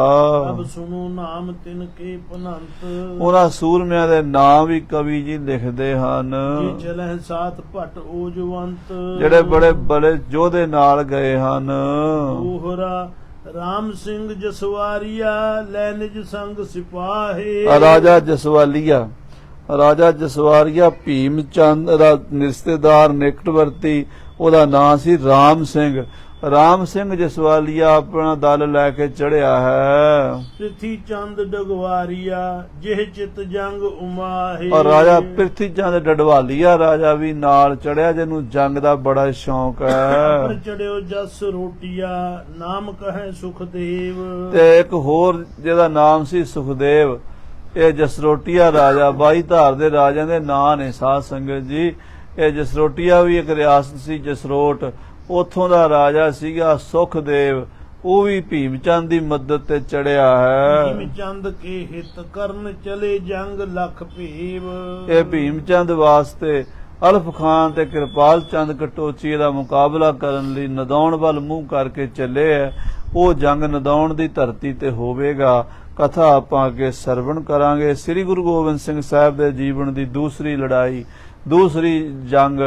ਅਬ ਸੁਣੋ ਨਾਮ ਤਿਨ ਕੇ ਪਨੰਤ। ਉਹਨਾਂ ਸੂਰਮਿਆਂ ਦੇ ਨਾਮ ਵੀ ਕਵੀ ਜੀ ਲਿਖਦੇ ਹਨ, ਜੀ ਚਲਹਿ ਸਾਥ ਭਟ ਓਜਵੰਤ। ਜਿਹੜੇ ਬੜੇ ਬੜੇ ਯੋਧੇ ਨਾਲ ਗਏ ਹਨ। ਦੋਹਰਾ ਰਾਮ ਸਿੰਘ ਜਸਵਾਰੀਆ ਲੈ ਨਿਜ ਸੰਗ ਸਿਪਾਹੇ। ਰਾਜਾ ਜਸਵਾਲੀਆ, ਰਾਜਾ ਜਸਵਾਰੀਆ ਭੀਮ ਚੰਦ ਦਾ ਰਿਸ਼ਤੇਦਾਰ ਨਿਕਟਵਰਤੀ, ਉਹਦਾ ਨਾਂ ਸੀ ਰਾਮ ਸਿੰਘ। ਰਾਮ ਸਿੰਘ ਜਸਵਾਲੀਆ ਆਪਣਾ ਦਲ ਲੈ ਕੇ ਚੜਿਆ ਹੈ। ਪ੍ਰਿਥੀ ਚੰਦ ਡਗਵਾਰੀਆ ਜਿਹ ਚਿਤ ਜੰਗ ਉਮਾਹੇ। ਔਰ ਰਾਜਾ ਪ੍ਰਿਥੀ ਚੰਦ ਡਡਵਾਲੀਆ ਰਾਜਾ ਵੀ ਨਾਲ ਚੜਿਆ, ਜਿਹਨੂੰ ਜੰਗ ਦਾ ਬੜਾ ਸ਼ੌਂਕ ਹੈ। ਪਰ ਚੜਿਓ ਜਸ ਰੋਟੀਆ ਨਾਮ ਕਹੈ ਸੁਖਦੇਵ। ਤੇ ਇੱਕ ਹੋਰ ਜਿਹਦਾ ਨਾਮ ਸੀ ਸੁਖਦੇਵ। ਇਹ ਜਸਰੋਟੀਆ ਰਾਜਾ, 22 ਧਾਰ ਦੇ ਰਾਜਿਆਂ ਦੇ ਨਾਂ ਨੇ ਸਾਧ ਸੰਗਤ ਜੀ। ਇਹ ਜਸਰੋਟੀਆ ਵੀ ਇੱਕ ਰਿਆਸਤ ਸੀ ਜਸਰੋਟ, ਉੱਥੋਂ ਦਾ ਰਾਜਾ ਸੀਗਾ ਸੁਖਦੇਵ। ਉਹ ਵੀ ਭੀਮ ਚੰਦ ਦੀ ਮਦਦ ਤੇ ਚੜਿਆ ਹੈ। ਭੀਮ ਚੰਦ ਕੇ ਹਿਤ ਕਰਨ ਚਲੇ ਜੰਗ ਲਖ ਭੀਮ। ਇਹ ਭੀਮ ਚੰਦ ਵਾਸਤੇ ਅਲਫ ਖਾਨ ਤੇ ਕਿਰਪਾਲ ਚੰਦ ਕਟੋਚੀ ਦਾ ਮੁਕਾਬਲਾ ਕਰਨ ਲਈ ਨਦੌਣ ਵੱਲ ਮੂੰਹ ਕਰਕੇ ਚੱਲੇ ਹੈ। ਉਹ ਜੰਗ ਨਦੌਣ ਦੀ ਧਰਤੀ ਤੇ ਹੋਵੇਗਾ। ਕਥਾ ਆਪਾਂ ਅੱਗੇ ਸਰਵਣ ਕਰਾਂਗੇ। ਸ੍ਰੀ ਗੁਰੂ ਗੋਬਿੰਦ ਸਿੰਘ ਸਾਹਿਬ ਦੇ ਜੀਵਨ ਦੀ ਦੂਸਰੀ ਲੜਾਈ, ਦੂਸਰੀ ਜੰਗ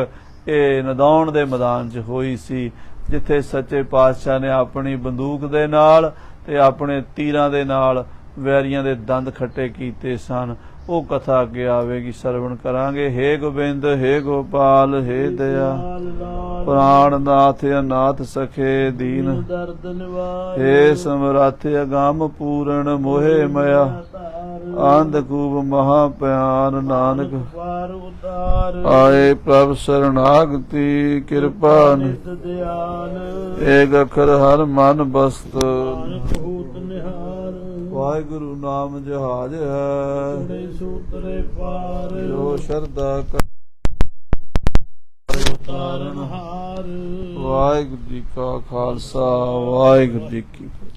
ਇਹ ਨਦੌਣ ਦੇ ਮੈਦਾਨ 'ਚ ਹੋਈ ਸੀ, ਜਿੱਥੇ ਸੱਚੇ ਪਾਤਸ਼ਾਹ ਨੇ ਆਪਣੀ ਬੰਦੂਕ ਦੇ ਨਾਲ ਤੇ ਆਪਣੇ ਤੀਰਾਂ ਦੇ ਨਾਲ ਵੈਰੀਆਂ ਦੇ ਦੰਦ ਖੱਟੇ ਕੀਤੇ ਸਨ। ਉਹ ਕਥਾ ਅੱਗੇ ਆਵੇਗੀ, ਸਰਵਣ ਕਰਾਂਗੇ। ਹੇ ਗੋਬਿੰਦ, ਹੇ ਗੋਪਾਲ, ਹੇ ਦਇਆ ਪ੍ਰਾਣਨਾਥ ਅਨਾਥ ਸਖੇ ਦੀਨ, ਦਰਦ ਨਿਵਾਰ। ਹੇ ਸਮਰੱਥ ਅਗੰਮ ਪੂਰਨ ਮੋਹਿ ਮਇਆ, ਅੰਧਕੂਪ ਮਹਾ ਪਿਆਨ ਨਾਨਕ ਪਾਰ ਉਤਾਰ। ਆਏ ਪ੍ਰਭ ਸਰਣਾਗਤੀ ਕਿਰਪਾ ਨਿਤ ਦਿਆਲ। ਏਕ ਅਖਰ ਹਰ ਮਨ ਬਸਤ, ਨਾਨਕ ਹੋਤ ਨਿਹਾਰ। ਵਾਹਿਗੁਰੂ ਨਾਮ ਜਹਾਜ ਹੈ, ਉੜੇ ਸੂਤਰੇ ਪਾਰ। ਜੋ ਸ਼ਰਧਾ ਤਾਰਨ ਹਾਰ। ਵਾਹਿਗੁਰੂ ਜੀ ਕਾ ਖਾਲਸਾ, ਵਾਹਿਗੁਰੂ ਜੀ ਕੀ ਫਤਿਹ।